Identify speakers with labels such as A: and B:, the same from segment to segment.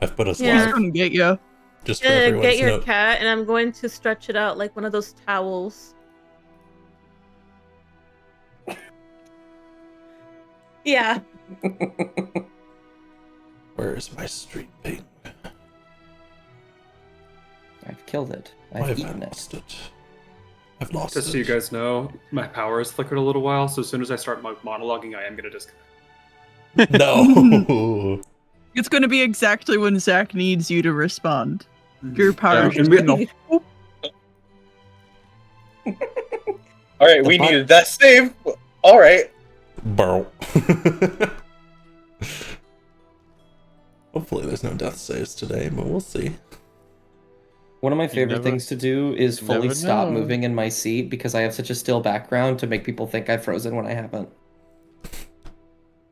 A: I've put a
B: Yeah.
C: He's
A: slide
C: gonna get you.
A: just for everyone's
B: Get your
A: note.
B: cat, and I'm going to stretch it out like one of those towels. Yeah.
A: Where is my street ping?
D: I've killed it.
A: Why
D: I've
A: have I
D: eaten it.
A: lost it? I've lost
E: Just
A: it.
E: so you guys know, my power has flickered a little while, so as soon as I start monologuing, I am going to disconnect.
A: No.
C: It's gonna be exactly when Zach needs you to respond. Your power is
E: and
C: just
E: we-
C: gonna go,
F: All right, we needed that save. All right.
A: Burrow. Hopefully there's no death saves today, but we'll see.
D: One of my favorite
G: never-
D: things to do is fully
G: never
D: stop
G: know.
D: moving in my seat because I have such a still background to make people think I've frozen when I haven't.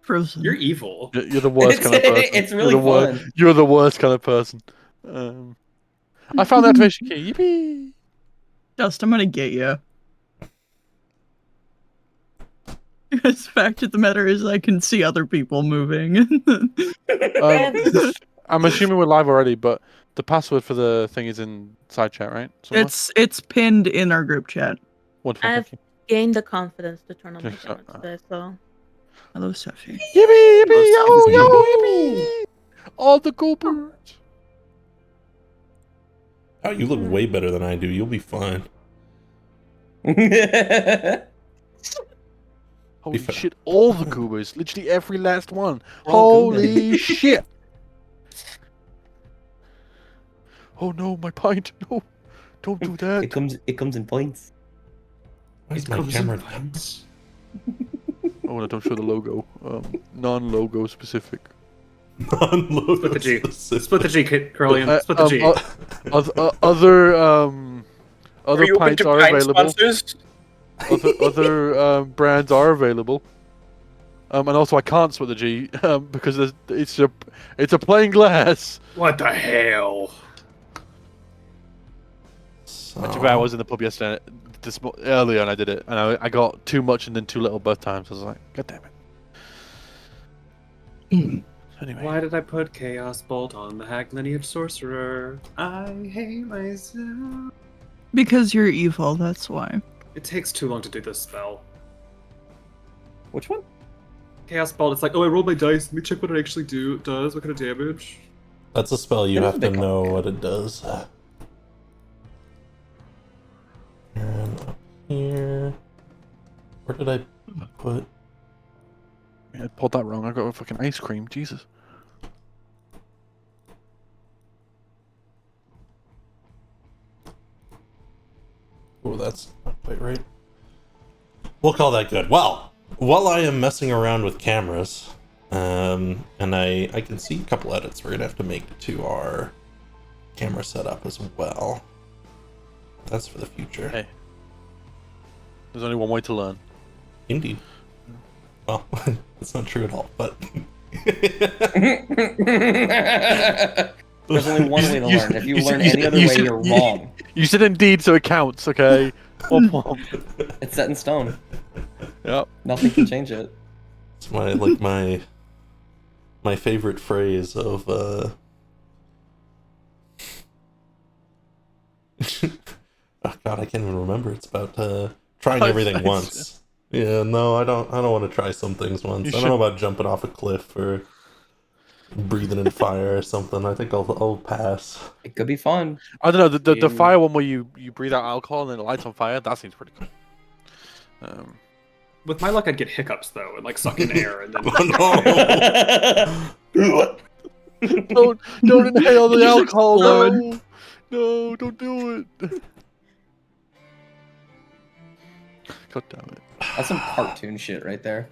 C: frozen.
E: You're evil.
G: You're the worst kind of person.
D: It's really
G: you're the
D: fun.
G: You're the worst kind of person. I found the activation key. Yippee!
C: Dust, I'm gonna get you. The fact of the matter is, I can see other people moving.
G: I'm assuming we're live already, but the password for the thing is in side chat, right? Somewhere?
C: it's pinned in our group chat.
G: Wonderful.
B: I've
G: Thank you.
B: gained the confidence to turn on my
G: Just,
B: camera today, so.
C: Hello, Sophie.
G: Yippee! Yippee! Yo! Yo! Yippee! All the cool birds.
A: Oh, you look way better than I do. You'll be fine.
G: Holy
A: fine.
G: shit! All the Goobers, literally every last one.
D: All
G: Holy shit! Oh no, my pint! No, don't do that.
D: It comes in points.
A: Why is
E: It
A: my
E: comes in
A: camera?
E: pints.
G: Oh, no, don't show the logo. Non-logo specific.
A: Non-logo
E: Split the G.
A: specific.
E: Split the G, Curlian. Split the G.
G: Other
F: Are you open
G: pints
F: to
G: are
F: pint
G: available.
F: sponsors?
G: Other brands are available. And also I can't split the G because it's a plain glass.
E: What the hell?
G: Too bad I was in the pub yesterday, earlier, and I did it, and I got too much and then too little both times. I was like, God damn it. Anyway,
E: Why did I put Chaos Bolt on the Hag Lineage Sorcerer? I hate myself.
C: Because you're evil, that's why.
E: It takes too long to do this spell.
D: Which one?
E: Chaos Bolt, it's like, oh, I rolled my dice. Let me check what it actually does. What kind of damage?
A: That's a spell you
D: It is
A: have
D: a
A: to
D: bit
A: know
D: complicated.
A: what it does. And up here. Where did I put?
G: I pulled that wrong. I got a fucking ice cream. Jesus.
A: Oh, that's not quite right. We'll call that good. Well, while I am messing around with cameras, and I can see a couple edits we're gonna have to make to our camera setup as well. That's for the future.
G: Hey. There's only one way to learn.
A: Indeed. Well, that's not true at all, but
D: There's only one way to learn. If you learn any other
G: you
D: way,
G: said-
D: you're wrong.
G: You said indeed, so it counts, okay? Womp womp.
D: It's set in stone.
G: Yep.
D: Nothing can change it.
A: it's my favorite phrase of oh god, I can't even remember. It's about trying everything once. Yeah, no, I don't want to try some things once. I don't know about jumping off a cliff or breathing in fire or something. I think I'll pass.
D: It could be fun.
G: I don't know, the
E: Yeah.
G: fire one where you breathe out alcohol and then it lights on fire, that seems pretty cool.
E: With my luck, I'd get hiccups, though, and, like, suck in air, and then...
A: Oh
G: Don't inhale the
C: Just
G: alcohol,
C: explode.
G: no! No, don't do it! God damn it.
D: That's some cartoon shit right there.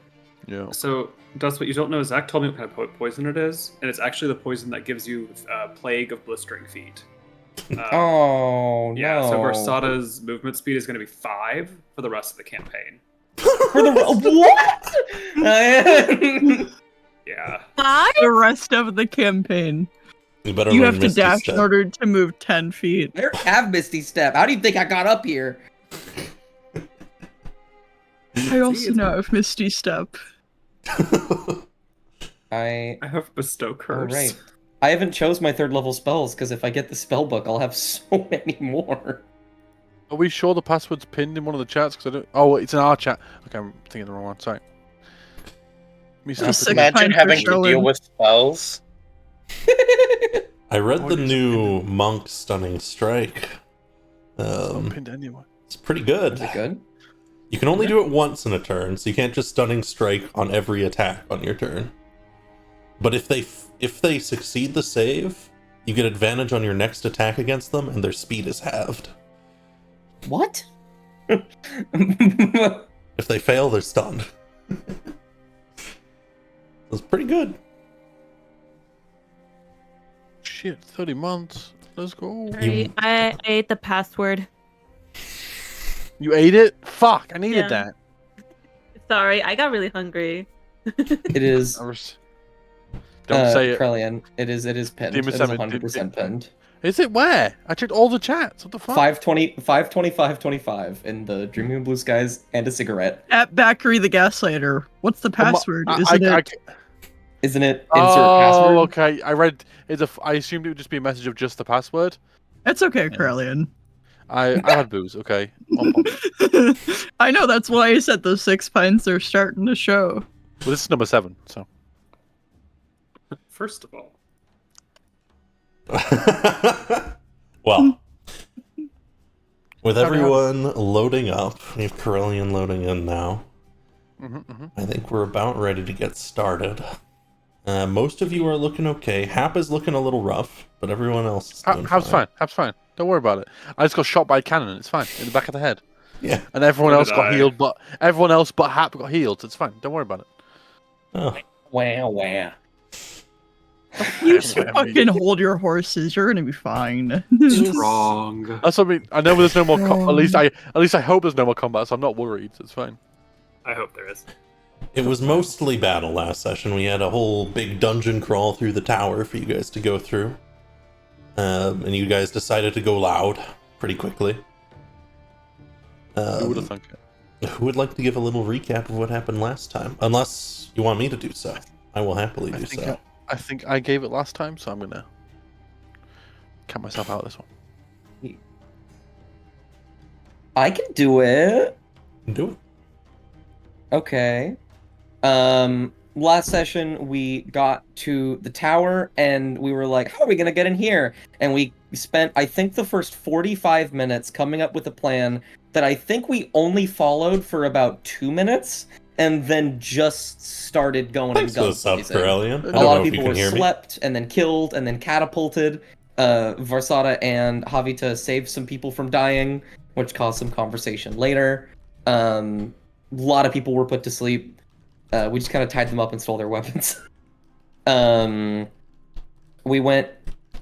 G: Yeah.
E: So, Dust, what you don't know is Zach told me what kind of poison it is, and it's actually the poison that gives you Plague of Blistering Feet.
D: Oh,
E: Yeah,
D: no.
E: so Versada's movement speed is going to be 5 for the rest of the campaign.
D: For the what?
E: Yeah.
C: The rest of the campaign.
A: You better
C: You
A: learn
C: have to
A: Misty
C: dash
A: Step.
C: in order to move 10 feet.
D: I don't have Misty Step. How do you think I got up here?
C: I also
E: it's-
C: know I have Misty Step.
D: I.
E: I have Bestow
D: Oh,
E: Curse.
D: right. I haven't chose my 3rd level spells because if I get the spell book, I'll have so many more.
G: Are we sure the password's pinned in one of the chats? Because I don't. Oh, it's in our chat. Okay, I'm thinking the wrong one. Sorry.
C: Just
G: Happy-
C: Fine
F: Imagine
C: for
F: having to
C: showing.
F: deal with spells.
A: I read
G: Oh,
A: the
G: it's
A: new Monk Stunning Strike.
G: It's not pinned anyway.
A: It's pretty good.
D: Is it good?
A: You can only do it once in a turn, so you can't just Stunning Strike on every attack on your turn. But if they succeed the save, you get advantage on your next attack against them, and their speed is halved.
D: What?
A: If they fail, they're stunned. It's pretty good.
G: Shit, 30 months. Let's go.
B: Sorry, I ate the password.
G: You ate it? Fuck, I needed
B: Yeah.
G: that.
B: Sorry, I got really hungry.
D: It is.
G: Don't say it.
D: Krellian. It is pinned.
G: Demon
D: It is
G: Seven,
D: 100% pinned.
G: Is it where? I checked all the chats. What the fuck?
D: 525 in the Dreaming of Blue Skies and a cigarette.
C: At Backery the Gaslighter. What's the password? Isn't it?
D: Isn't it insert
G: Oh,
D: password?
G: okay. I read. I assumed it would just be a message of just the password.
C: It's okay, Krellian.
G: I had booze. Okay. Well,
C: I know, that's why I said those 6 pints are starting to show.
G: this is number 7. So
E: First of all,
A: Well, with everyone loading up, we have Corellian loading in now. I think we're about ready to get started. Most of you are looking okay. Hap is looking a little rough, but everyone else is doing
G: Hap's fine. Hap's fine. Don't worry about it. I just got shot by a cannon. It's fine. In the back of the head.
A: Yeah.
G: And everyone
E: So
G: else
E: did
G: got
E: I.
G: healed, but everyone else but Hap got healed. So it's fine. Don't worry about it.
A: Oh.
D: Wow.
C: You should fucking hold your horses. You're gonna be fine.
E: wrong.
G: That's what I mean. I know there's no more. At least I hope there's no more combat. So I'm not worried. So it's fine.
E: I hope there is.
A: It was mostly battle last session. We had a whole big dungeon crawl through the tower for you guys to go through. And you guys decided to go loud pretty quickly.
G: Who would have thunk it?
A: Who would like to give a little recap of what happened last time? Unless you want me to do so. I will happily do so.
G: I think I gave it last time, so I'm gonna count myself out of this one.
D: I can do it.
A: Do it.
D: Okay. Last session we got to the tower and we were like, how are we gonna get in here? And we spent, I think, the first 45 minutes coming up with a plan that I think we only followed for about 2 minutes and then just started going
A: Thanks for the
D: guns
A: sub,
D: blazing.
A: Corellian. I
D: A
A: don't
D: lot
A: know
D: of
A: if you
D: people
A: can
D: were
A: hear me.
D: slept and then killed and then catapulted. Varsada and Havita saved some people from dying, which caused some conversation later. A lot of people were put to sleep. We just kind of tied them up and stole their weapons. We went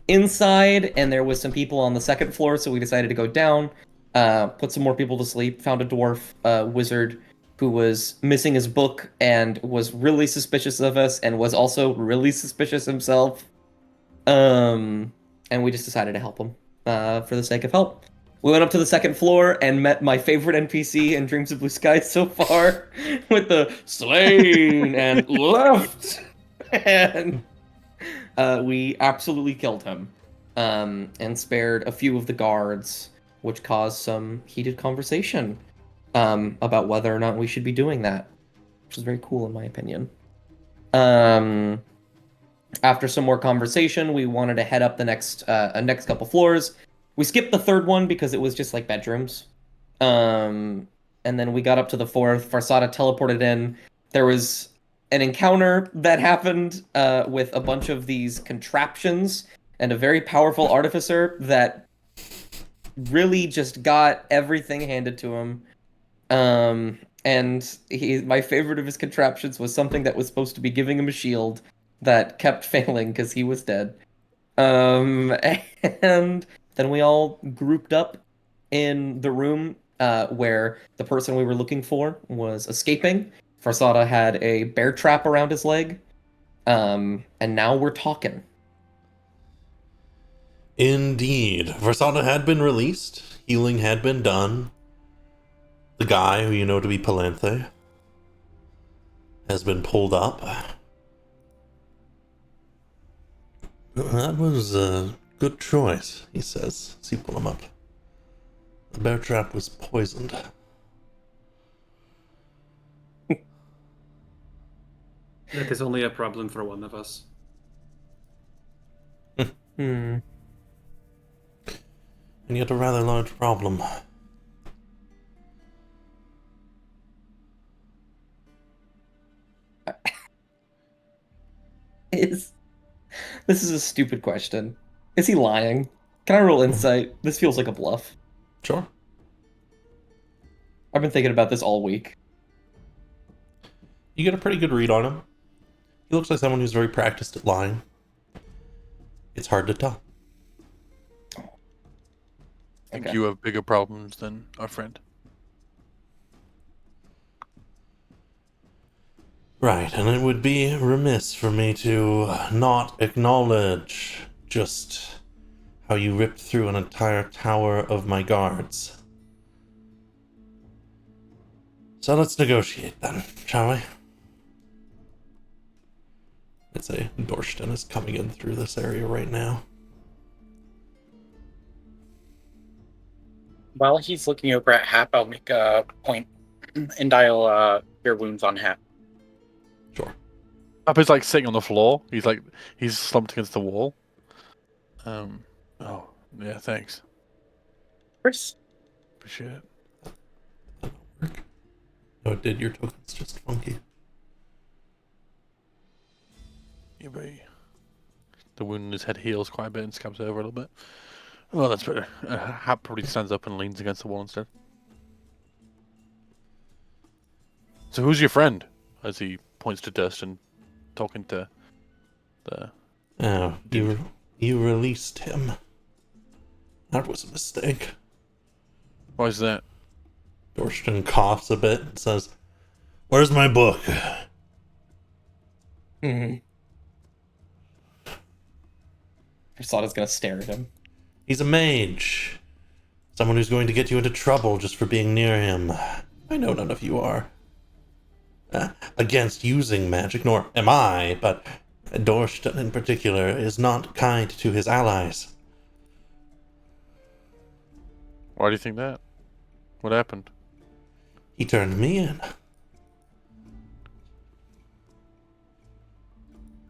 D: inside and there was some people on the 2nd floor, so we decided to go down, put some more people to sleep, found a dwarf wizard who was missing his book and was really suspicious of us and was also really suspicious himself. And we just decided to help him for the sake of help. We went up to the 2nd floor and met my favorite NPC in Dreams of Blue Skies so far with the slain and left. And we absolutely killed him and spared a few of the guards, which caused some heated conversation about whether or not we should be doing that, which is very cool in my opinion. After some more conversation, we wanted to head up the next couple floors. We skipped the 3rd one because it was just like bedrooms. And then we got up to the 4th. Farsada teleported in. There was an encounter that happened with a bunch of these contraptions and a very powerful artificer that really just got everything handed to him. And my favorite of his contraptions was something that was supposed to be giving him a shield that kept failing because he was dead. And then we all grouped up in the room where the person we were looking for was escaping. Farsada had a bear trap around his leg. And now we're talking.
A: Indeed. Varsada had been released. Healing had been done. The guy, who you know to be Palanthe, has been pulled up. That was a good choice, he says as he pull him up. The bear trap was poisoned.
E: That is only a problem for one of us.
D: Hmm.
A: And yet a rather large problem.
D: This is a stupid question. Is he lying? Can I roll insight? This feels like a bluff.
A: Sure.
D: I've been thinking about this all week.
A: You get a pretty good read on him. He looks like someone who's very practiced at lying. It's hard to tell.
G: I think
D: Okay.
G: you have bigger problems than our friend.
A: Right, and it would be remiss for me to not acknowledge just how you ripped through an entire tower of my guards. So let's negotiate then, shall we? I'd say Dorsten is coming in through this area right now.
F: While he's looking over at Hap, I'll make a point and dial your wounds on Hap.
A: Sure.
G: Up is like sitting on the floor. He's slumped against the wall. Oh yeah, thanks.
F: Chris?
G: Appreciate it.
A: That'll work. No, it did. Your token's just funky.
G: Yeah, but the wound in his head heals quite a bit and scabs over a little bit. Well, that's better. Hap probably stands up and leans against the wall instead. So who's your friend? As he points to Durston, talking to the...
A: Oh, you released him. That was a mistake.
G: Why is that?
A: Dorsten coughs a bit and says, "Where's my book?"
D: Hmm. I just thought I was gonna stare at him.
A: He's a mage. Someone who's going to get you into trouble just for being near him. I know none of you are against using magic, nor am I, but Dorsten in particular is not kind to his allies.
G: Why do you think that? What happened?
A: He turned me in.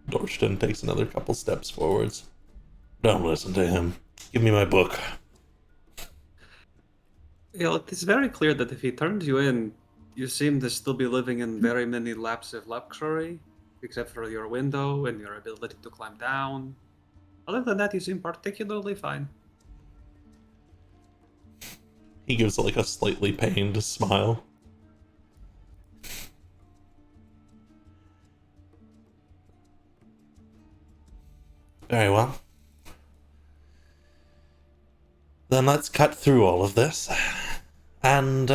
A: Dorsten takes another couple steps forwards. Don't listen to him. Give me my book.
E: Yeah, it is very clear that if he turned you in, you seem to still be living in very many laps of luxury, except for your window and your ability to climb down. Other than that, you seem particularly fine.
A: He gives like a slightly pained smile. Very well. Then let's cut through all of this and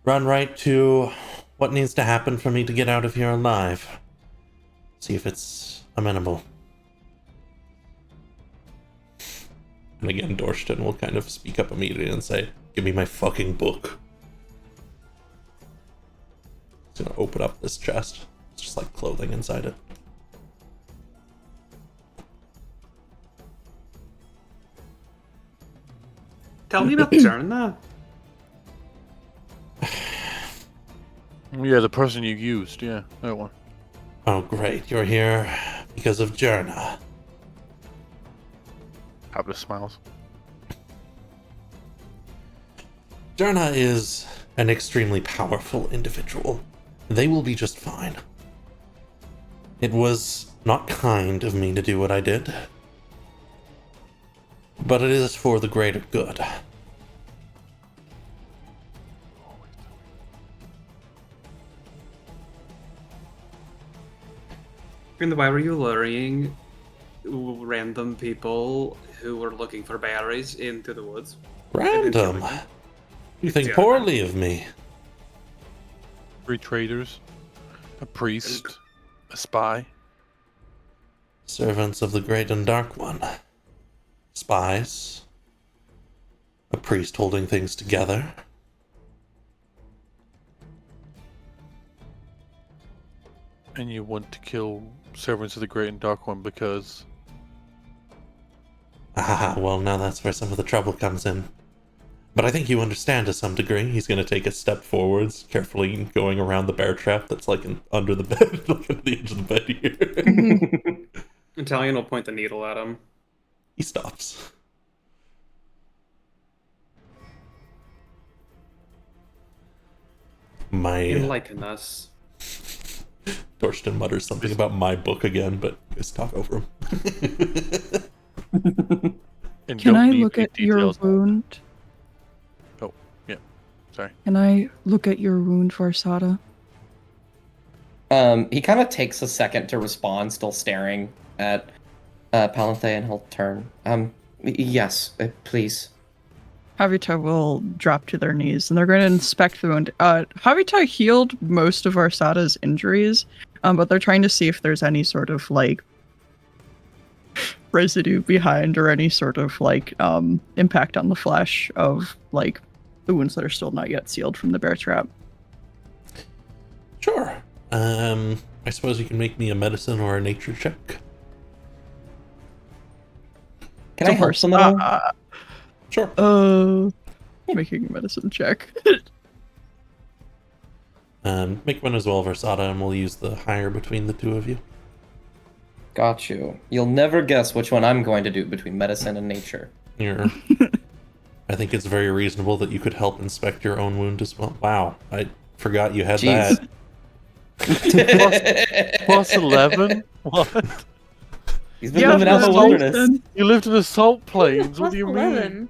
A: run right to what needs to happen for me to get out of here alive. See if it's amenable. And again, Dorsten will kind of speak up immediately and say, "Give me my fucking book." He's gonna open up this chest. It's just like clothing inside it.
E: Tell me about Zerna.
G: Yeah, the person you used. Yeah, that one.
A: Oh great, you're here because of Jerna.
G: Hap just smiles.
A: Jerna is an extremely powerful individual. They will be just fine. It was not kind of me to do what I did, but it is for the greater good.
E: And why were you luring random people who were looking for berries into the woods?
A: Random. You think
E: Yeah.
A: poorly of me.
G: 3 traders, a priest, a spy.
A: Servants of the Great and Dark One. Spies. A priest holding things together.
G: And you want to kill servants of the Great and Dark One because
A: Ah, well, now that's where some of the trouble comes in. But I think you understand to some degree. He's going to take a step forwards, carefully going around the bear trap that's like under the bed, like at the edge of the bed here.
E: Italian will point the needle at him.
A: He stops. My
E: Enlighten us.
A: Dorsten mutters something about my book again, but just talk over him.
G: and
C: Can
G: don't
C: I
G: need
C: look
G: big
C: at your
G: details.
C: wound?
G: Oh, yeah. Sorry.
C: Can I look at your wound, Varsada?
D: He kind of takes a second to respond, still staring at Palanthe, and he'll turn. Yes, please.
C: Havita will drop to their knees and they're going to inspect the wound. Havita healed most of Varsada's injuries, but they're trying to see if there's any sort of like residue behind or any sort of like impact on the flesh of like the wounds that are still not yet sealed from the bear trap.
A: Sure. I suppose you can make me a medicine or a nature check.
D: Can I help them at all?
A: Sure.
C: Making a medicine check.
A: Make one as well, Versada, and we'll use the higher between the two of you.
D: Got you. You'll never guess which one I'm going to do between medicine and nature.
A: You're... I think it's very reasonable that you could help inspect your own wound as well. Wow, I forgot you had
D: Jeez.
A: that.
G: Plus 11? What?
D: He's been living out in the wilderness.
C: then.
G: You lived in the salt plains. What do you mean?
B: 11.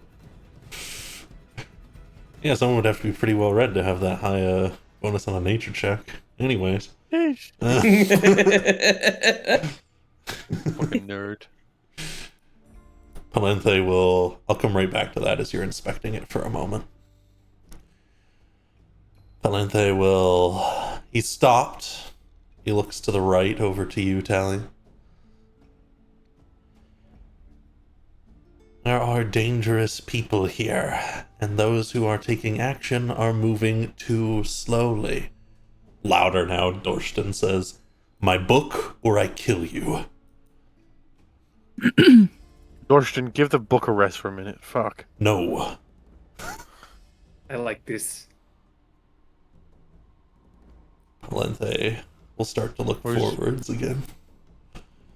A: Yeah, someone would have to be pretty well read to have that high bonus on a nature check. Anyways.
G: Yeesh. Fucking nerd.
A: Palanthe will... I'll come right back to that as you're inspecting it for a moment. Palanthe will... He stopped. He looks to the right over to you, Tally. There are dangerous people here, and those who are taking action are moving too slowly. Louder now, Dorsten says, "My book, or I kill you."
G: Dorsten, give the book a rest for a minute. Fuck.
A: No.
E: I like this.
A: Palanthe will start to look
G: Where's-
A: forwards again.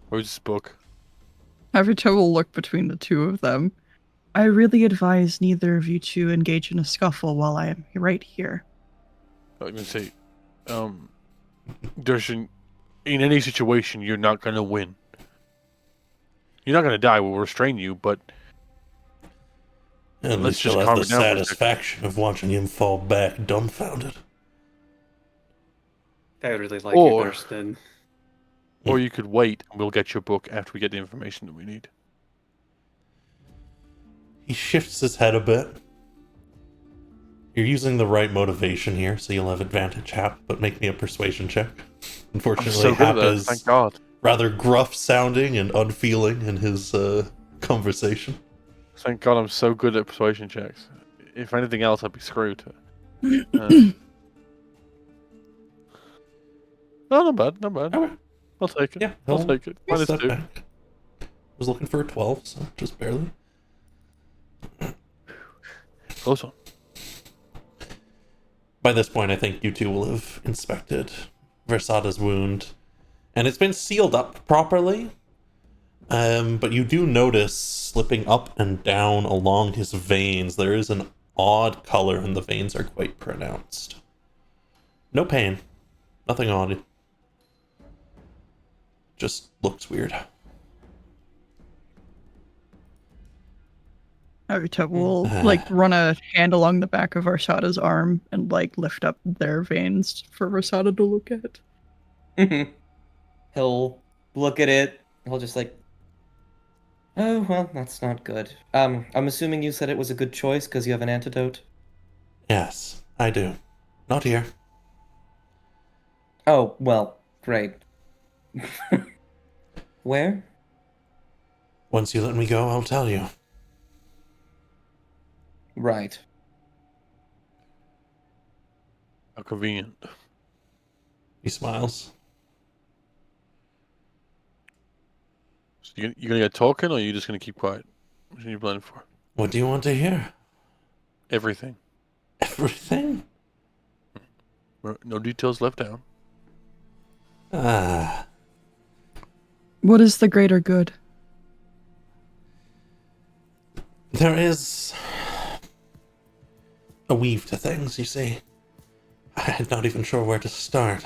G: Where's this book?
C: Havita will look between the two of them. I really advise neither of you to engage in a scuffle while I am right here.
G: Let me say, Dorsten, in any situation, you're not gonna win. You're not gonna die. We'll restrain you, but
A: And
G: Let's
A: we
G: just
A: still
G: calm
A: have the
G: it down for a second.
A: satisfaction of watching him fall back dumbfounded.
E: I really like
G: Or-
E: you, Thurston.
G: or you could wait, and we'll get your book after we get the information that we need.
A: He shifts his head a bit. You're using the right motivation here, so you'll have advantage, Hap, but make me a persuasion check.
G: I'm
A: Unfortunately,
G: so good
A: Hap
G: at that.
A: is
G: Thank God.
A: rather gruff sounding and unfeeling in his conversation.
G: Thank God I'm so good at persuasion checks. If anything else, I'd be screwed. No, not bad, not bad.
A: Okay.
G: I'll take it.
A: Yeah,
G: I'll
A: he'll
G: take it. Minus
A: step
G: 2.
A: back. Was looking for a 12, so just barely.
G: Close one.
A: By this point, I think you two will have inspected Versada's wound, and it's been sealed up properly. But you do notice slipping up and down along his veins, there is an odd color, and the veins are quite pronounced. No pain, nothing odd. Just looks weird.
C: Havita will like run a hand along the back of Varsada's arm and like lift up their veins for Varsada to look at.
D: He'll look at it. He'll just like, oh well, that's not good. I'm assuming you said it was a good choice because you have an antidote.
A: Yes, I do. Not here.
D: Oh well, great. Where?
A: Once you let me go, I'll tell you.
D: Right.
G: How convenient.
A: He smiles.
G: You gonna get talking, or are you just gonna keep quiet? What are you planning for?
A: What do you want to hear?
G: Everything.
A: Everything?
G: No details left out.
A: Ah,
C: What is the greater good?
A: there is a weave to things, you see. I'm not even sure where to start.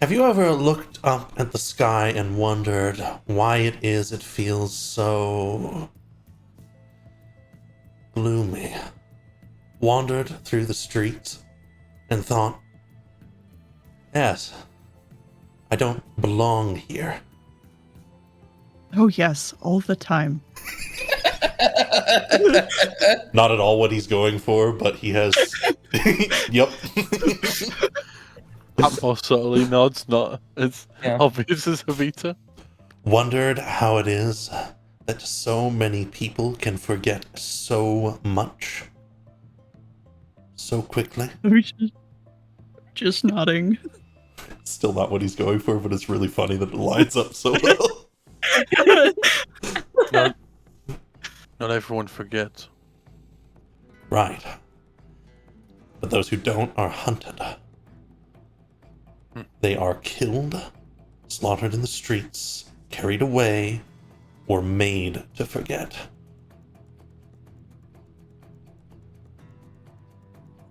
A: Have you ever looked up at the sky and wondered why it is it feels so gloomy? Wandered through the streets and thought, yes, I don't belong here.
C: Oh yes, all the time.
A: Not at all what he's going for, but he has. Yep.
G: More subtly nods, not as
D: Yeah.
G: obvious as Avita.
A: Wondered how it is that so many people can forget so much so quickly.
C: Just nodding.
A: Still not what he's going for, but it's really funny that it lines up so well.
G: Not everyone forgets.
A: Right. But those who don't are hunted. They are killed, slaughtered in the streets, carried away, or made to forget.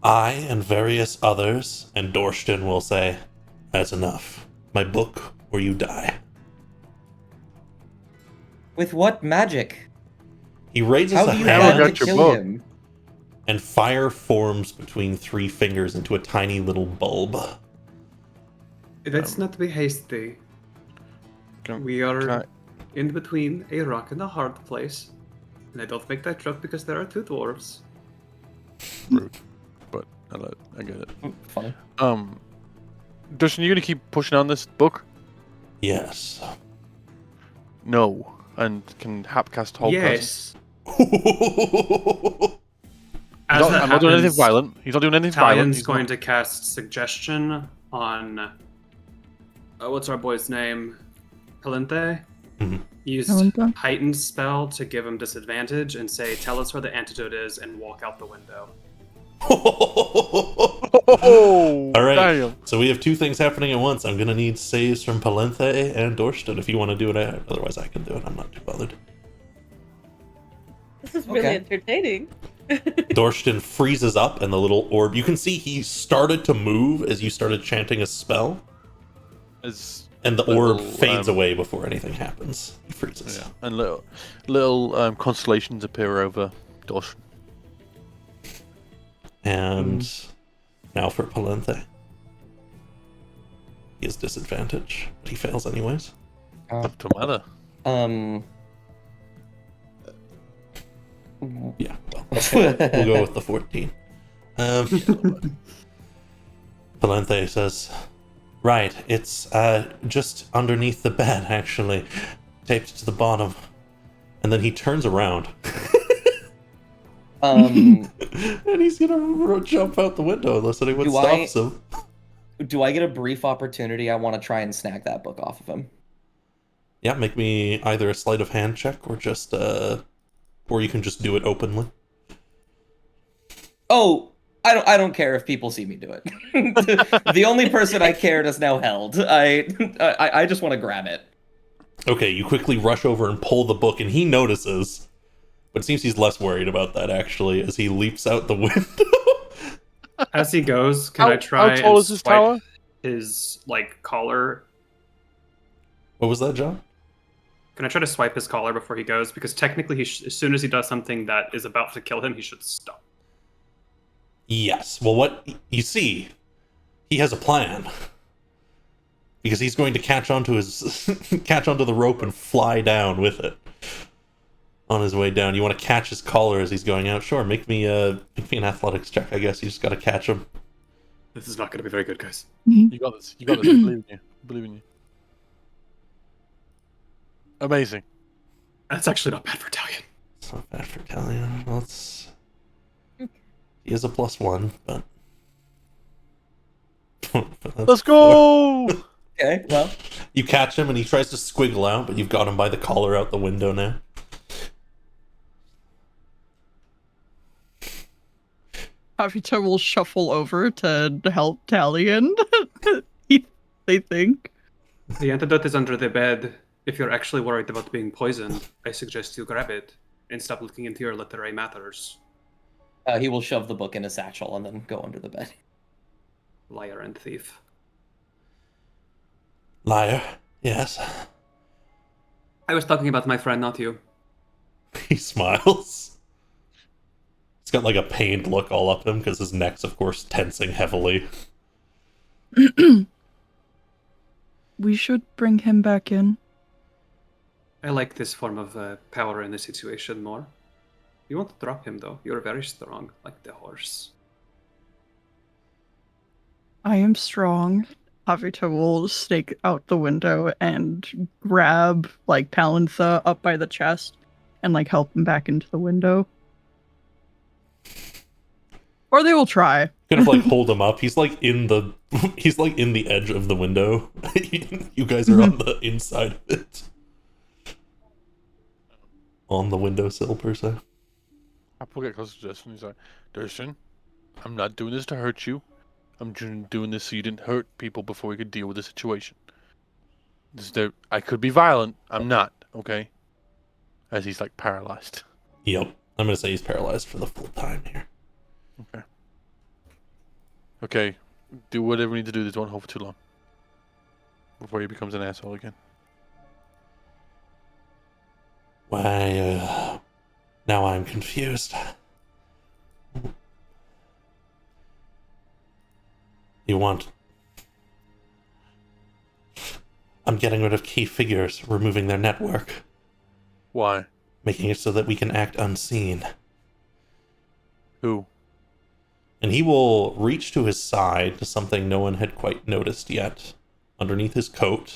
A: I and various others, and Dorsten will say, that's enough. My book, or you die.
D: With what magic?
A: He raises
D: How
A: a
D: do you
A: hand,
G: I
D: plan to
G: got your
D: kill
G: book.
D: him?
A: and fire forms between 3 fingers into a tiny little bulb.
E: Let's not be hasty.
G: Can-
E: We are
G: can I-
E: in between a rock and a hard place. And I don't make that joke because there are 2 dwarves.
G: Rude, but I get it.
D: Funny.
G: Dustin, you gonna keep pushing on this book?
A: Yes.
G: No. And can Hapcast hold person?
E: Yes.
G: He's
E: As
G: not,
E: that
G: I'm not doing anything
E: happens,
G: violent. He's not doing anything violent.
E: Italian's
G: He's
E: going
G: not-
E: to cast suggestion on what's our boy's name? Palente?
A: Mhm.
E: Use
C: Palente?
E: heightened spell to give him disadvantage and say, tell us where the antidote is and walk out the window.
G: Oh,
A: All right.
G: Damn.
A: So we have 2 things happening at once. I'm gonna need saves from Palenthe and Dorsten if you want to do it. Otherwise, I can do it. I'm not too bothered.
B: This is really
D: Okay.
B: entertaining.
A: Dorsten freezes up, and the little orb. You can see he started to move as you started chanting a spell,
G: As
A: and the orb
G: Little,
A: fades away before anything happens. He freezes.
G: yeah, and little constellations appear over Dawson.
A: And now for Palenthe. He has disadvantage, but he fails anyways.
G: Up to matter.
A: Yeah, well, we'll go with the 14. Palenthe says, right, it's just underneath the bed, actually. Taped to the bottom. And then he turns around. And he's gonna jump out the window unless anyone
D: Do I-
A: stops him.
D: Do I get a brief opportunity? I want to try and snag that book off of him.
A: Yeah, make me either a sleight of hand check or just or you can just do it openly.
D: Oh, I don't care if people see me do it. The only person I cared is now held. I just want to grab it.
A: Okay, you quickly rush over and pull the book, and he notices. But it seems he's less worried about that, actually, as he leaps out the window.
E: As he goes, can I try
G: How tall
E: and
G: is this
E: swipe
G: tower?
E: his collar?
A: What was that, John?
E: Can I try to swipe his collar before he goes? Because technically, as soon as he does something that is about to kill him, he should stop.
A: Yes. Well, what you see, he has a plan. Because he's going to catch onto the rope and fly down with it. On his way down. You want to catch his collar as he's going out? Sure, make me an athletics check, I guess. You just gotta catch him.
E: This is not going to be very good, guys.
G: You got this. You got this. I believe in you. I believe in you. Amazing.
E: That's actually not bad for Italian.
A: It's not bad for Italian. He is a +1, but...
G: Let's go!
D: Okay, well,
A: You catch him and he tries to squiggle out, but you've got him by the collar out the window now.
C: Javita will shuffle over to help Talion. They think.
E: The antidote is under the bed. If you're actually worried about being poisoned, I suggest you grab it and stop looking into your literary matters.
D: he will shove the book in a satchel and then go under the bed.
E: Liar and thief.
A: Liar. Yes.
E: I was talking about my friend, not you.
A: He smiles. He's got like a pained look all up him because his neck's, of course, tensing heavily.
C: We should bring him back in.
E: I like this form of power in the situation more. You won't drop him, though. You're very strong, like the horse.
C: I am strong. Javita will stake out the window and grab like Palantha up by the chest and like help him back into the window. Or they will try.
A: Kind of like hold him up. He's like in the edge of the window. You guys are on the inside of it. On the windowsill per se.
G: Apple get closer to Justin. He's like, Durshan, I'm not doing this to hurt you. I'm doing this so you didn't hurt people before we could deal with the situation. I could be violent. I'm not, okay? As he's like paralyzed.
A: Yep. I'm gonna say he's paralyzed for the full time here.
G: Okay. Okay. Do whatever we need to do. This won't hold for too long. Before he becomes an asshole again.
A: Why, now I'm confused. You want... I'm getting rid of key figures, removing their network.
G: Why?
A: Making it so that we can act unseen.
G: Who?
A: And he will reach to his side to something no one had quite noticed yet. Underneath his coat,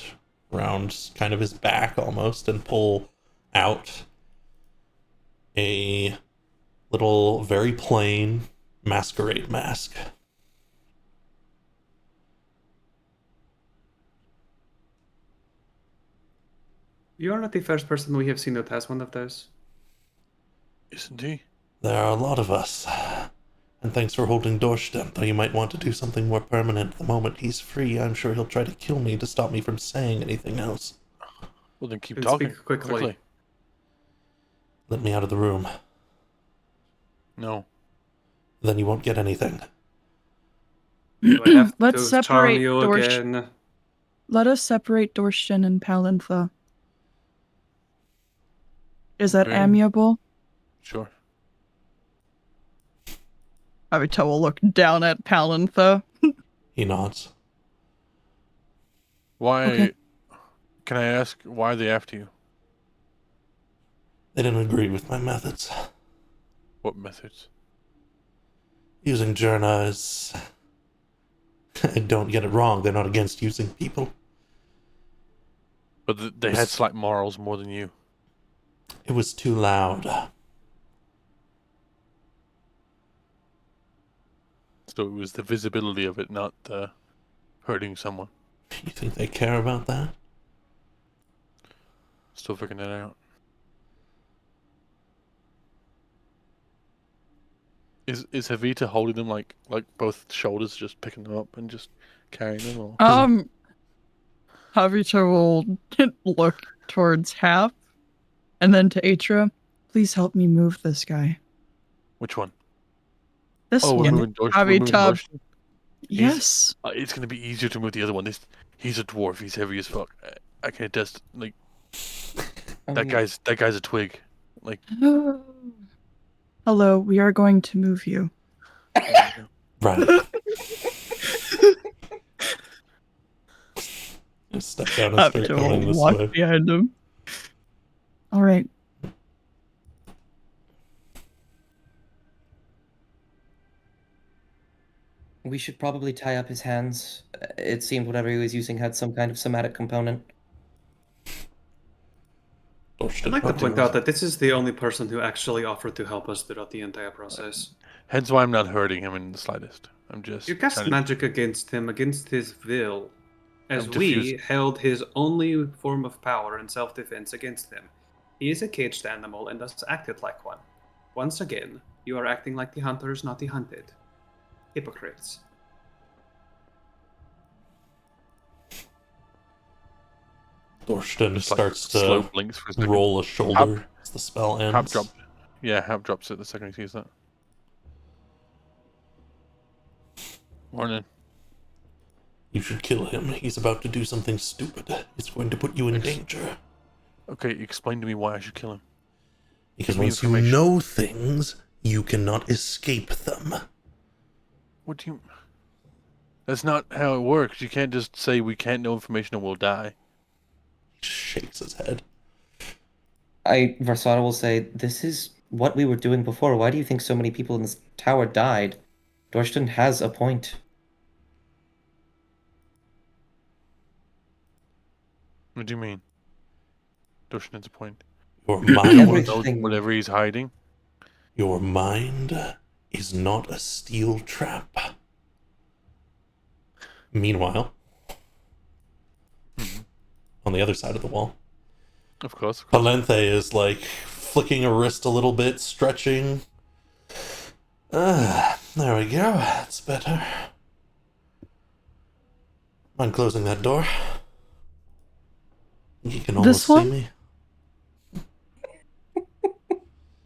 A: around kind of his back almost, and pull out a little, very plain masquerade mask.
E: You are not the first person we have seen that has one of those.
G: Isn't he?
A: There are a lot of us. And thanks for holding Dorsten, though you might want to do something more permanent. The moment he's free, I'm sure he'll try to kill me to stop me from saying anything else.
G: Well, then keep
E: Then
G: talking.
E: speak quickly.
A: Let me out of the room.
G: No.
A: Then you won't get anything.
E: Do I have
C: Let's
E: to charm
C: separate
E: you
C: Dorsten.
E: again?
C: Let us separate Dorsten and Palantha. Is that
G: Okay.
C: amiable?
G: Sure.
C: Javita will look down at Palantha.
A: He nods.
G: Why?
C: Okay.
G: Can I ask why are they after you?
A: They didn't agree with my methods.
G: What methods?
A: Using Jerna is... Don't get it wrong, they're not against using people.
G: But they had slight morals more than you.
A: It was too loud.
G: So it was the visibility of it, not hurting someone.
A: You think they care about that?
G: Still figuring that out. Is Javita holding them like both shoulders, just picking them up and just carrying them? Or...
C: Javita will look towards Hap and then to Atra. Please help me move this guy.
G: Which one?
C: This
G: Oh, we're
C: one.
G: moving Dorsten.
C: Javita. Yes.
G: It's gonna be easier to move the other one. He's a dwarf. He's heavy as fuck. I can attest. Like that guy's a twig. Like
C: Hello, we are going to move you.
A: Right. Just step down and start going this
C: walk
A: way.
C: behind him. All right.
D: We should probably tie up his hands. It seemed whatever he was using had some kind of somatic component.
E: I'd like to point out that this is the only person who actually offered to help us throughout the entire process.
G: Hence why I'm not hurting him in the slightest. I'm just.
E: You cast
G: trying to-
E: magic against him, against his will. as
G: I'm
E: we
G: confused.
E: held his only form of power in self-defense against him. He is a caged animal and thus acted like one. Once again, you are acting like the hunters, not the hunted. Hypocrites.
A: Thorsten
G: Just like
A: starts
G: slow
A: to
G: blinks for a second.
A: roll a shoulder as the spell
G: Hap
A: ends.
G: drop. Yeah, Hap drops it the second he sees that. Morning.
A: You should kill him. He's about to do something stupid. He's going to put you in danger.
G: Okay, explain to me why I should kill him.
A: Because
G: Give me
A: once you
G: information.
A: know things, you cannot escape them.
G: What do you... That's not how it works. You can't just say we can't know information and we'll die.
A: He shakes his head.
D: Varsana will say, "This is what we were doing before. Why do you think so many people in this tower died? Dorsten has a point."
G: What do you mean? Dushin has a point.
A: Your
G: No
A: mind,
G: one knows
D: Everything-
G: whatever he's hiding.
A: your mind is not a steel trap. Meanwhile, on the other side of the wall,
G: Of course.
A: Palenthe is like flicking a wrist a little bit, stretching. There we go. That's better. Mind closing that door? You can almost
C: This one?
A: see me.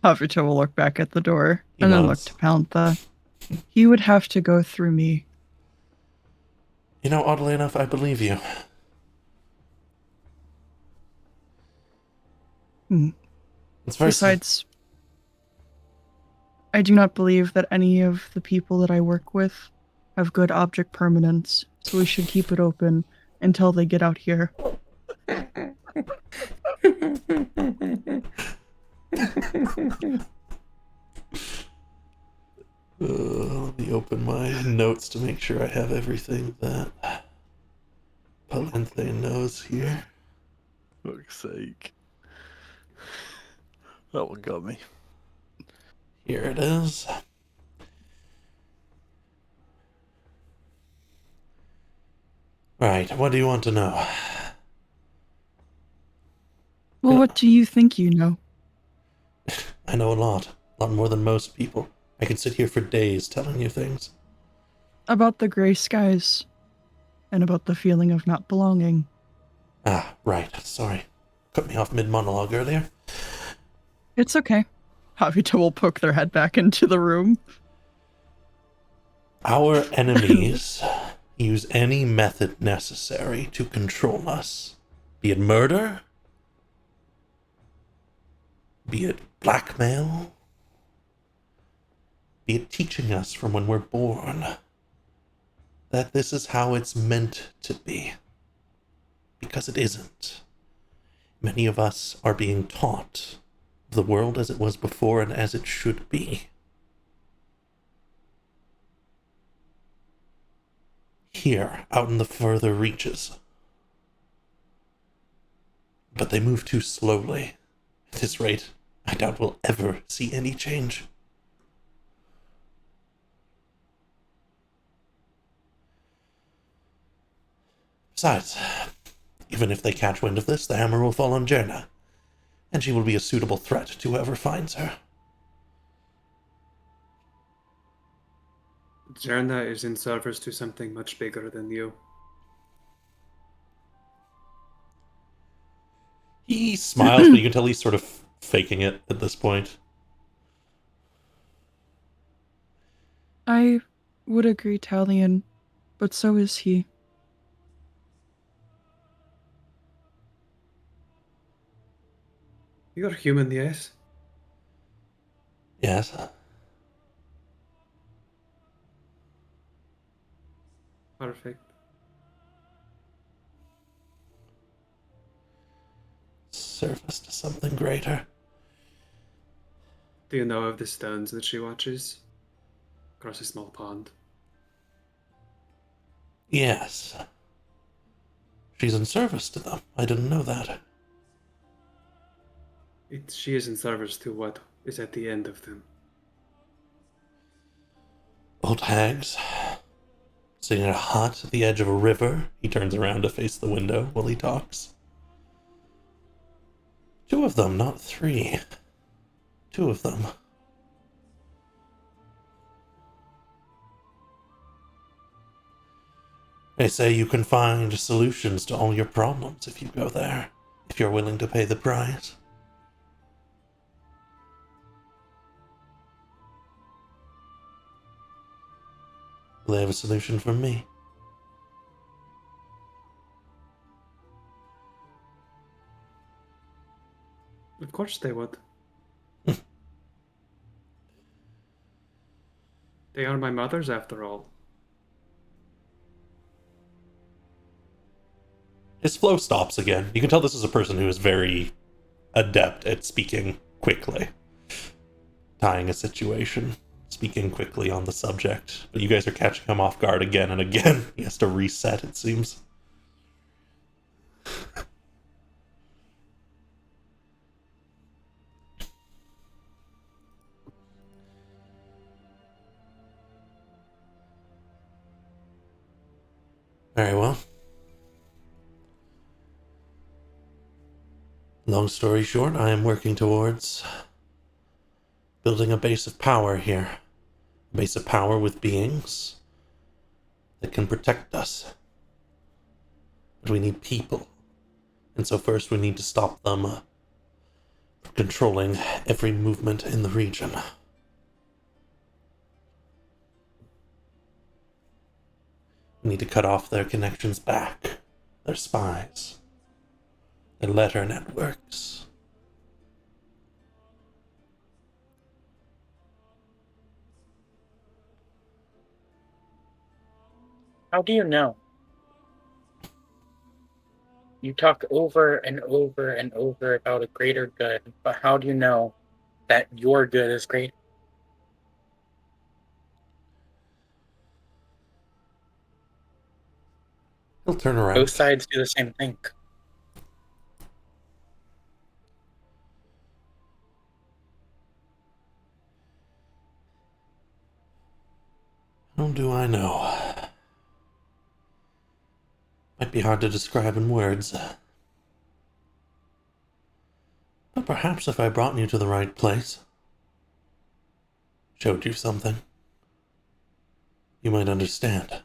C: Havuto will look back at the door
A: He
C: and then look
A: nods.
C: to Pantha. He would have to go through me.
A: You know, oddly enough, I believe you.
C: Hmm.
A: It's very
C: Besides, I do not believe that any of the people that I work with have good object permanence, so we should keep it open until they get out here.
A: Let me open my notes to make sure I have everything that Palenthe knows here.
G: Fuck's sake. That one got me.
A: Here it is. Right, what do you want to know?
C: Well,
A: Yeah.
C: what do you think you know?
A: I know a lot more than most people. I could sit here for days telling you things.
C: About the gray skies, and about the feeling of not belonging.
A: Ah, right, sorry. Cut me off mid-monologue earlier.
C: It's okay. Havuto will poke their head back into the room.
A: Our enemies use any method necessary to control us. Be it murder, be it blackmail, be it teaching us from when we're born that this is how it's meant to be. Because it isn't. Many of us are being taught the world as it was before and as it should be. Here, out in the further reaches. But they move too slowly. At this rate, I doubt we'll ever see any change. Besides, even if they catch wind of this, the hammer will fall on Jerna, and she will be a suitable threat to whoever finds her.
E: Jerna is in service to something much bigger than you.
A: He smiles, but you can tell he's sort of faking it at this point.
C: I would agree, Talion, but so is he.
E: You're human, yes?
A: Yes.
E: Perfect.
A: Service to something greater.
E: Do you know of the stones that she watches? Across a small pond.
A: Yes. She's in service to them. I didn't know that.
E: She is in service to what is at the end of them.
A: Old hags. sitting in a hut at the edge of a river. He turns around to face the window while he talks. 2 of them, not 3. 2 of them. They say you can find solutions to all your problems if you go there, if you're willing to pay the price. They have a solution for me.
E: Of course they would. They are my mothers, after all.
A: His flow stops again. You can tell this is a person who is very adept at speaking quickly, tying a situation, speaking quickly on the subject. But you guys are catching him off guard again and again. He has to reset, it seems. Very well. Long story short, I am working towards building a base of power here. A base of power with beings that can protect us. But we need people. And so first we need to stop them from controlling every movement in the region. We need to cut off their connections back, their spies, their letter networks.
F: How do you know? You talk over and over and over about a greater good, but how do you know that your good is great?
A: He'll turn around.
F: Both sides do the same thing.
A: How do I know? Might be hard to describe in words. But perhaps if I brought you to the right place, showed you something, you might understand.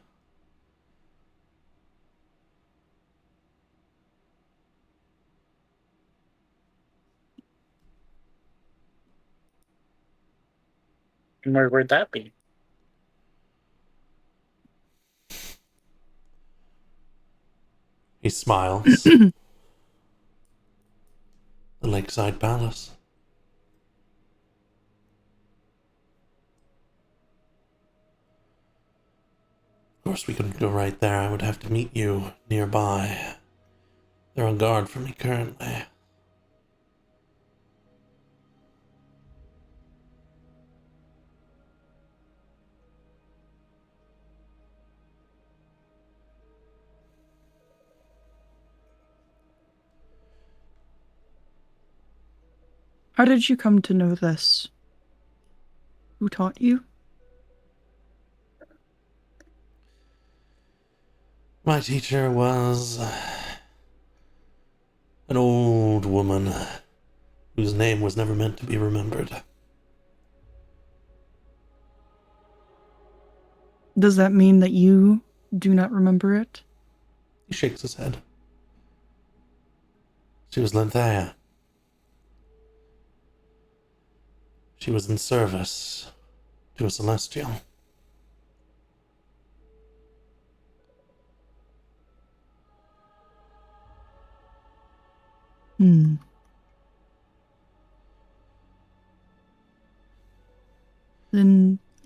F: And where would that be?
A: He smiles. The Lakeside Palace. Of course, we couldn't go right there. I would have to meet you nearby. They're on guard for me currently.
C: How did you come to know this? Who taught you?
A: My teacher was an old woman whose name was never meant to be remembered.
C: Does that mean that you do not remember it?
A: He shakes his head. She was Linthea. She was in service to a Celestial.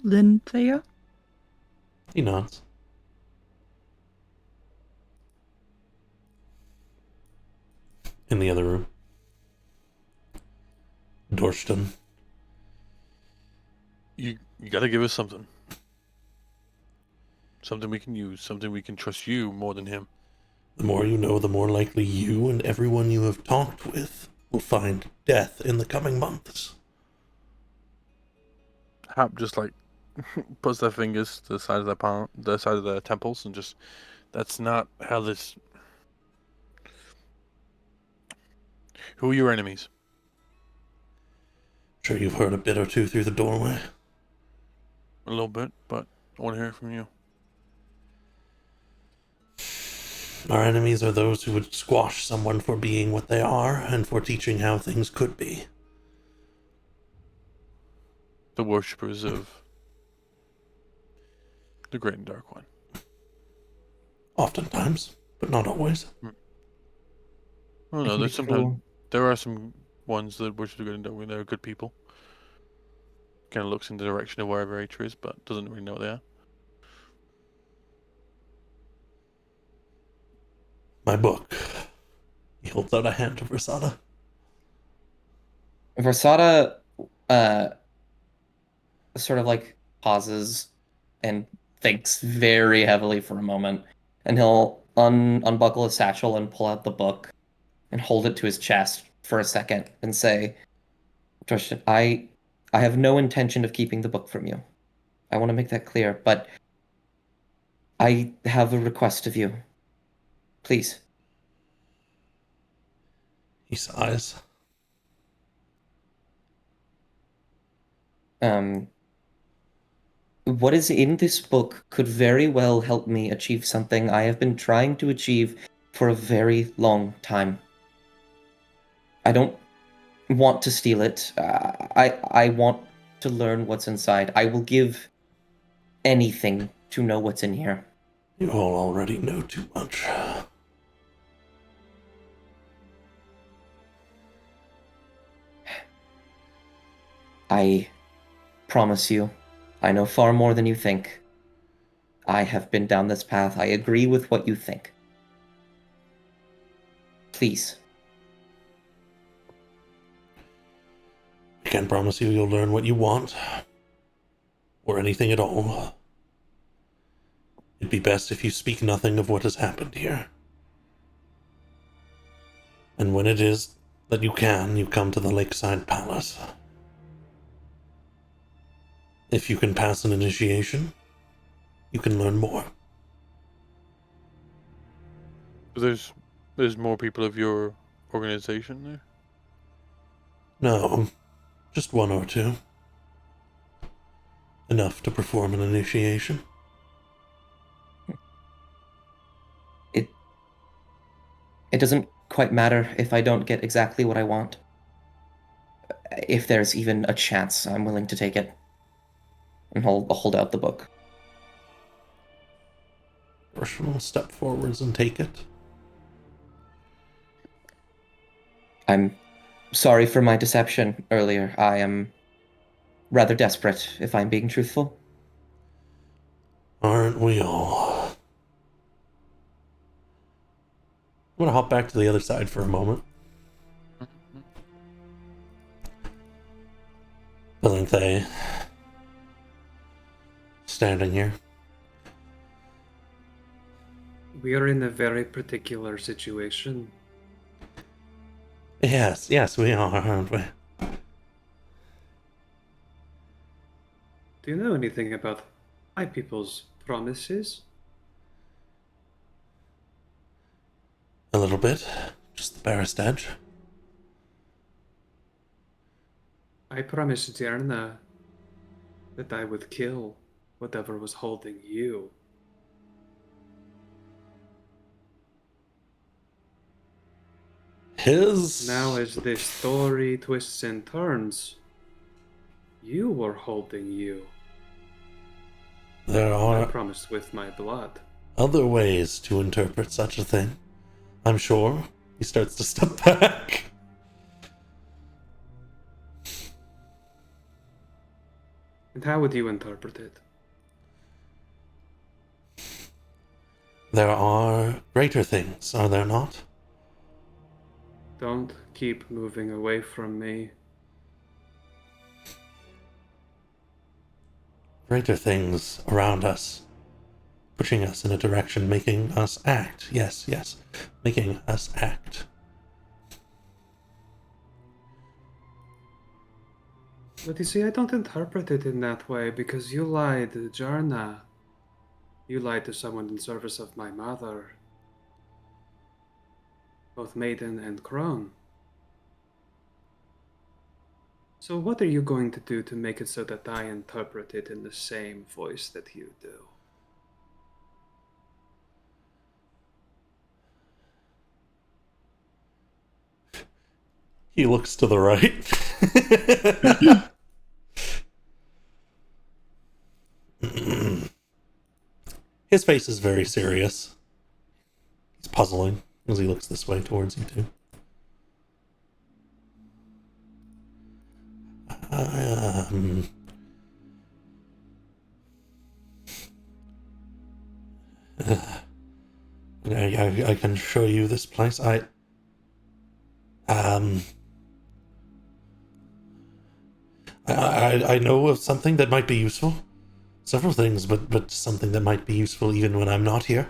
C: Linthea?
A: He nods. In the other room, Dorston.
G: You gotta give us something. Something we can use, something we can trust you more than him.
A: The more you know, the more likely you and everyone you have talked with will find death in the coming months.
G: Hap just like puts their fingers to the side of their palm, the side of their temples, and just, that's not how this. Who are your enemies?
A: Sure you've heard a bit or two through the doorway.
G: A little bit, but I want to hear it from you.
A: Our enemies are those who would squash someone for being what they are and for teaching how things could be.
G: The worshippers of the Great and Dark One.
A: Oftentimes, but not always.
G: Oh
D: It
G: no,
D: can
G: there's
D: be
G: sometimes
D: cruel.
G: there are some ones that worship the Great and Dark One. They're good people. Kind of looks in the direction of wherever Aether is, but doesn't really know what they are.
A: My book. He holds out a hand to Versada.
D: Versada sort of like pauses and thinks very heavily for a moment, and he'll unbuckle his satchel and pull out the book and hold it to his chest for a second and say, Tristan, I have no intention of keeping the book from you. I want to make that clear, but I have a request of you. Please.
A: He sighs.
D: What is in this book could very well help me achieve something I have been trying to achieve for a very long time. I don't want to steal it. I want to learn what's inside. I will give anything to know what's in here.
A: You all already know too much.
D: I promise you, I know far more than you think. I have been down this path. I agree with what you think. Please.
A: I can't promise you you'll learn what you want. Or anything at all. It'd be best if you speak nothing of what has happened here. And when it is that you can, you come to the Lakeside Palace. If you can pass an initiation, you can learn more.
G: There's more people of your organization there?
A: No, just one or two. Enough to perform an initiation.
D: It doesn't quite matter if I don't get exactly what I want. If there's even a chance, I'm willing to take it. And I'll hold out the book.
A: Ursula will step forwards and take it.
D: I'm sorry for my deception earlier. I am rather desperate, if I'm being truthful.
A: Aren't we all? I'm gonna hop back to the other side for a moment. Valenthe, standing here.
E: We are in a very particular situation.
A: Yes, we are, aren't we?
E: Do you know anything about my people's promises?
A: A little bit. Just the barest edge.
E: I promised Tierna that I would kill whatever was holding you. Now, as this story twists and turns, you were holding you.
A: There
E: I
A: are
E: promised with my blood.
A: other ways to interpret such a thing. I'm sure. He starts to step back.
E: And how would you interpret it?
A: There are greater things, are there not?
E: Don't keep moving away from me.
A: Greater things around us. Pushing us in a direction, making us act. Yes. Making us act.
E: But you see, I don't interpret it in that way because you lied, Jarna. You lied to someone in service of my mother. Both Maiden and Crone. So what are you going to do to make it so that I interpret it in the same voice that you do?
A: He looks to the right. His face is very serious. He's puzzling as he looks this way towards you two. Um, I can show you this place. I know of something that might be useful. Several things, but something that might be useful even when I'm not here.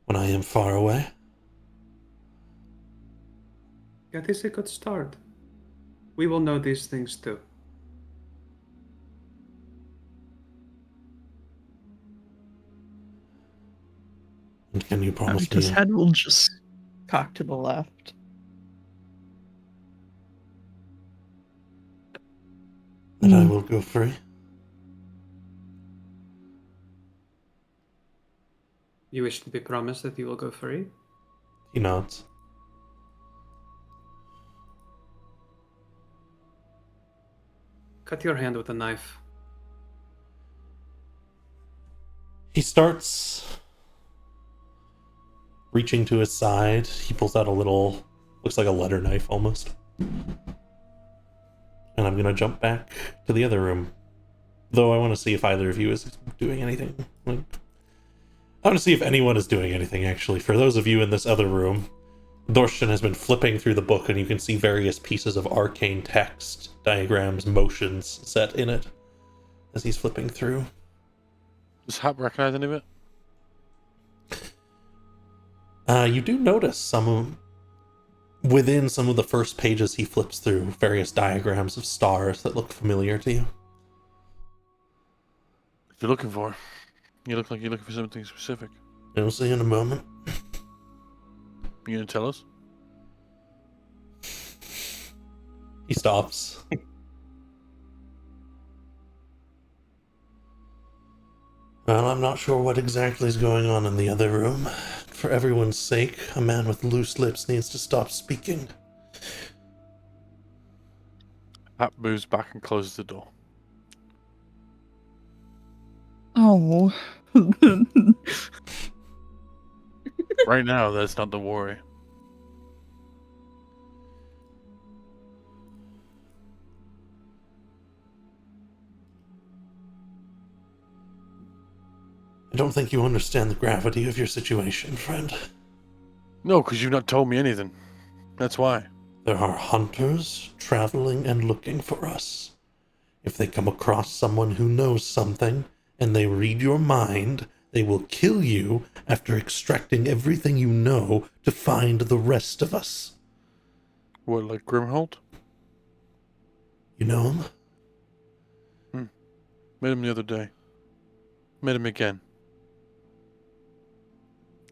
A: When I am far away.
E: That is a good start. We will know these things too.
A: And can you promise
C: His
A: me
C: head will just cock to the left.
A: that I will go free?
E: You wish to be promised that you will go free?
A: He nods.
E: Cut your hand with a knife.
A: He starts reaching to his side. He pulls out a little, looks like a letter knife almost. And I'm gonna jump back to the other room. Though I want to see if either of you is doing anything. I want to see if anyone is doing anything, actually. For those of you in this other room, Dorshan has been flipping through the book, and you can see various pieces of arcane text, diagrams, motions set in it as he's flipping through.
G: Does Hap recognize any of it?
A: You do notice within some of the first pages he flips through, various diagrams of stars that look familiar to you.
G: What you're looking for? You look like you're looking for something specific.
A: You'll see in a moment.
G: You gonna tell us?
A: He stops. Well, I'm not sure what exactly is going on in the other room. For everyone's sake, a man with loose lips needs to stop speaking.
G: Hap moves back and closes the door.
C: Oh.
G: Right now, that's not the worry.
A: I don't think you understand the gravity of your situation, friend.
G: No, because you've not told me anything. That's why.
A: There are hunters traveling and looking for us. If they come across someone who knows something, and they read your mind, they will kill you after extracting everything you know to find the rest of us.
G: What, like Grimholt?
A: You know him?
G: Met him the other day. Met him again.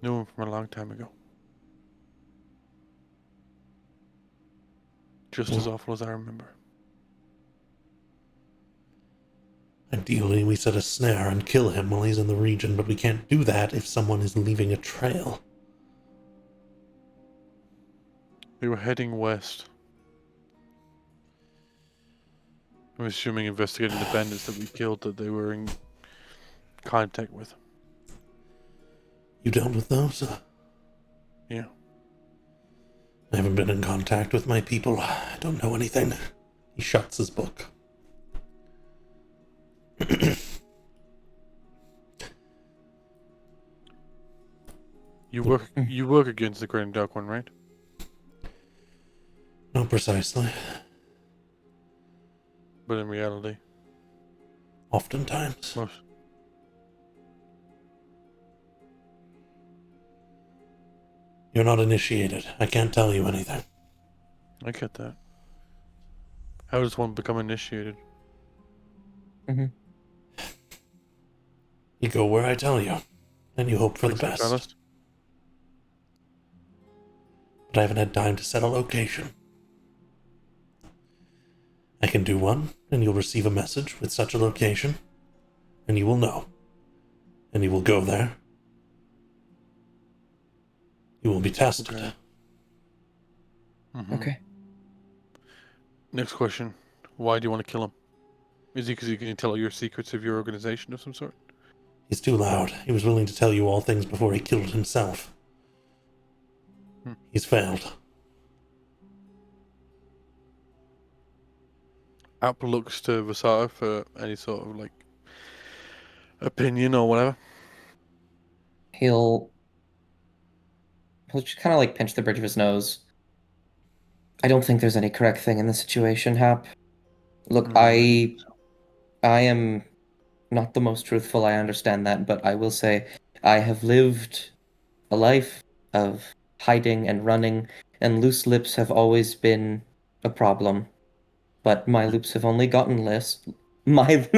G: Knew him from a long time ago. Just as awful as I remember.
A: Ideally, we set a snare and kill him while he's in the region, but we can't do that if someone is leaving a trail.
G: They were heading west. I'm assuming investigating the bandits that we killed that they were in contact with.
A: You dealt with those?
G: Yeah.
A: I haven't been in contact with my people. I don't know anything. He shuts his book.
G: You work against the Great and Dark One, right?
A: Not precisely.
G: But in reality,
A: Oftentimes.
G: most.
A: You're not initiated. I can't tell you anything.
G: I get that. How does one become initiated?
A: You go where I tell you, and you hope for the
G: Please don't tell
A: best.
G: us.
A: But I haven't had time to set a location. I can do one, and you'll receive a message with such a location, and you will know. And you will go there. You will be tested.
G: Okay. Mhm.
D: Okay.
G: Next question. Why do you want to kill him? Is he because he can tell your secrets of your organization of some sort?
A: He's too loud. He was willing to tell you all things before he killed himself. He's failed.
G: Apple looks to Vasara for any sort of like opinion or whatever.
D: He'll just kind of like pinch the bridge of his nose. I don't think there's any correct thing in the situation, Hap. Look, I am not the most truthful, I understand that, but I will say I have lived a life of hiding and running, and loose lips have always been a problem. But my lips have only gotten less. My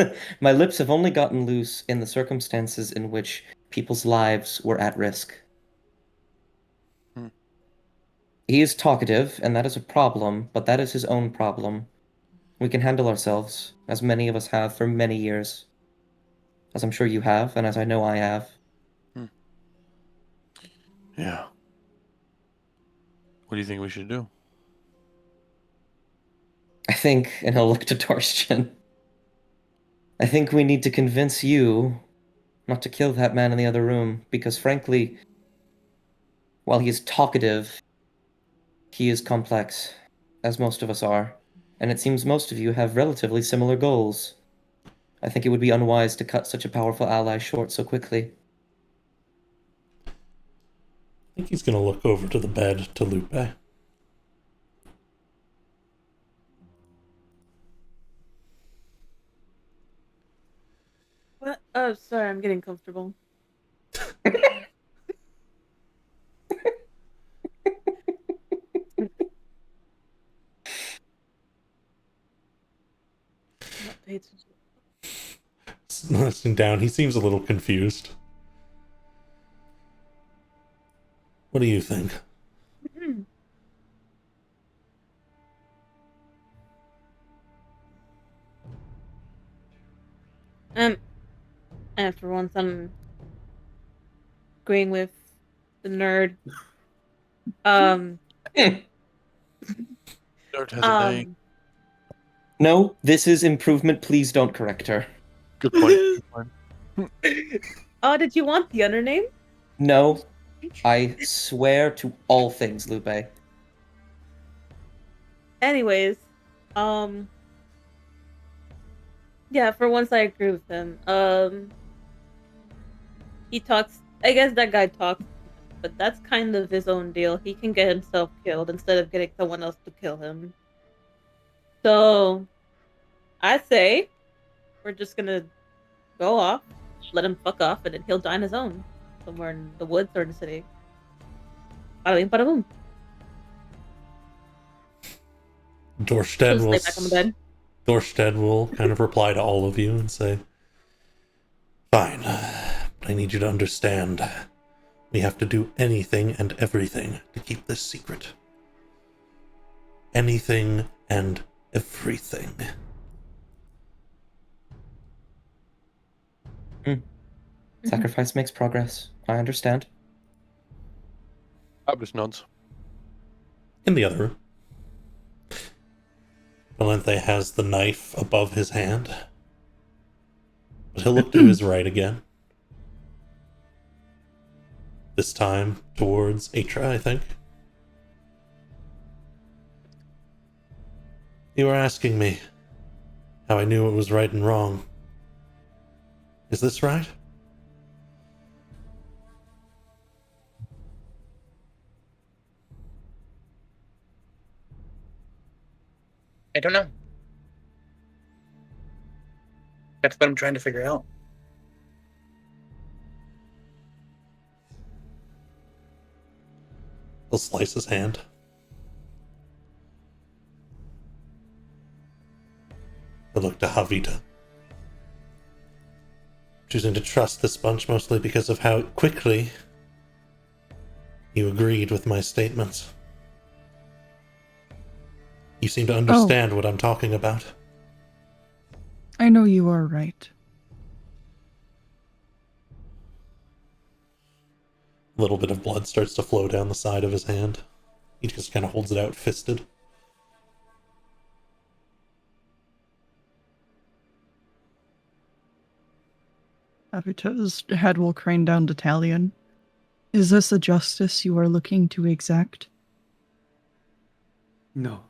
D: my lips have only gotten loose in the circumstances in which people's lives were at risk.
G: Hmm.
D: He is talkative, and that is a problem, but that is his own problem. We can handle ourselves, as many of us have for many years. As I'm sure you have, and as I know I have.
G: Yeah. What do you think we should do?
D: I think, and he'll look to Torsten, I think we need to convince you not to kill that man in the other room, because frankly, while he is talkative, he is complex, as most of us are, and it seems most of you have relatively similar goals. I think it would be unwise to cut such a powerful ally short so quickly.
A: I think he's gonna look over to the bed to Lupe.
B: What? Oh, sorry, I'm getting comfortable. Not pay attention.
A: Listening down, he seems a little confused. What do you think?
B: And for once, I'm agreeing with the nerd.
G: Nerd has a name.
D: No, this is improvement. Please don't correct her.
G: Good point. Good point.
B: Oh, did you want the undername?
D: No, I swear to all things, Lupe.
B: Anyways, yeah, for once I agree with him. He talks, I guess that guy talks, but that's kind of his own deal. He can get himself killed instead of getting someone else to kill him. So, I say we're just gonna go off, let him fuck off, and then he'll die on his own. Somewhere in the woods or in the city. Bada bing, bada boom.
A: Dorstead
B: Just
A: will
B: lay back on the bed.
A: Dorstead will kind of reply to all of you and say, "Fine, but I need you to understand. We have to do anything and everything to keep this secret. Anything and everything."
D: Sacrifice makes progress. I understand.
G: Abus nods.
A: In the other room, Valente has the knife above his hand, but he'll look to his right again. This time towards Atra, I think. You were asking me how I knew it was right and wrong. Is this right?
F: I don't know. That's what I'm trying to figure out.
A: He'll slice his hand. I look to Havita. Choosing to trust this bunch mostly because of how quickly you agreed with my statements. You seem to understand what I'm talking about.
C: I know you are right.
A: A little bit of blood starts to flow down the side of his hand. He just kind of holds it out, fisted.
C: Avita's head will crane down to Talion. Is this a justice you are looking to exact?
E: No.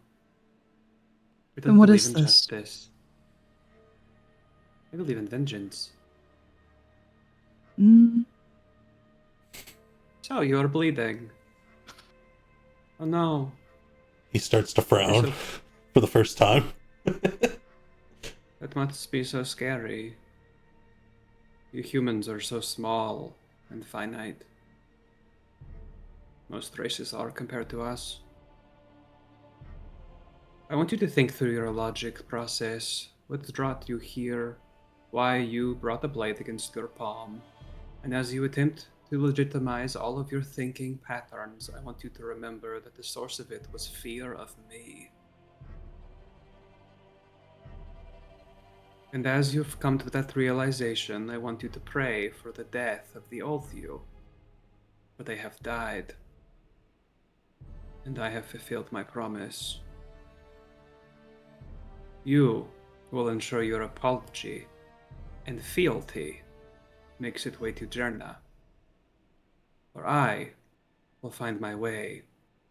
E: I
C: Then
E: don't
C: what
E: believe
C: is
E: in
C: this?
E: justice. I believe in vengeance.
C: Mm,
E: So, you are bleeding. Oh no.
A: He starts to frown
E: You're so-
A: for the first time.
E: That must be so scary. You humans are so small and finite. Most races are compared to us. I want you to think through your logic process. What brought you here? Why you brought the blade against your palm? And as you attempt to legitimize all of your thinking patterns, I want you to remember that the source of it was fear of me. And as you've come to that realization, I want you to pray for the death of the old you. For they have died. And I have fulfilled my promise. You will ensure your apology and fealty makes its way to Jerna. Or I will find my way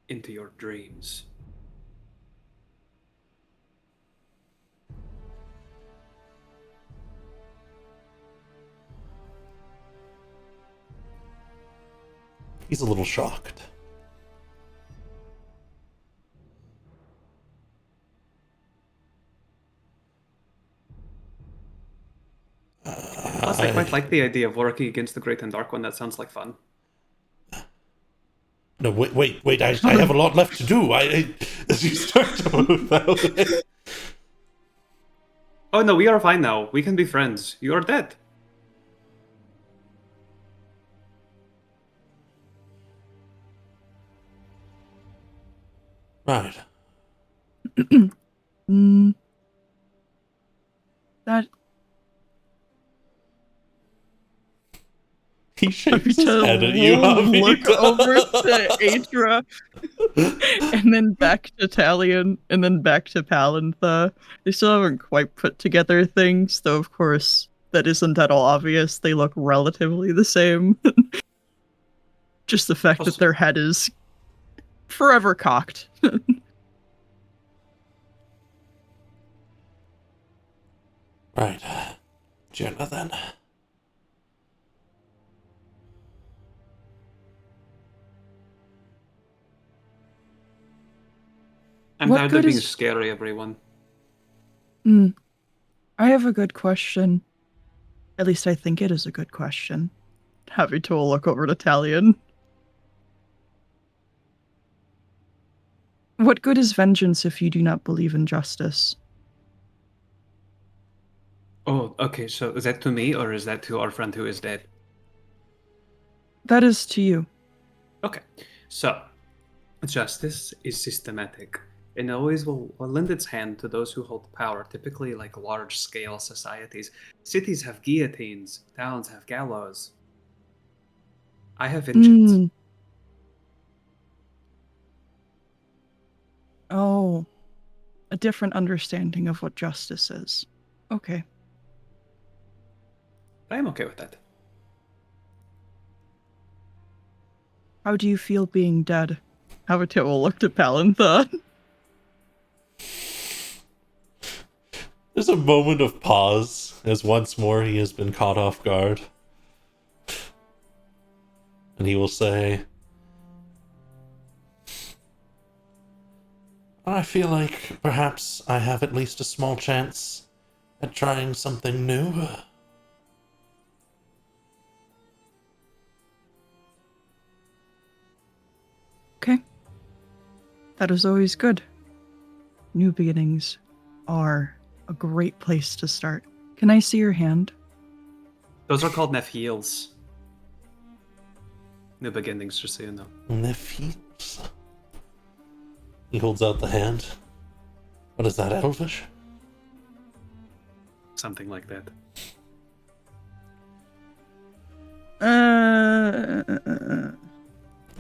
E: into your dreams.
A: He's a little shocked.
E: Plus, I quite like the idea of working against the Great and Dark One. That sounds like fun.
A: No, wait, I have a lot left to do. As you start to move that way.
E: Oh no, we are fine now. We can be friends. You are dead.
A: Right.
C: mm, that
A: He shakes his
C: Avita
A: head at you,
C: will look
A: Havita.
C: over to Adra, and then back to Talion, and then back to Palantha. They still haven't quite put together things, though of course that isn't at all obvious. They look relatively the same. Just the fact that their head is forever cocked.
A: Right. Jenna, then.
E: I'm
C: What
E: tired of
C: good
E: being
C: is-
E: scary, everyone.
C: I have a good question. At least I think it is a good question. Havita will look over to Talion. What good is vengeance if you do not believe in justice?
E: Oh, okay, so is that to me or is that to our friend who is dead?
C: That is to you.
E: Okay, so justice is systematic and always will lend its hand to those who hold power, typically like large scale societies. Cities have guillotines, towns have gallows. I have vengeance.
C: Mm. Oh, a different understanding of what justice is. Okay.
E: I am okay with that.
C: How do you feel being dead? Havita will look to Palantha.
A: There's a moment of pause as once more he has been caught off guard. And he will say, I feel like perhaps I have at least a small chance at trying something new.
C: Okay. That is always good. New beginnings are a great place to start. Can I see your hand?
E: Those are called Nephiels. New beginnings, just so you know.
A: Nephiels. He holds out the hand. What is that, Elvish?
E: Something like that.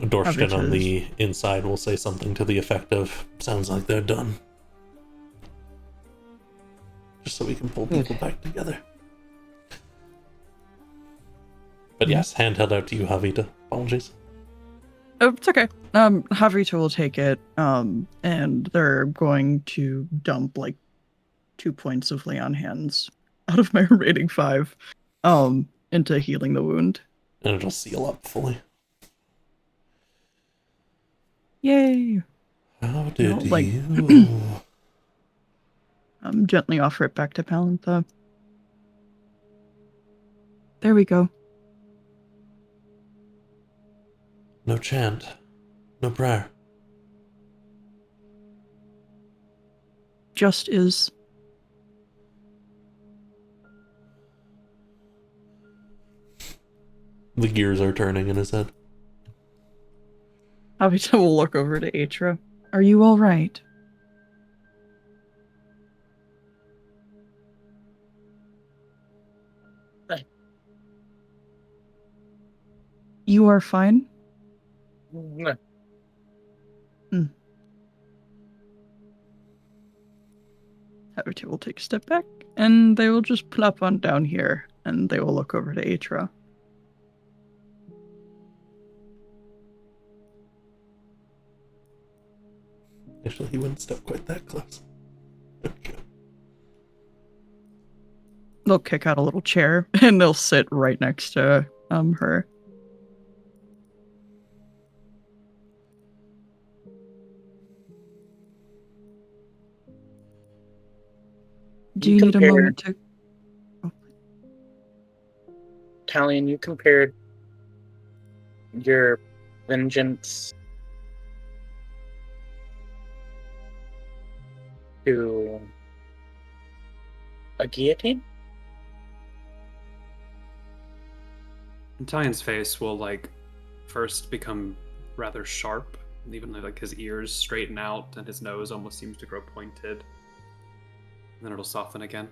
A: Dorston on
C: Averages.
A: the inside will say something to the effect of, sounds like they're done. Just so we can pull people back together. But yes, hand held out to you, Javita. Apologies.
C: Oh, it's okay. Javrita will take it, and they're going to dump like 2 points of lay on hands out of my remaining 5, into healing the wound.
A: And it'll seal up fully.
C: Yay!
A: How did
C: like-
A: you...
C: Gently offer it back to Palantha. There we go.
A: No chant. No prayer.
C: Just is.
A: The gears are turning in his head.
C: Javita will look over to Atra. Are you all right?
F: Right.
C: You are fine?
F: No.
C: Javita will take a step back, and they will just plop on down here, and they will look over to Atra.
A: Actually, he wouldn't step quite that close. Okay.
C: They'll kick out a little chair, and they'll sit right next to her. Do you need a
F: compare-
C: moment to...
F: Talion, you compared your vengeance to a guillotine?
E: Talion's face will like first become rather sharp, and even like his ears straighten out and his nose almost seems to grow pointed. And then it'll soften again.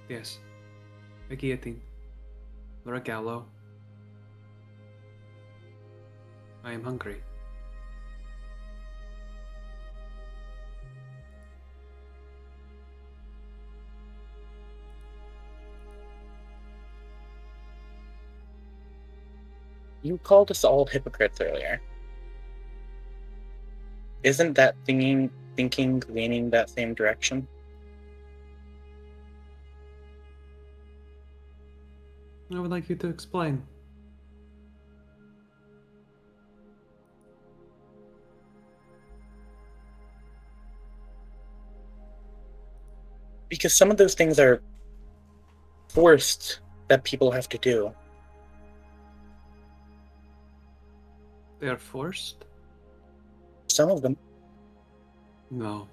E: Yes. A guillotine. Or a gallows. I am hungry.
F: You called us all hypocrites earlier. Isn't that thinking leaning that same direction?
E: I would like you to explain.
F: Because some of those things are forced that people have to do.
E: They are forced?
F: Some of them.
E: No.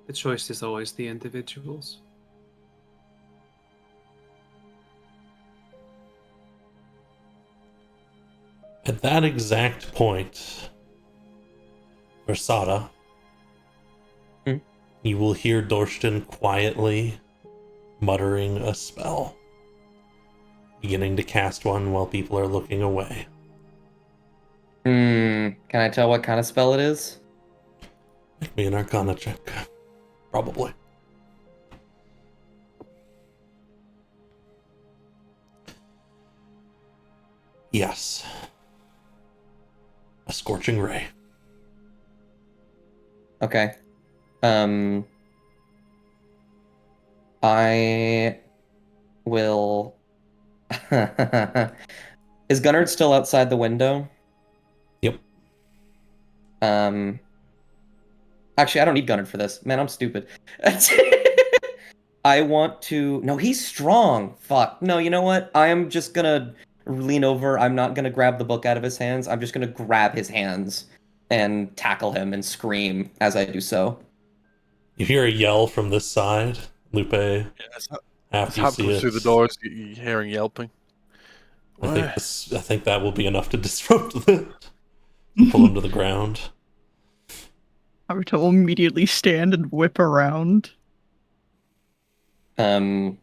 E: The choice is always the individual's.
A: At that exact point, Versada, you will hear Dorston quietly muttering a spell, beginning to cast one while people are looking away.
D: Can I tell what kind of spell it is?
A: Make me an Arcana check. Probably. Yes. A Scorching Ray.
D: Okay. I will. Is Gunnard still outside the window?
A: Yep.
D: Actually, I don't need Gunnard for this. Man, I'm stupid. I want to. No, he's strong. Fuck. No, you know what? I am just gonna lean over. I'm not gonna grab the book out of his hands. I'm just gonna grab his hands and tackle him and scream as I do so.
A: You hear a yell from this side, Lupe.
G: As
A: After you
G: Hop
A: see
G: comes
A: it,
G: through the doors, you hearing yelping.
A: I think that will be enough to disrupt it. Pull him to the ground.
C: Haruto will immediately stand and whip around.
D: I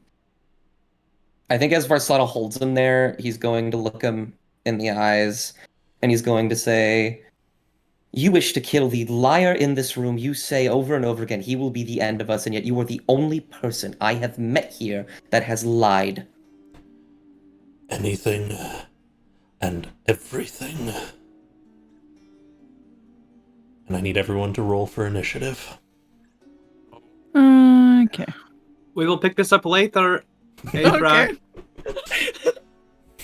D: think as Varsada holds him there, he's going to look him in the eyes, and he's going to say, "You wish to kill the liar in this room. You say over and over again, he will be the end of us, and yet you are the only person I have met here that has lied."
A: Anything and everything. And I need everyone to roll for initiative.
C: Okay.
E: We will pick this up later. Adra.
C: Okay.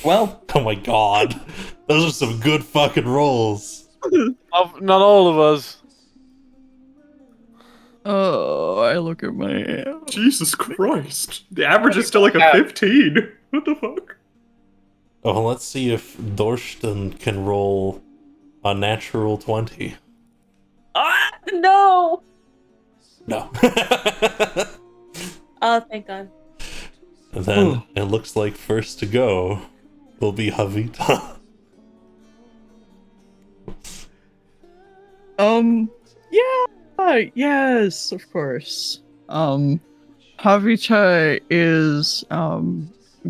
D: Well,
A: Oh my god. Those are some good fucking rolls.
G: Not all of us.
C: Oh, I look at my.
E: Jesus Christ. The average is still like a 15. What the fuck?
A: Oh, let's see if Dorsten can roll a natural 20.
B: Ah, no!
A: No.
B: Oh, thank God.
A: And then it looks like first to go will be Havita.
C: Yeah, yes, of course. Havita is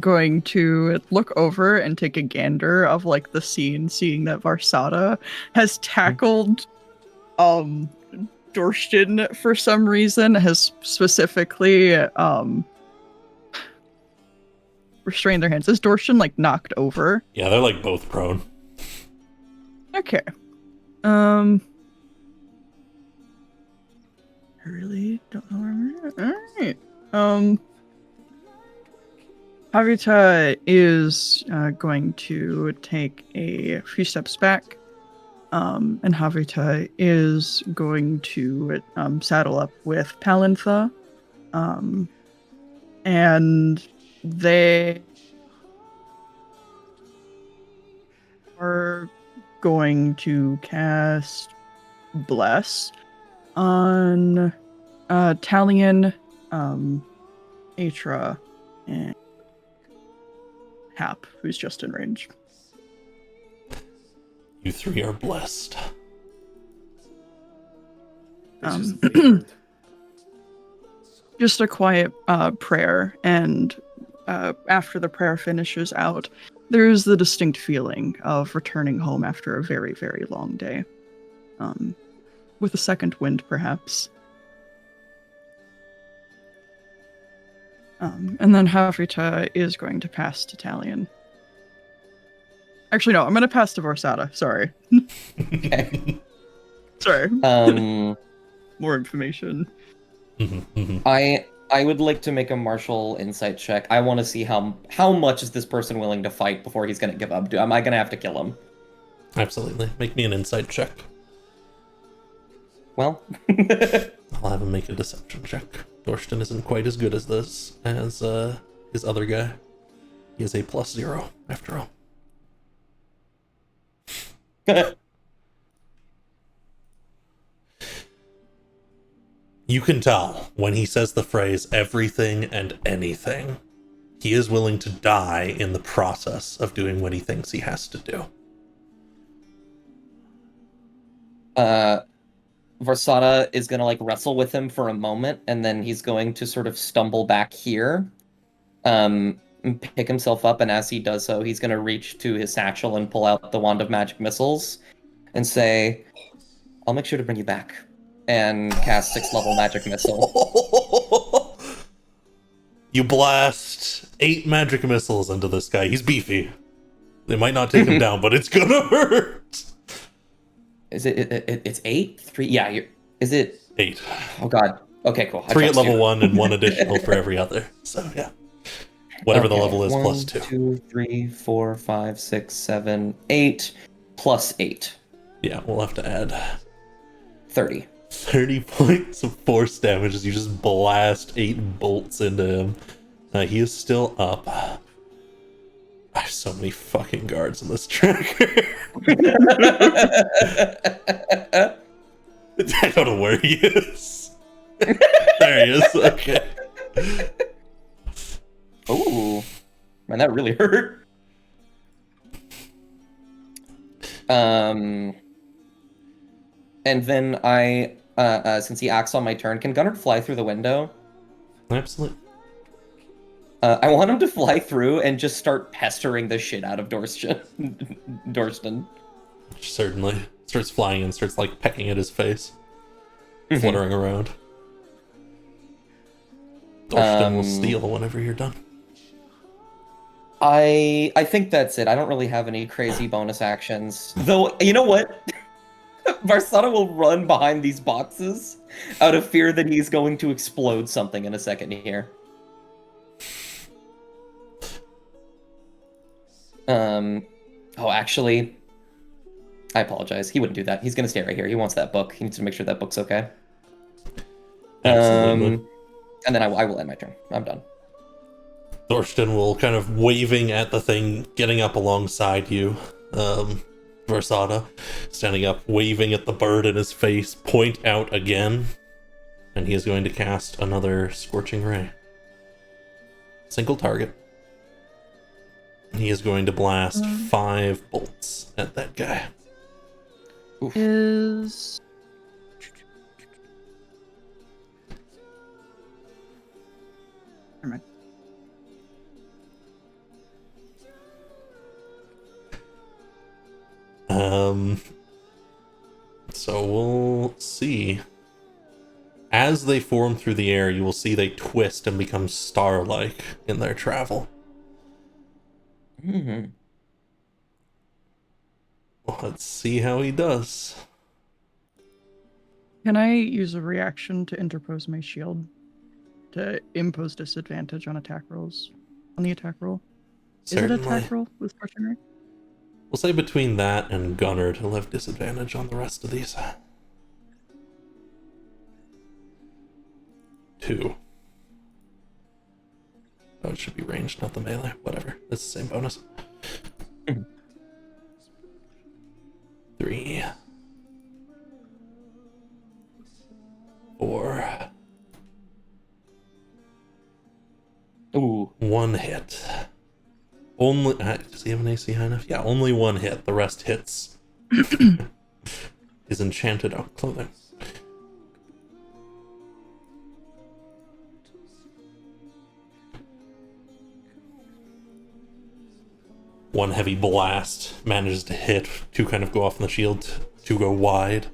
C: going to look over and take a gander of like the scene, seeing that Varsada has tackled Dorsten for some reason, has specifically restrained their hands. Is Dorsten like knocked over?
A: Yeah, they're like both prone.
C: Okay. I really don't know where I'm at. Alright. Havita is going to take a few steps back. And Havita is going to saddle up with Palintha. And they are going to cast Bless on Talion, Atra, and Hap, who's just in range.
A: You three are blessed.
C: Just a quiet prayer, and after the prayer finishes out, there's the distinct feeling of returning home after a very, very long day. With a second wind, perhaps. And then Havita is going to pass to Talion. Actually, no, I'm going to pass to Varsada. Sorry.
D: okay.
C: Sorry. More information.
D: I would like to make a martial insight check. I want to see how much is this person willing to fight before he's going to give up. Am I going to have to kill him?
A: Absolutely. Make me an insight check.
D: Well,
A: I'll have him make a deception check. Dorsten isn't quite as good as this as his other guy. He is a +0 after all. You can tell when he says the phrase everything and anything, he is willing to die in the process of doing what he thinks he has to do.
D: Varsada is going to like wrestle with him for a moment, and then he's going to sort of stumble back here, and pick himself up, and as he does so, he's going to reach to his satchel and pull out the Wand of Magic Missiles and say, "I'll make sure to bring you back," and cast 6th level Magic Missile.
A: You blast 8 magic missiles into this guy. He's beefy. They might not take him down, but it's gonna hurt.
D: Is it's 8? 3? Yeah, is it
A: 8.
D: Oh god. Okay, cool.
A: 3 at
D: trust
A: level
D: you.
A: 1 and 1 additional for every other. So yeah. Whatever the
D: Okay,
A: level is,
D: 1,
A: plus 2.
D: 2, 3, 4, 5, 6, 7, 8, plus 8.
A: Yeah, we'll have to add
D: 30.
A: 30 points of force damage as you just blast 8 bolts into him. He is still up. I have so many fucking guards in this tracker. I don't know where he is. There he is. Okay.
D: Oh, man, that really hurt. And then I, since he acts on my turn, can Gunnar fly through the window?
A: Absolutely.
D: I want him to fly through and just start pestering the shit out of Dorston.
A: Certainly. Starts flying and starts like pecking at his face. Fluttering around. Dorston will steal whenever you're done.
D: I think that's it. I don't really have any crazy bonus actions. Though, you know what? Varsana will run behind these boxes out of fear that he's going to explode something in a second here. Oh, actually, I apologize. He wouldn't do that. He's going to stay right here. He wants that book. He needs to make sure that book's okay.
A: Absolutely.
D: And then I will end my turn. I'm done.
A: Dorston will kind of waving at the thing, getting up alongside you. Varsana, standing up, waving at the bird in his face, point out again. And he is going to cast another Scorching Ray. Single target. He is going to blast 5 bolts at that guy.
D: Oof.
C: Is never mind.
A: So we'll see. As they form through the air, you will see they twist and become star-like in their travel.
D: Mm-hmm.
A: Well, let's see how he does.
C: Can I use a reaction to interpose my shield to impose disadvantage on attack rolls? On the attack roll?
A: Certainly.
C: Is it attack roll with Scorching Ray?
A: We'll say between that and Gunnar, he'll have disadvantage on the rest of these. 2. Oh, it should be ranged, not the melee. Whatever. It's the same bonus. 3. 4.
D: Ooh.
A: 1 hit. Only does he have an AC high enough? Yeah, only 1 hit. The rest hits his enchanted out clothing. One heavy blast manages to hit. 2 kind of go off in the shield. 2 go wide.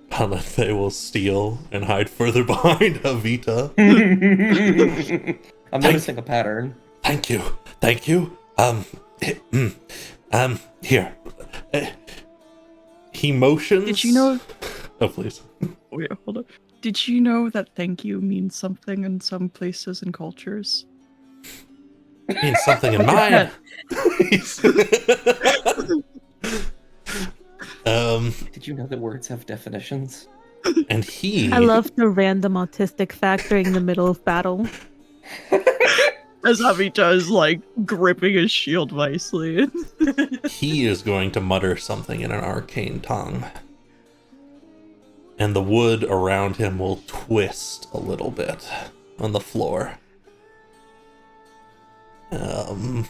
A: Palanthe will steal and hide further behind Avita.
D: I'm noticing a pattern.
A: Thank you. Here. He motions.
C: Did you know?
A: Oh, please.
C: Wait, hold on. Did you know that thank you means something in some places and cultures?
A: It means something in mine.
D: Did you know that words have definitions?
A: And he.
B: I love the random autistic fact during the middle of battle.
C: As Avita is like gripping his shield wisely.
A: He is going to mutter something in an arcane tongue. And the wood around him will twist a little bit on the floor. And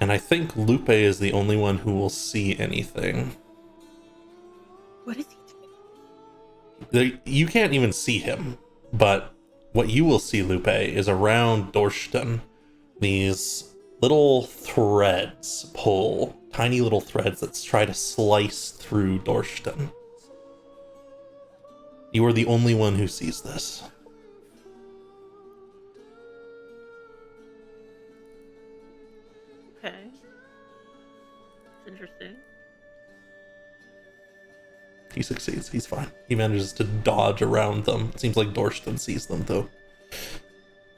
A: I think Lupe is the only one who will see anything.
B: What is he doing?
A: You can't even see him, but what you will see, Lupe, is around Dorston, these little threads pull, tiny little threads that try to slice through Dorston. You are the only one who sees this.
B: Okay. It's interesting.
A: He succeeds. He's fine. He manages to dodge around them. It seems like Dorston sees them, though.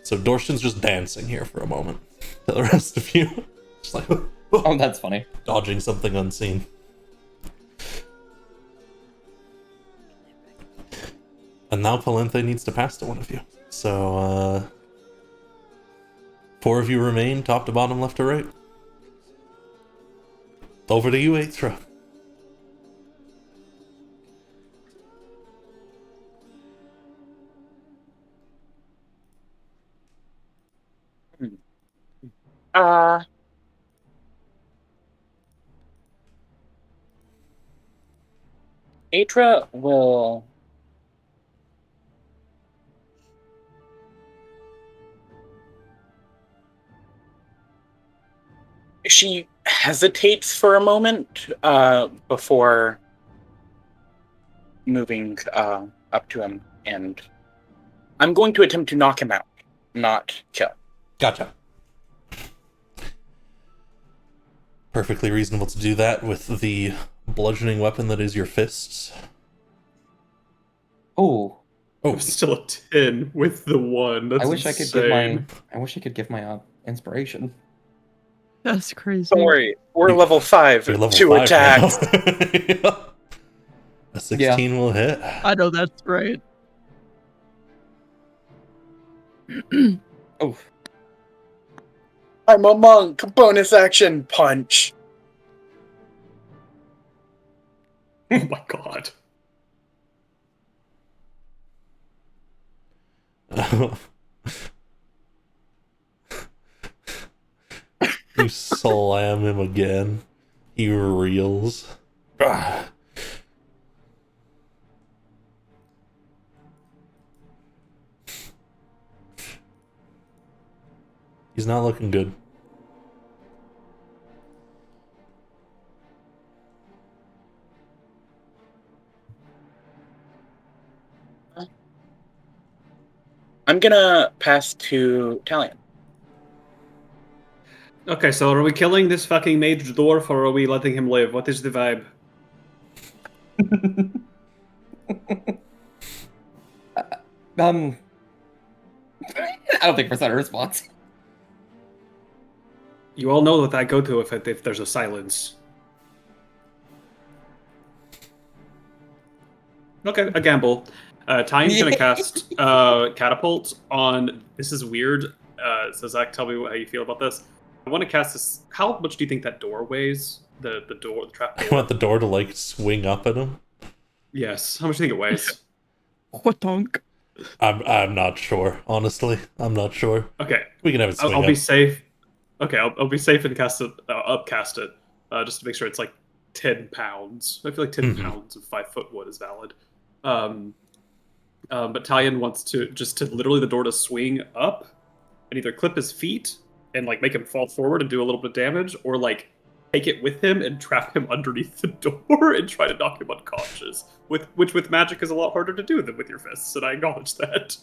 A: So Dorston's just dancing here for a moment. The rest of you, just like,
D: Oh, that's funny.
A: dodging something unseen. And now Palanthe needs to pass to one of you. So, 4 of you remain, top to bottom, left to right. Over to you, Aethra.
F: Uh, Atra will. She hesitates for a moment before moving up to him, and I'm going to attempt to knock him out, not kill.
A: Gotcha. Perfectly reasonable to do that with the bludgeoning weapon that is your fists.
D: Oh,
A: Oh,
E: Still a 10 with the 1. That's
D: I wish I could
E: insane.
D: give my inspiration.
C: That's crazy.
F: Don't worry, we're
A: You-
F: level 5
A: you're level
F: to
A: 5
F: attack.
A: now. A 16 will hit.
C: I know that's right.
D: Oh,
F: I'm a monk. Bonus action punch.
E: Oh my god.
A: You slam him again. He reels. Ah. He's not looking good.
F: I'm gonna pass to Talion.
E: Okay, so are we killing this fucking mage dwarf or are we letting him live? What is the vibe?
D: I don't think Percent a response.
E: You all know what I go to if there's a silence. Okay, a gamble. Tyne's gonna cast catapult on. This is weird. So Zach, tell me how you feel about this. I want to cast this. How much do you think that door weighs? The door, the trap
A: I
E: door.
A: want the door to like swing up at him.
E: Yes. How much do you think it weighs?
C: What donk?
A: I'm not sure. Honestly, I'm not sure.
E: Okay,
A: We can have it swing
E: I'll
A: up.
E: be safe. Okay, I'll be safe and cast it, upcast it, just to make sure it's like 10 pounds. I feel like 10
A: Mhm.
E: pounds of 5-foot wood is valid. But Talion wants to literally the door to swing up and either clip his feet and like make him fall forward and do a little bit of damage, or like take it with him and trap him underneath the door and try to knock him unconscious. Which with magic is a lot harder to do than with your fists, and I acknowledge that.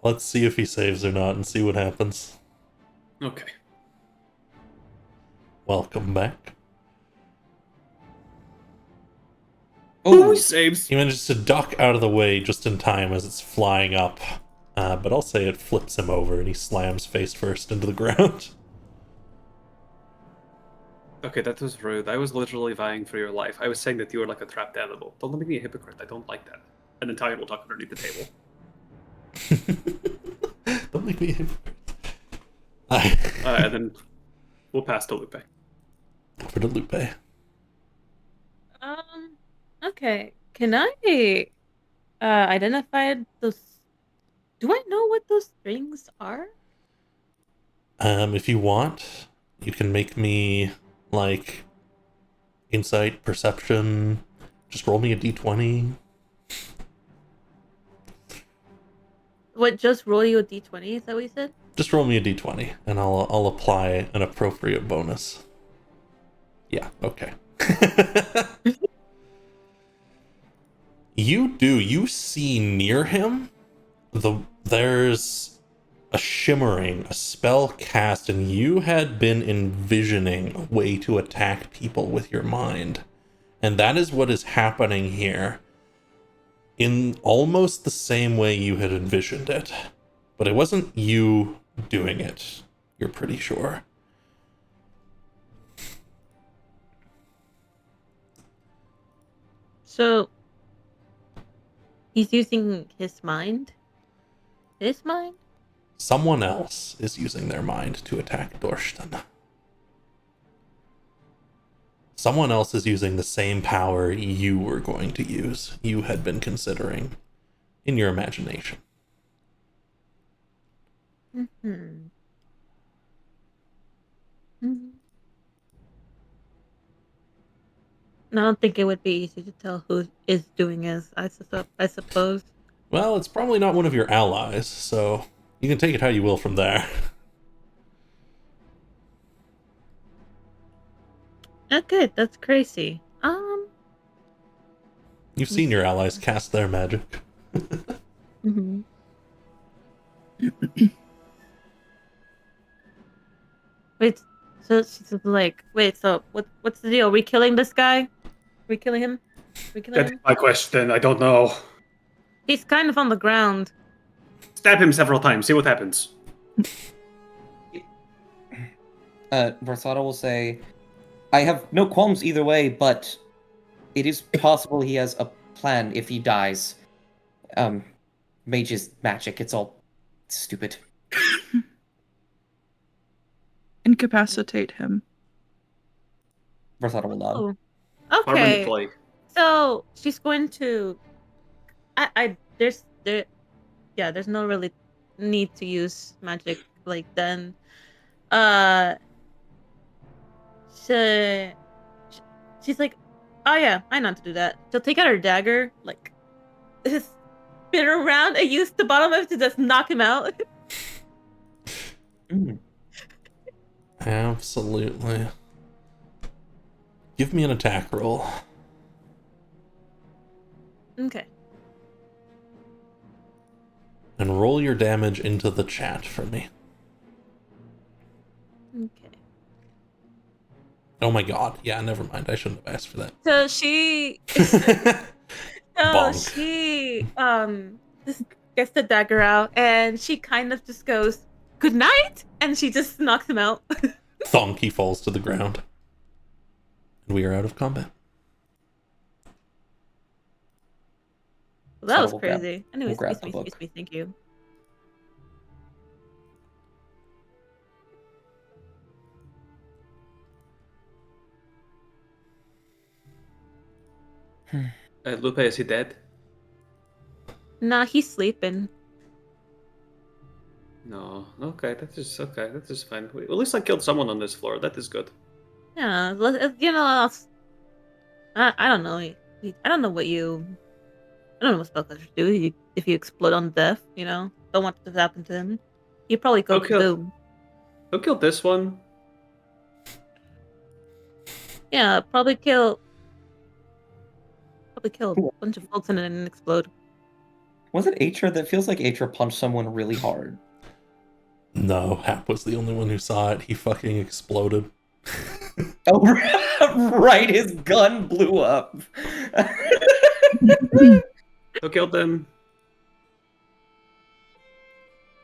A: Let's see if he saves or not and see what happens.
E: Okay.
A: Welcome back.
E: Oh,
D: Oh,
E: he saves.
A: He manages to duck out of the way just in time as it's flying up. But I'll say it flips him over and he slams face first into the ground.
E: Okay, that was rude. I was literally vying for your life. I was saying that you were like a trapped animal. Don't make me a hypocrite. I don't like that. And then Talion will talk underneath the table.
A: Don't make me.
E: And then we'll pass to Lupe.
A: Over to Lupe.
B: Okay. Can I identify those? Do I know what those strings are?
A: If you want, you can make me like insight, perception. Just roll me a d20.
B: What? Just roll you a d20? Is that what you said?
A: Just roll me a d20, and I'll apply an appropriate bonus. Yeah. Okay. You see near him there's a shimmering, a spell cast, and you had been envisioning a way to attack people with your mind. And that is what is happening here in almost the same way you had envisioned it. But it wasn't you doing it, you're pretty sure.
B: So he's using his mind? His mind?
A: Someone else is using their mind to attack Dorston. someone else is using the same power you were going to use, you had been considering in your imagination.
B: Mm-hmm. Mm-hmm. I don't think it would be easy to tell who is doing this. I suppose.
A: Well, it's probably not one of your allies, so you can take it how you will from there.
B: Okay, that's crazy.
A: You've seen your allies cast their magic.
B: Mm-hmm. Wait, so she's like, wait, so what's the deal? Are we killing this guy? We killing him? We killing
E: That's
B: him?
E: my question. I don't know.
B: He's kind of on the ground.
E: Stab him several times. See what happens.
D: Versata will say, I have no qualms either way, but it is possible he has a plan if he dies. Mage is magic. It's all stupid.
C: Incapacitate him.
D: Versata will nod.
B: Oh, okay.
E: Play.
B: So she's going to. There's no really need to use magic like then. She's like, oh yeah, I know how to do that. She'll take out her dagger, like, spin around and use the bottom of it to just knock him out.
A: Absolutely. Give me an attack roll.
B: Okay.
A: And roll your damage into the chat for me.
B: Okay.
A: Oh my god. Yeah, never mind. I shouldn't have asked for that.
B: So she
A: Bonk.
B: she just gets the dagger out and she kind of just goes, "Good night," and she just knocks him out.
A: Thonk, he falls to the ground. And we are out of combat.
B: Well, that
D: So
B: was
D: we'll grab-
B: crazy. Anyways,
D: grab
B: excuse
D: the
B: me,
D: book.
B: thank you.
E: Lupe, is he dead?
B: Nah, he's sleeping.
E: No. Okay, that is okay. That is fine. At least I killed someone on this floor. That is good.
B: Yeah, you know, I don't know. I don't know what you. I don't know what spellcasters do. If you explode on death, you know, don't want this to happen to him. You probably go
E: Okay.
B: boom.
E: Who killed this one?
B: Yeah, probably kill a bunch of folks and it didn't explode.
D: Was it Atra? That feels like Atra punched someone really hard.
A: No, Hap was the only one who saw it. He fucking exploded.
D: Oh, right, his gun blew up.
E: Who killed them?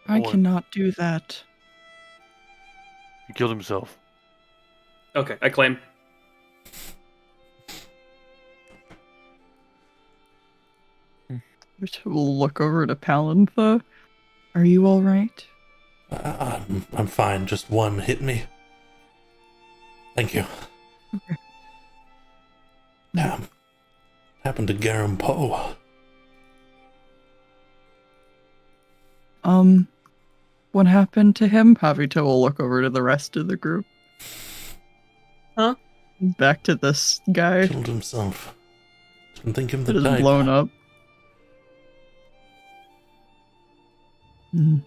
C: I
G: Owen.
C: cannot do that.
G: He killed himself.
E: Okay, I claim.
C: We'll look over to Palantha. Are you all right?
A: I'm fine. Just one hit me. Thank you.
C: Okay.
A: Damn. Happened to Garam Poe.
C: What happened to him? Pavito will look over to the rest of the group.
B: Huh?
C: Back to this guy
A: Killed himself. Didn't think him the
C: that is
A: type.
C: blown up. Hmm.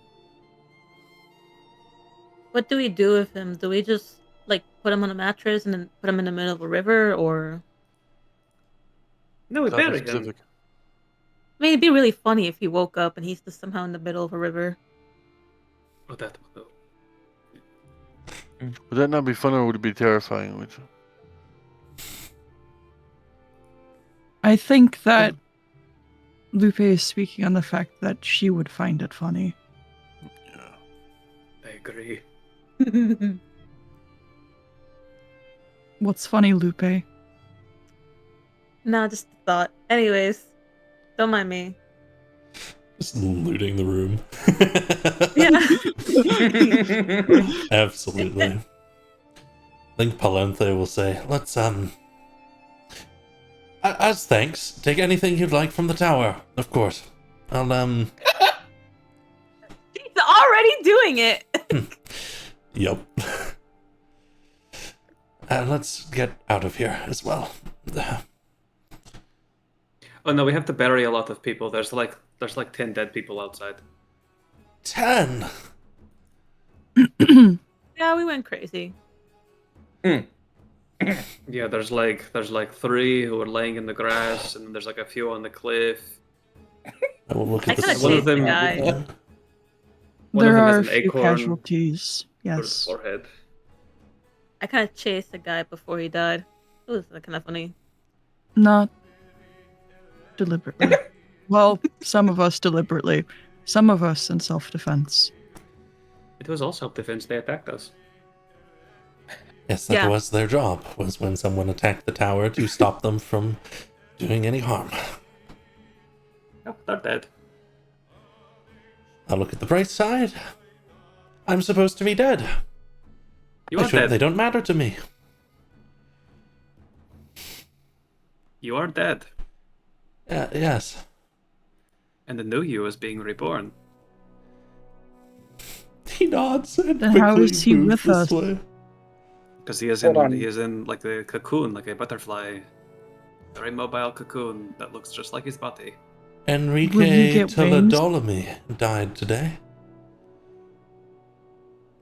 B: What do we do with him? Do we just like put him on a mattress and then put him in the middle of a river, or?
E: No, we
G: That was
E: buried him.
G: specific.
B: I mean, it'd be really funny if he woke up and he's just somehow in the middle of a river.
E: Oh, that. Oh.
G: Would that not be fun or would it be terrifying? Which
C: I think that Lupe is speaking on the fact that she would find it funny.
G: yeah.
E: I agree.
C: What's funny, Lupe?
B: Nah, just a thought. Anyways, don't mind me.
A: Just looting the room.
B: Yeah.
A: Absolutely. I think Palanthe will say, let's As thanks, take anything you'd like from the tower, of course. I'll,
B: He's already doing it.
A: Yup. Let's get out of here as well.
E: Oh no, we have to bury a lot of people. There's like 10 dead people outside.
A: 10!
B: Yeah, we went crazy.
E: Yeah, there's like 3 who are laying in the grass, and then there's like a few on the cliff.
A: I will look
B: I
A: at the
B: kinda
E: One of
B: chased the
E: them-
B: guy.
E: One of
C: There
E: them
C: are
E: has
C: a
E: an
C: few
E: acorn
C: casualties.
E: through the
C: Yes.
E: forehead.
B: I kind of chased the guy before he died. It was kind of funny.
C: Not deliberately. Well, some of us deliberately. Some of us in self-defense.
E: It was all self-defense. They attacked us.
A: Yes, that
B: Yeah.
A: was their job, was when someone attacked the tower to stop them from doing any harm.
E: Oh, they're dead.
A: I'll look at the bright side. I'm supposed to be dead.
E: You are dead.
A: They don't matter to me.
E: You are dead.
A: Yes.
E: And the new you is being reborn.
A: He nods and
C: Then how
A: quickly
C: is he
A: moves
C: with
A: this
C: us?
A: way.
E: Because he is
F: Hold on.
E: in like the cocoon, like a butterfly. Very mobile cocoon that looks just like his body.
C: Will he
A: Enrique
C: get wings?
A: Toledolome died today.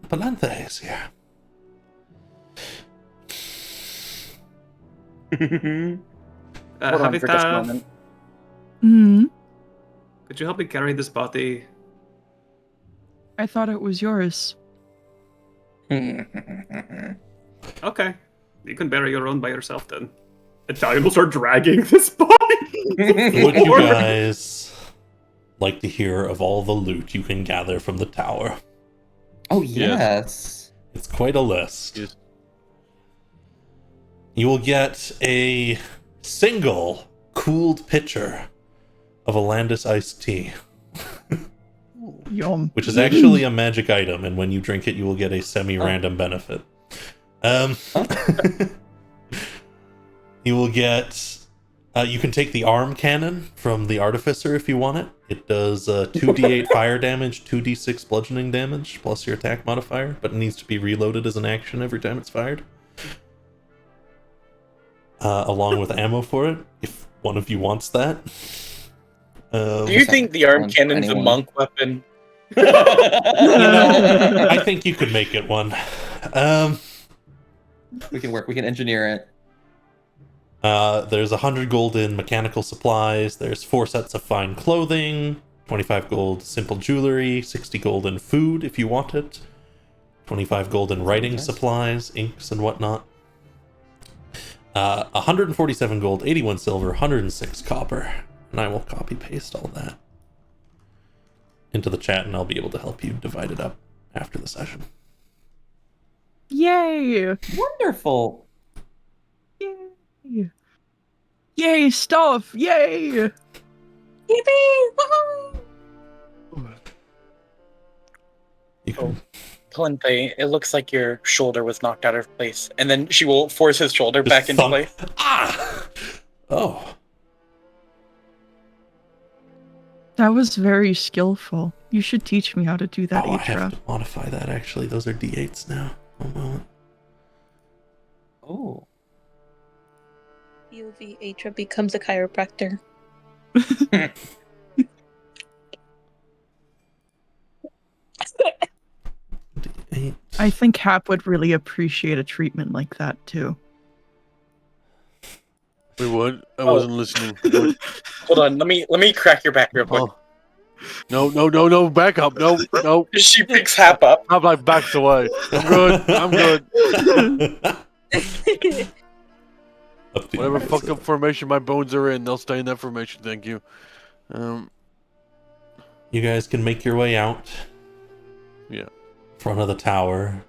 A: Palanthe is here.
F: Hold on for just a
E: Javita,
F: moment.
C: Hmm.
E: could you help me carry this body?
C: I thought it was yours.
E: Okay. You can bury your own by yourself then. Italian will start dragging this body.
A: Would you guys like to hear of all the loot you can gather from the tower?
D: Oh
G: Yes.
D: yes.
A: It's quite a list.
G: Yes.
A: You will get a single cooled pitcher of Alandis iced tea,
C: Yum.
A: which is actually a magic item, and when you drink it, you will get a semi-random benefit. You will get. You can take the arm cannon from the artificer if you want it. It does 2d8 fire damage, 2d6 bludgeoning damage, plus your attack modifier, but it needs to be reloaded as an action every time it's fired. Along with ammo for it, if one of you wants that.
F: Do you think the arm
D: on
F: cannon's a
D: anyone.
F: monk weapon?
A: I think you could make it one.
D: We can work. We can engineer it.
A: There's 100 gold in mechanical supplies. There's 4 sets of fine clothing, 25 gold simple jewelry, 60 gold in food if you want it, 25 gold in writing
D: Nice.
A: supplies, inks and whatnot. 147 gold, 81 silver, 106 copper. And I will copy paste all that into the chat, and I'll be able to help you divide it up after the session.
C: Yay!
D: Wonderful.
C: Yay! Yay, stuff! Yay!
A: You can,
F: Palante, it looks like your shoulder was knocked out of place. And then she will force his shoulder back
A: Just
F: into
A: thump.
F: place.
A: Ah! Oh.
C: That was very skillful. You should teach me how to do that,
A: Oh, I have
C: Atra.
A: to modify that actually. Those are d8s now. One moment.
D: Oh.
H: POV Atra becomes a chiropractor.
A: D8.
C: I think Hap would really appreciate a treatment like that too.
G: Wait, what? I
F: Oh.
G: wasn't listening. What?
F: Hold on, let me crack your back real quick.
G: Oh. No, back up. No.
F: She picks Hap up.
G: I'm like backed away. I'm good.
A: Up to you
G: Whatever
A: guys.
G: fucked up formation my bones are in, they'll stay in that formation, thank you.
A: You guys can make your way out.
G: Yeah.
A: Front of the tower.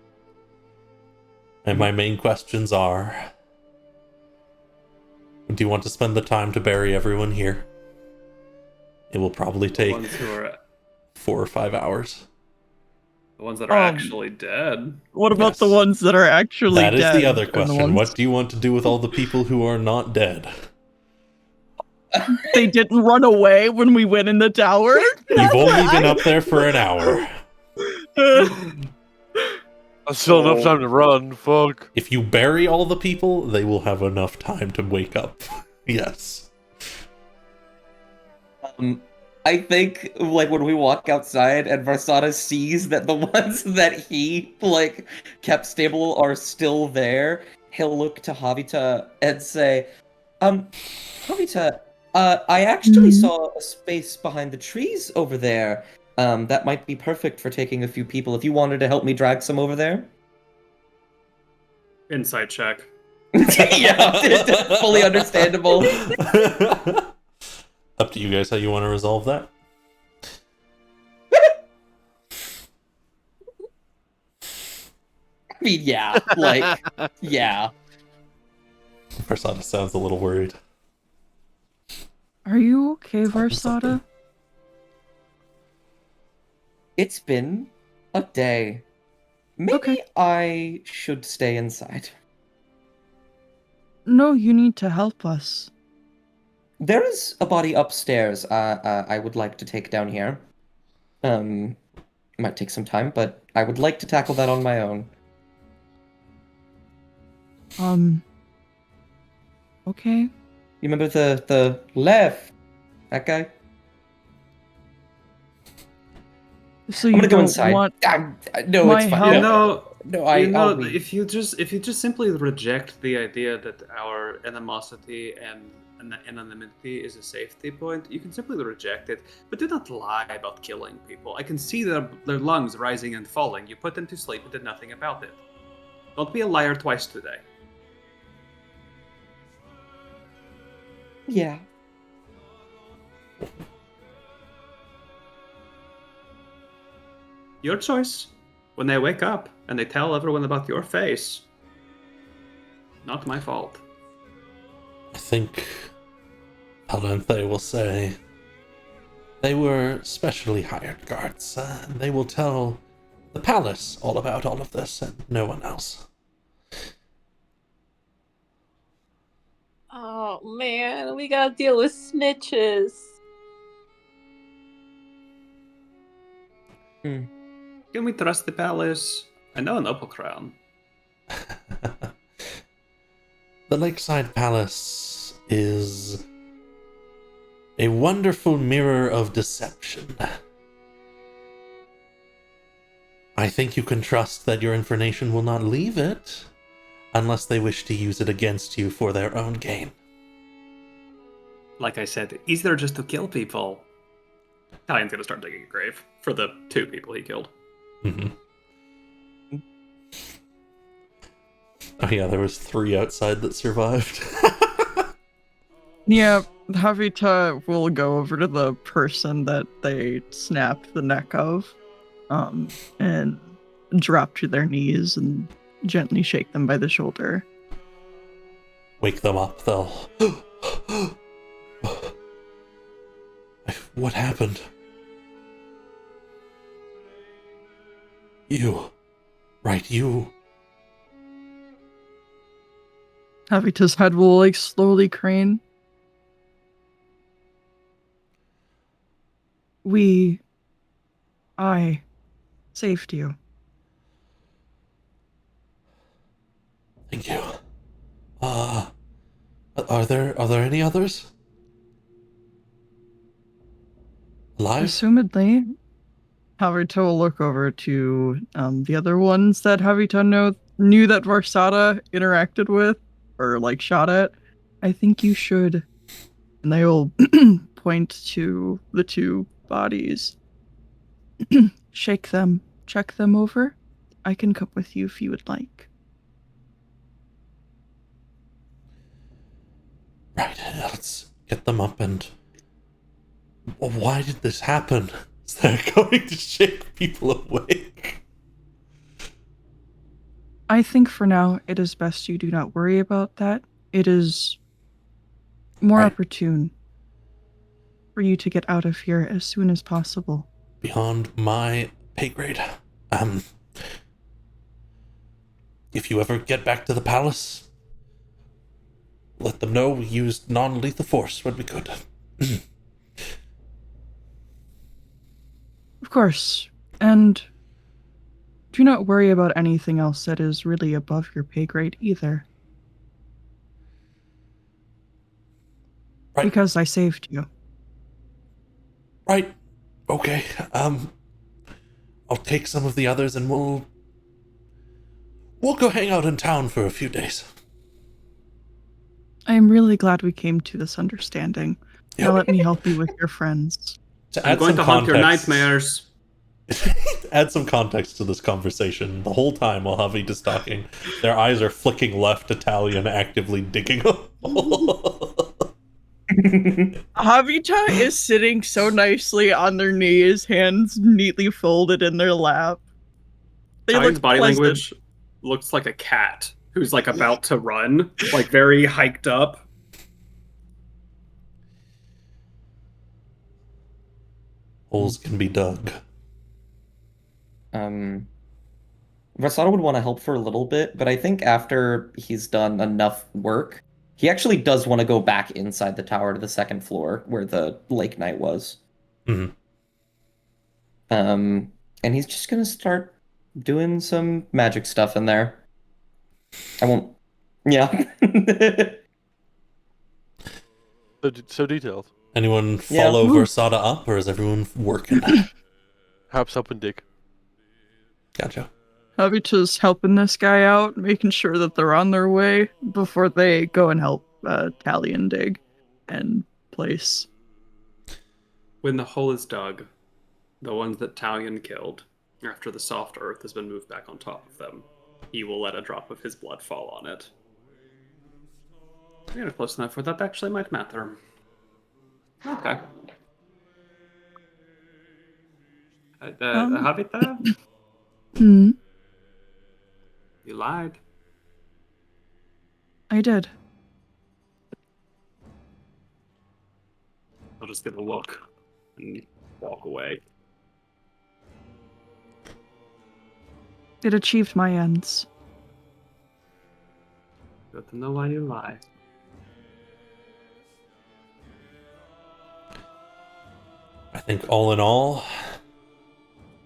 A: And my main questions are: do you want to spend the time to bury everyone here? It will probably
E: The
A: take
E: ones who are
A: 4 or 5 hours.
E: the ones that are
C: Um,
E: actually dead.
C: What about the
A: Yes.
C: ones that are actually
A: That is
C: dead?
A: the other
C: and
A: question.
C: ones-
A: What do you want to do with all the people who are not dead?
C: They didn't run away when we went in the tower.
A: You've only been up there for an hour.
G: That's still enough time to run. Fuck.
A: If you bury all the people, they will have enough time to wake up. Yes.
D: I think like when we walk outside and Varsada sees that the ones that he like kept stable are still there, he'll look to Javita and say, Javita, I actually saw a space behind the trees over there. That might be perfect for taking a few people if you wanted to help me drag some over there.
E: Insight check.
D: Yeah, fully understandable.
A: Up to you guys how you want to resolve that.
D: I mean, yeah, like, yeah.
A: Varsada sounds a little worried.
C: Are you okay, Varsada?
D: It's been a day. Maybe
C: Okay.
D: I should stay inside.
C: No, you need to help us.
D: There is a body upstairs I would like to take down here. It might take some time, but I would like to tackle that on my own.
C: Okay.
D: You remember the left? That guy?
C: So
D: I'm
C: you
D: gonna go
C: don't
D: inside.
C: want
D: No,
C: my
D: it's fine.
C: help?
E: You know,
D: No,
E: I'll
D: I'll leave.
E: if you just simply reject the idea that our animosity and anonymity is a safety point, you can simply reject it. But do not lie about killing people. I can see their lungs rising and falling. You put them to sleep and did nothing about it. Don't be a liar twice today.
D: Yeah.
E: Your choice. When they wake up and they tell everyone about your face, not my fault.
A: I think Palanthe will say they were specially hired guards. They will tell the palace all about all of this and no one else.
H: Oh man, we gotta deal with snitches.
E: Can we trust the palace? I know an Opal Crown.
A: The Lakeside Palace is a wonderful mirror of deception. I think you can trust that your information will not leave it unless they wish to use it against you for their own gain.
E: Like I said, easier just to kill people. Italian's gonna start digging a grave for the 2 people he killed.
A: Mm-hmm. Oh yeah, there was 3 outside that survived.
C: Yeah, Javita will go over to the person that they snapped the neck of, and drop to their knees and gently shake them by the shoulder.
A: Wake them up, they'll... What happened? You. Right, you.
C: Javita's head will like slowly crane. I saved you.
A: Thank you. Are there any others? Alive?
C: Assumedly, Javita will look over to the other ones that Javita knew that Varsada interacted with or like shot at. I think you should. And they will point to the 2 bodies. Shake them, check them over. I can come with you if you would like.
A: Right, let's get them up and... Why did this happen? Is that going to shake people awake?
C: I think for now it is best you do not worry about that. It is more
A: Right.
C: opportune for you to get out of here as soon as possible.
A: Beyond my pay grade. If you ever get back to the palace, let them know we used non-lethal force when we could.
C: Of course. And do not worry about anything else that is really above your pay grade either.
A: Right.
C: Because I saved you.
A: Right. Okay. I'll take some of the others and we'll go hang out in town for a few days.
C: I am really glad we came to this understanding.
A: Yep.
C: Now let me help you with your friends.
A: To
E: I'm
A: add
E: going
A: some
E: to haunt your
A: context-
E: nightmares.
A: Add some context to this conversation. The whole time while Javi is talking, their eyes are flicking left at Tally and actively digging a hole.
C: Javita is sitting so nicely on their knees, hands neatly folded in their lap. They
E: Tali's
C: look
E: body
C: pleasant.
E: language looks like a cat who's like about to run, like very hiked up.
A: Holes can be dug.
D: Versado would want to help for a little bit, but I think after he's done enough work, he actually does want to go back inside the tower to the second floor where the Lake Knight was.
A: Mhm.
D: And he's just gonna start doing some magic stuff in there. I won't. Yeah.
G: So detailed.
A: Anyone
D: Yeah.
A: follow
C: Ooh.
A: Versada up, or is everyone working?
G: Hops up and dig.
A: Gotcha.
C: Javita's helping this guy out, making sure that they're on their way before they go and help Tally and dig and place.
E: When the hole is dug, the ones that Talion killed, after the soft earth has been moved back on top of them, he will let a drop of his blood fall on it. You're close enough where that actually might matter. Okay. Javita,
C: Hmm,
E: you lied.
C: I did.
E: I'll just get a look and walk away.
C: It achieved my ends.
E: Good to know why you lie.
A: I think all in all,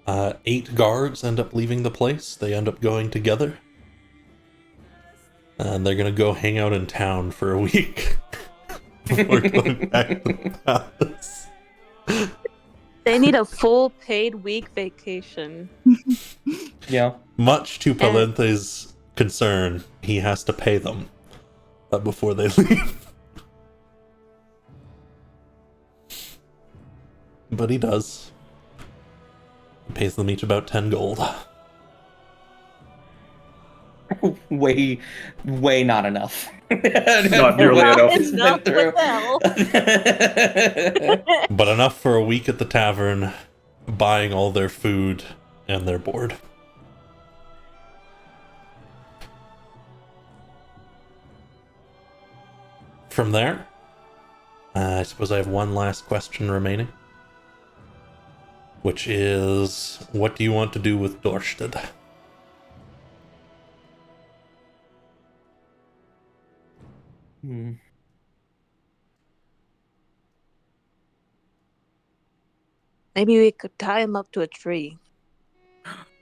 A: 8 guards end up leaving the place. They end up going together. And they're gonna go hang out in town for a week before going back to the palace.
H: They need a full paid week vacation.
D: Yeah.
A: Much to Palenthe's concern, he has to pay them before they leave. But he does. He pays them each about 10 gold.
D: Way not enough.
E: Not nearly enough.
H: Not what the hell.
A: But enough for a week at the tavern, buying all their food and their board. From there, I suppose I have one last question remaining. Which is, what do you want to do with Dorsted?
H: Maybe we could tie him up to a tree.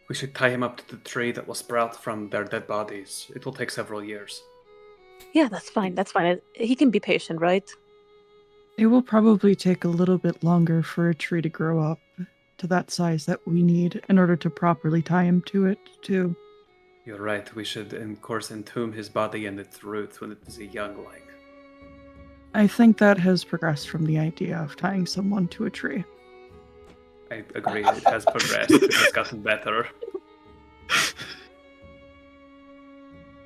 E: We should tie him up to the tree that was brought from their dead bodies. It will take several years.
H: Yeah, that's fine. That's fine. He can be patient, right?
C: It will probably take a little bit longer for a tree to grow up to that size that we need in order to properly tie him to it, too.
E: You're right. We should, of course, entomb his body and its roots when it is a young like.
C: I think that has progressed from the idea of tying someone to a tree.
E: I agree. It has progressed. It has gotten better.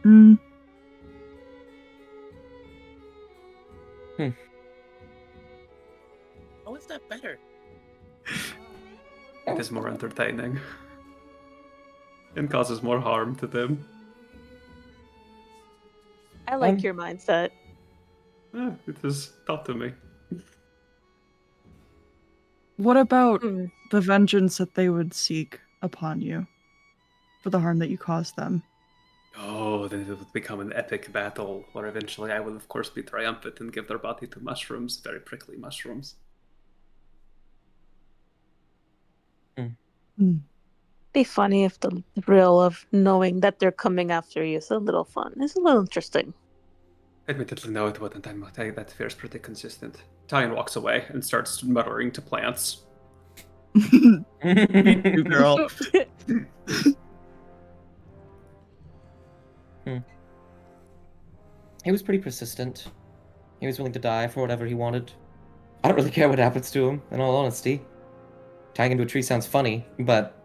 C: Mm,
F: How is that better?
E: It is more entertaining. And causes more harm to them.
H: I like your mindset.
E: It is taught to me.
C: what about
H: Hmm.
C: the vengeance that they would seek upon you for the harm that you caused them?
E: Oh, then it would become an epic battle, where eventually I will, of course, be triumphant and give their body to mushrooms, very prickly mushrooms.
H: Be funny if the thrill of knowing that they're coming after you is a little fun. It's a little interesting.
E: Admittedly, no, it wouldn't. I'll tell you that fear's pretty consistent. Talion walks away and starts muttering to plants.
C: Me too, girl.
D: He was pretty persistent. He was willing to die for whatever he wanted. I don't really care what happens to him, in all honesty. Tying into a tree sounds funny, but...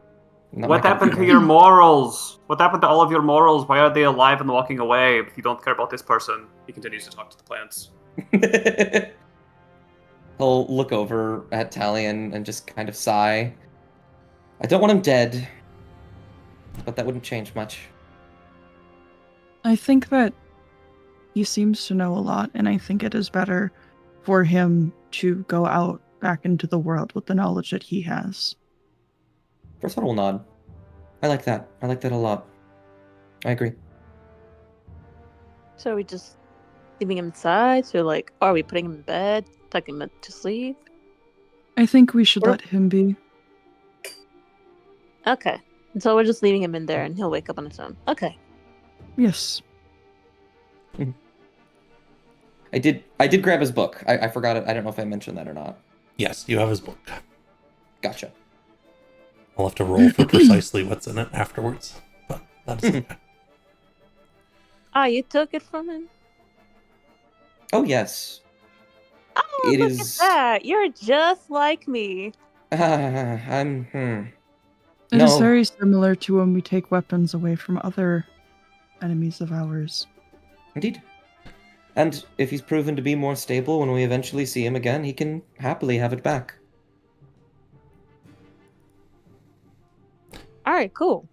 D: not
E: What
D: my kind of
E: happened to
D: humor.
E: your morals? What happened to all of your morals? Why are they alive and walking away if you don't care about this person? He continues to talk to the plants.
D: He'll look over at Talion and just kind of sigh. I don't want him dead, but that wouldn't change much.
C: I think that he seems to know a lot, and I think it is better for him to go out back into the world with the knowledge that he has.
D: First one will nod. I like that. I like that a lot. I agree.
H: So are we just leaving him inside? So like, are we putting him in bed, tucking him to sleep?
C: I think we should
H: Or-
C: let him be.
H: Okay. And so we're just leaving him in there and he'll wake up on his own. Okay.
C: Yes.
D: I did grab his book. I forgot it. I don't know if I mentioned that or not.
A: Yes, you have his book.
D: Gotcha.
A: I'll have to roll for precisely what's in it afterwards, but that's okay.
H: Ah, you took it from him?
D: Oh, yes.
H: Oh,
D: It
H: look
D: is-
H: at that. You're just like me.
D: I'm...
C: It is
D: No.
C: very similar to when we take weapons away from other enemies of ours.
D: Indeed. And if he's proven to be more stable when we eventually see him again, he can happily have it back.
H: All right, cool.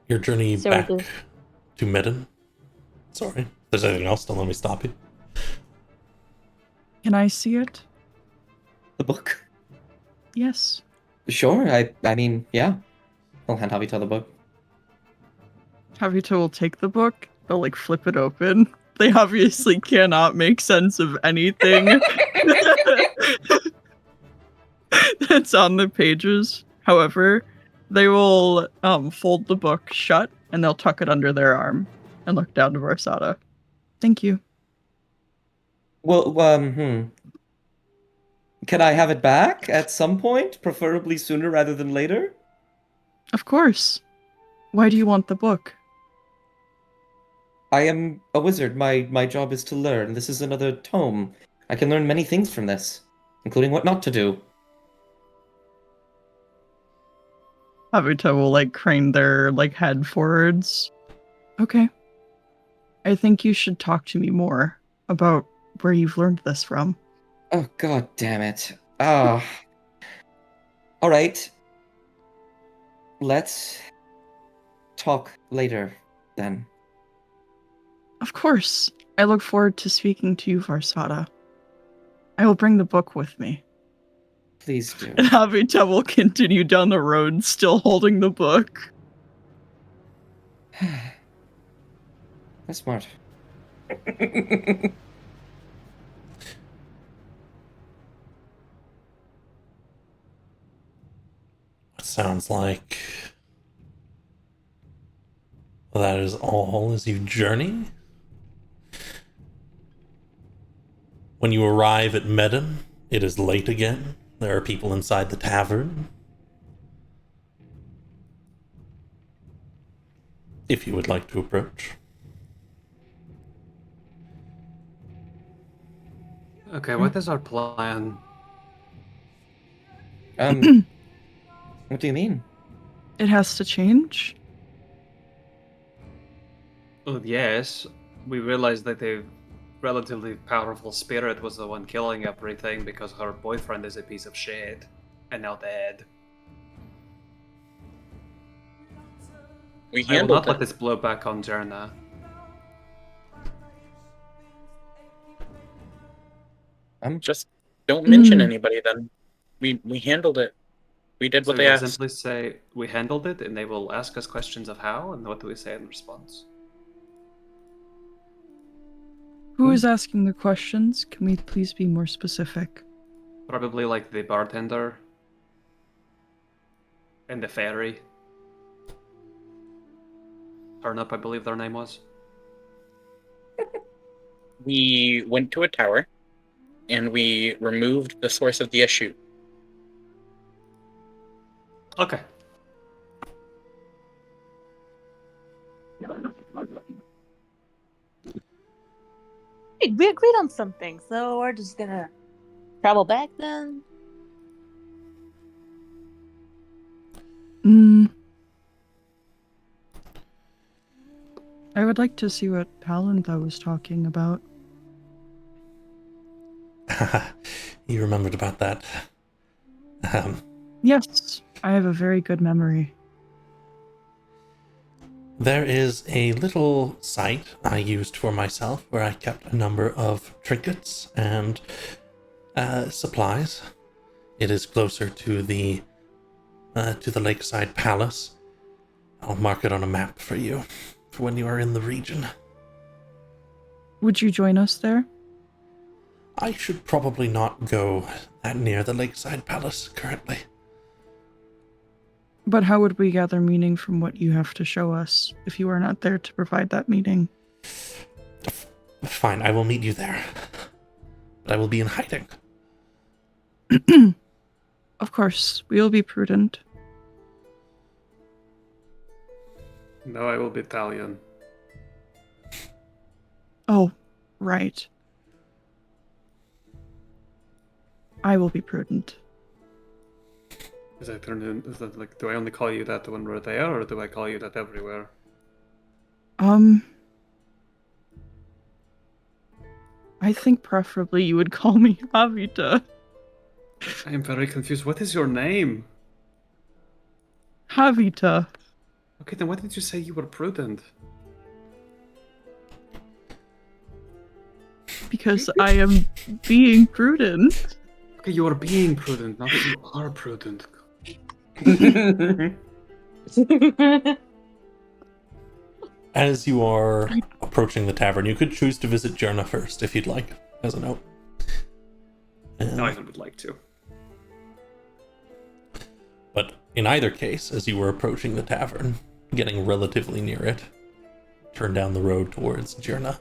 A: Your journey
H: So we're
A: back
H: just-
A: to Medin. Sorry. If there's anything else, don't let me stop you.
C: Can I see it?
D: The book?
C: Yes.
D: Sure, I mean, yeah. I'll hand Javita the book.
C: Javita will take the book. They'll like flip it open. They obviously cannot make sense of anything that's on the pages. However, they will fold the book shut and they'll tuck it under their arm and look down to Varsada. Thank you.
D: Well, Can I have it back at some point? Preferably sooner rather than later?
C: Of course. Why do you want the book?
D: I am a wizard. My job is to learn. This is another tome. I can learn many things from this, including what not to do.
C: Javita will like crane their like head forwards. Okay. I think you should talk to me more about where you've learned this from.
D: Oh, god damn it. Ah. All right. Let's talk later, then.
C: Of course. I look forward to speaking to you, Varsada. I will bring the book with me.
D: Please do.
C: And Javita will continue down the road, still holding the book.
D: That's smart.
A: Sounds like that is all as you journey. When you arrive at Medin, it is late again. There are people inside the tavern. If you would like to approach.
E: Okay, what is our plan?
D: What do you mean?
C: It has to change?
E: Well, yes, we realized that a relatively powerful spirit was the one killing everything because her boyfriend is a piece of shit and now dead.
F: We
E: I will
F: handled
E: not let
F: it.
E: this blow back on Jerna.
F: Just don't mention
C: Mm.
F: anybody then. We handled it. We did
E: So
F: what
E: we
F: they
E: will
F: asked.
E: simply say we handled it, and they will ask us questions of how, and what do we say in response?
C: Who is asking the questions? Can we please be more specific?
E: Probably like the bartender and the fairy. Turnip, I believe their name was.
F: We went to a tower, and we removed the source of the issue.
E: Okay.
H: Hey, we agreed on something, so we're just gonna travel back then.
C: I would like to see what Palantha was talking about.
A: You remembered about that.
C: Yes, I have a very good memory.
A: There is a little site I used for myself where I kept a number of trinkets and supplies. It is closer to the Lakeside Palace. I'll mark it on a map for you for when you are in the region.
C: Would you join us there?
A: I should probably not go that near the Lakeside Palace currently.
C: But how would we gather meaning from what you have to show us if you are not there to provide that meaning?
A: Fine, I will meet you there. But I will be in hiding.
C: Of course, we will be prudent.
E: No, I will be Italian.
C: Oh, right. I will be prudent.
E: Is I turn in? Is that like? Do I only call you that when we're there, or do I call you that everywhere?
C: I think preferably you would call me Javita.
E: I am very confused. What is your name?
C: Javita.
E: Okay, then why did you say you were prudent?
C: Because I am being prudent.
E: Okay, you are being prudent, not that you are prudent.
A: As you are approaching the tavern, you could choose to visit Jerna first if you'd like, as a note.
E: No, I would like to.
A: But in either case, as you were approaching the tavern, getting relatively near it, turn down the road towards Jerna.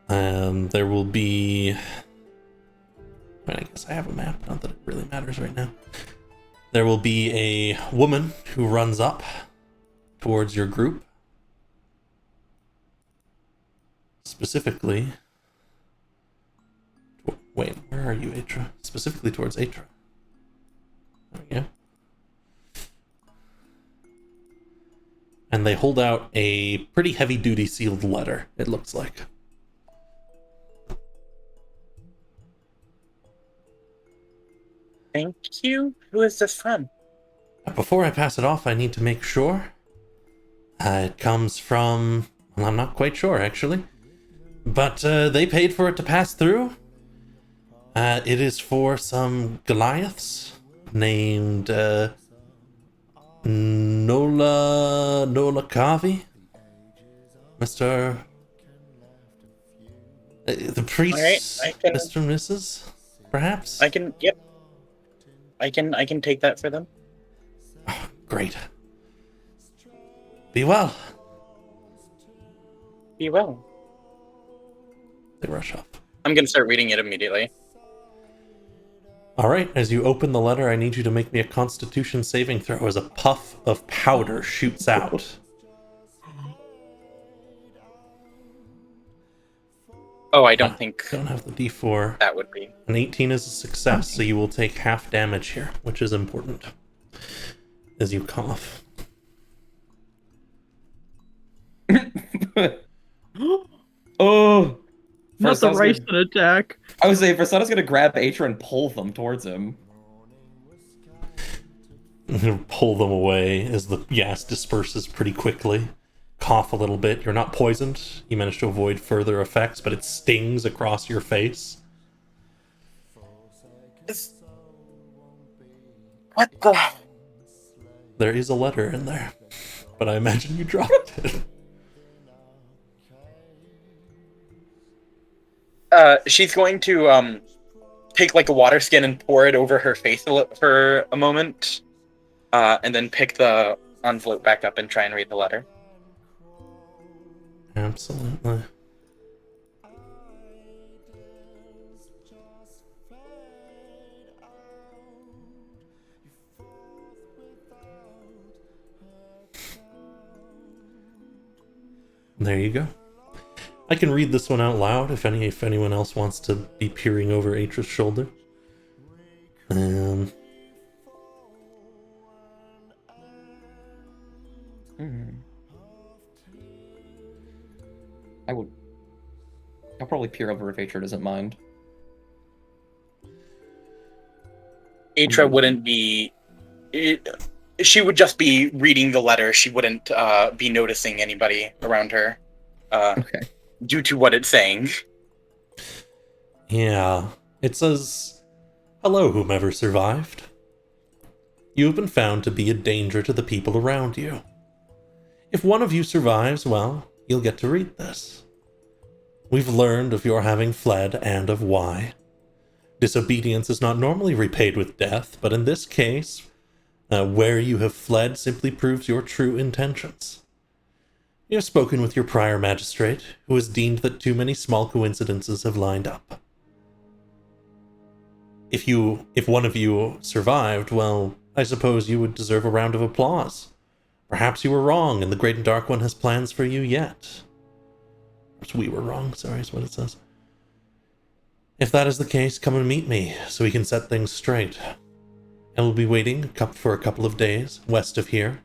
A: There will be... I guess I have a map, not that it really matters right now. There will be a woman who runs up towards your group. Specifically... Wait, where are you, Atra? Specifically towards Atra. There we go. And they hold out a pretty heavy-duty sealed letter, it looks like.
F: Thank you. Who is this from?
A: Before I pass it off, I need to make sure. It comes from... Well, I'm not quite sure, actually. But they paid for it to pass through. It is for some Goliaths named Nola Kavi. Mr. The priest,
F: Alright, I can-
A: Mr. and Mrs., perhaps?
F: Yep. I can take that for them.
A: Great. Be well.
F: Be well.
A: They rush off.
F: I'm gonna start reading it immediately.
A: Alright, as you open the letter, I need you to make me a Constitution saving throw as a puff of powder shoots out.
F: Oh, I don't think
A: Don't have the D4.
F: that would be.
A: An 18 is a success, so you will take half damage here, which is important. As you cough.
D: Oh!
C: Not
D: First,
C: the Ryson attack.
D: I would say Versatta's gonna grab Atra and pull them towards him.
A: Pull them away as the gas disperses pretty quickly. Cough a little bit. You're not poisoned. You manage to avoid further effects, but it stings across your face.
F: What the?
A: There is a letter in there, but I imagine you dropped it.
F: She's going to take like a water skin and pour it over her face for a moment, and then pick the envelope back up and try and read the letter.
A: Absolutely. There you go. I can read this one out loud if anyone else wants to be peering over Atra's shoulder.
D: I'll probably peer over if Atra doesn't mind.
F: Atra wouldn't be. She would just be reading the letter. She wouldn't be noticing anybody around her.
D: Okay.
F: Due to what it's saying.
A: Yeah. It says, "Hello, whomever survived. You have been found to be a danger to the people around you. If one of you survives, well, you'll get to read this. We've learned of your having fled and of why. Disobedience is not normally repaid with death, but in this case, where you have fled simply proves your true intentions. You have spoken with your prior magistrate, who has deemed that too many small coincidences have lined up. If one of you survived, well, I suppose you would deserve a round of applause. Perhaps you were wrong, and the Great and Dark One has plans for you yet. Perhaps we were wrong, sorry, is what it says. If that is the case, come and meet me, so we can set things straight. I will be waiting for a couple of days, west of here,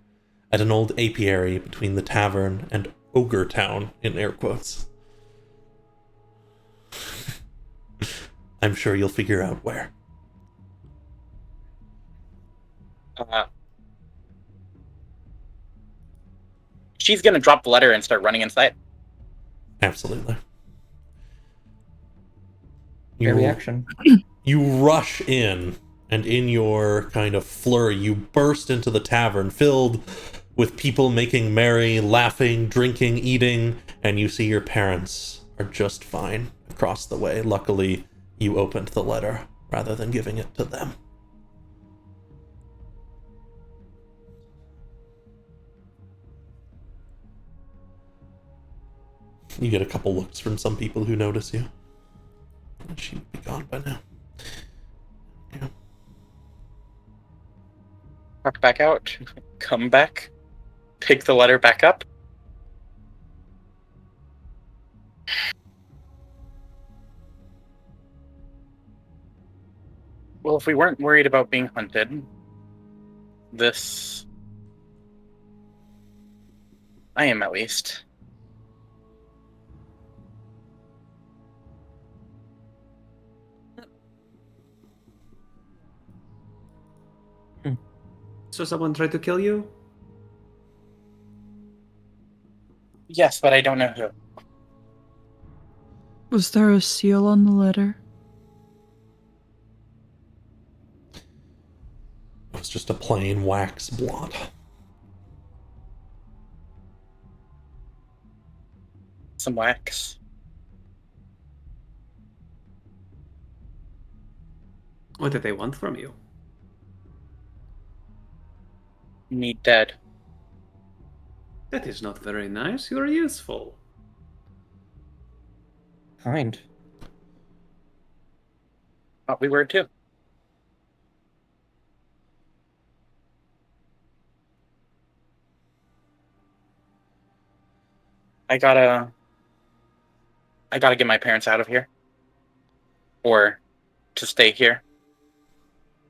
A: at an old apiary between the tavern and Ogre Town, in air quotes. I'm sure you'll figure out where."
F: She's gonna drop the letter and start running inside.
A: Absolutely.
D: Fair reaction.
A: You rush in, and in your kind of flurry, you burst into the tavern filled with people making merry, laughing, drinking, eating, and you see your parents are just fine across the way. Luckily, you opened the letter rather than giving it to them. You get a couple looks from some people who notice you. She would be gone by now. Yeah.
F: Walk back out. Come back. Pick the letter back up. Well, if we weren't worried about being hunted, this... I am, at least.
E: So someone tried to kill you?
F: Yes, but I don't know who.
C: Was there a seal on the letter?
A: It was just a plain wax blot.
F: Some wax.
E: What did they want from you?
F: Me dead.
E: That is not very nice. You're useful.
D: Kind.
F: Thought we were too. I gotta get my parents out of here. Or to stay here.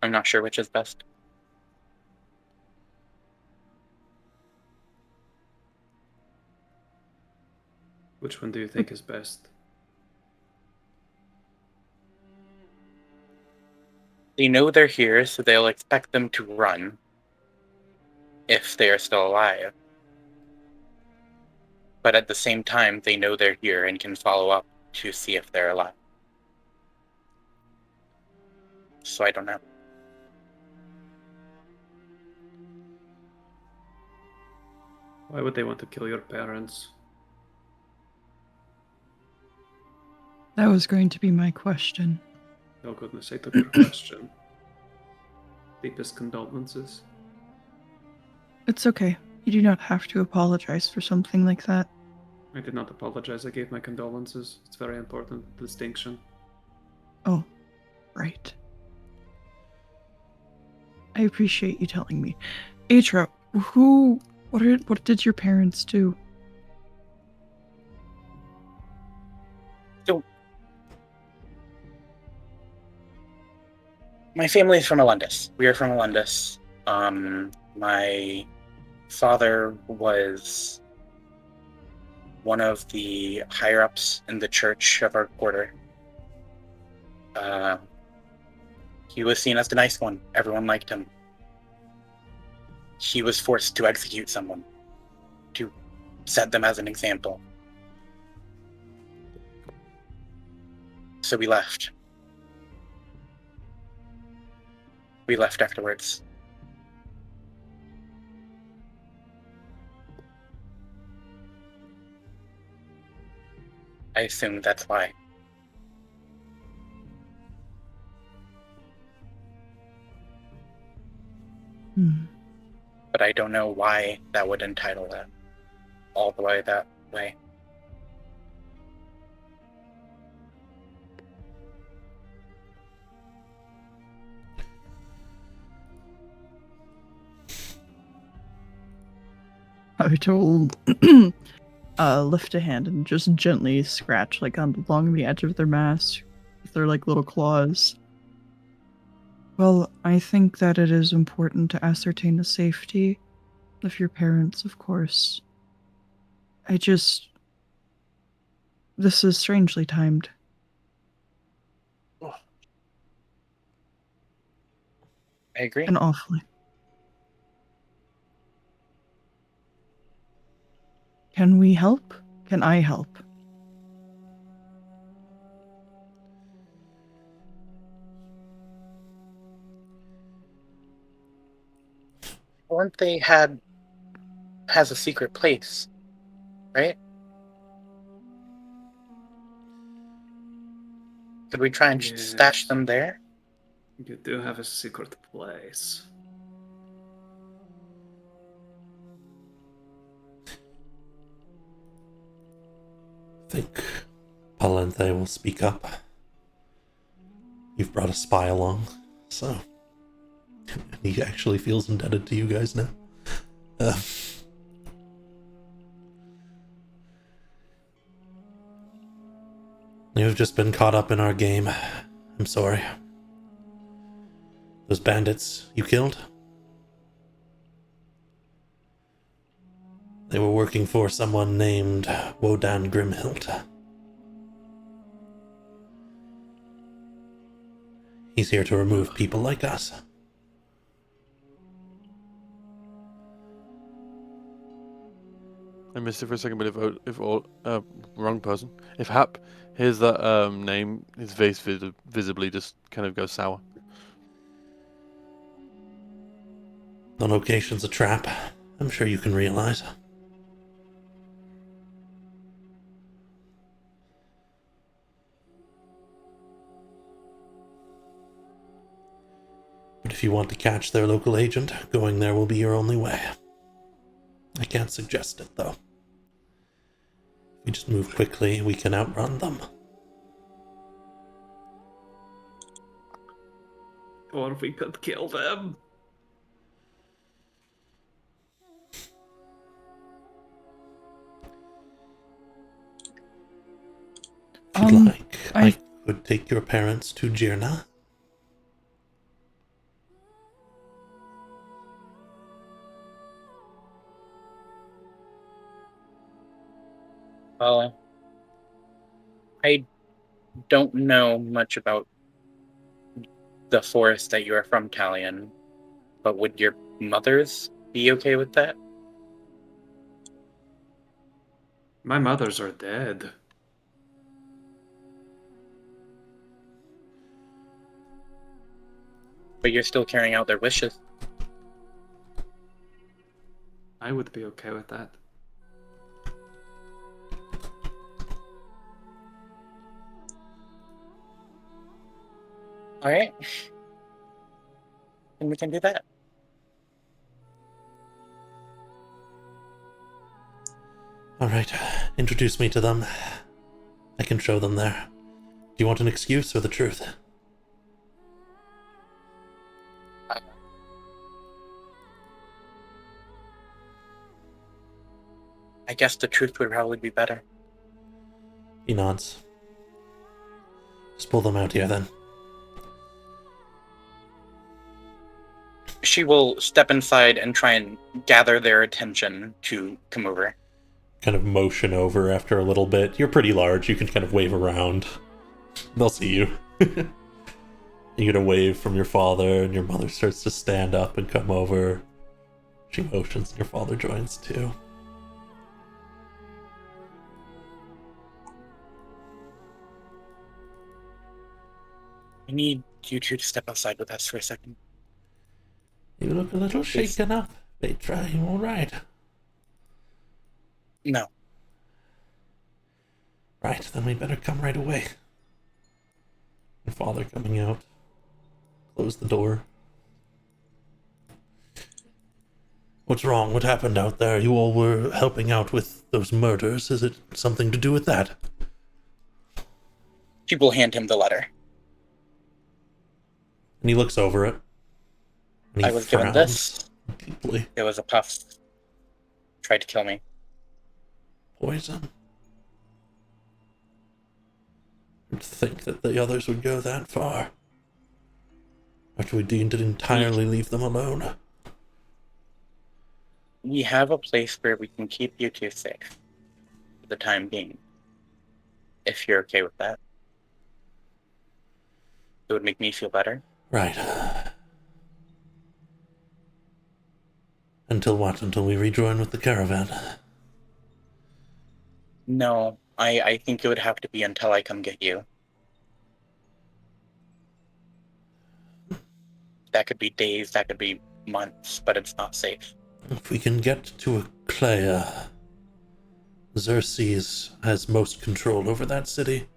F: I'm not sure which is best.
E: Which one do you think is best?
F: They know they're here, so they'll expect them to run. If they are still alive. But at the same time, they know they're here and can follow up to see if they're alive. So I don't know.
E: Why would they want to kill your parents?
C: That was going to be my question.
E: Oh goodness, I took your question. Deepest condolences.
C: It's okay. You do not have to apologize for something like that.
E: I did not apologize. I gave my condolences. It's very important distinction.
C: Oh, right. I appreciate you telling me. Atra, what did your parents do?
F: My family is from Alundis. We are from Alundis. My father was one of the higher ups in the church of our quarter. He was seen as the nice one. Everyone liked him. He was forced to execute someone to set them as an example. So we left. We left afterwards. I assume that's why. But I don't know why that would entitle that all the way that way.
C: I told lift a hand and just gently scratch along the edge of their mask with their little claws. Well, I think that it is important to ascertain the safety of your parents, of course. This is strangely timed.
F: I agree.
C: And awfully. Can we help? Can I help?
F: Weren't they has a secret place, right? Could we try and stash
E: Yes.
F: them there?
E: You do have a secret place.
A: I think Palanthe will speak up. You've brought a spy along, so he actually feels indebted to you guys now. You've just been caught up in our game. I'm sorry. Those bandits you killed? They were working for someone named Wodan Grimhild. He's here to remove people like us.
G: I missed it for a second, but wrong person. If Hap hears that name, his face visibly just kind of goes sour.
A: The location's a trap. I'm sure you can realize. But if you want to catch their local agent, going there will be your only way. I can't suggest it, though. If we just move quickly, we can outrun them.
E: Or we could kill them.
A: If you'd like, I could take your parents to Jirna.
F: Well, I don't know much about the forest that you are from, Talion, but would your mothers be okay with that?
E: My mothers are dead.
F: But you're still carrying out their wishes.
E: I would be okay with that.
F: All right. And we can do that.
A: Alright, introduce me to them. I can show them there. Do you want an excuse or the truth?
F: I guess the truth would probably be better.
A: He nods. Just pull them out here then.
F: She will step inside and try and gather their attention to come over.
A: Kind of motion over after a little bit. You're pretty large, you can kind of wave around. They'll see you. You get a wave from your father, and your mother starts to stand up and come over. She motions, and your father joins too.
F: I need you two to step outside with us for a second.
A: You look a little shaken up. Petra, you alright?
F: No.
A: Right, then we better come right away. Your father coming out. Close the door. What's wrong? What happened out there? You all were helping out with those murders. Is it something to do with that?
F: She will hand him the letter.
A: And he looks over it. And he
F: I was given
A: frowns
F: this.
A: deeply.
F: It was a puff. Tried to kill me.
A: Poison? You'd think that the others would go that far. After we didn't entirely leave them alone.
F: We have a place where we can keep you two safe. For the time being. If you're okay with that. It would make me feel better.
A: Right. Until what? Until we rejoin with the caravan?
F: No, I think it would have to be until I come get you. That could be days, that could be months, but it's not safe.
A: If we can get to Eclea, Xerxes has most control over that city.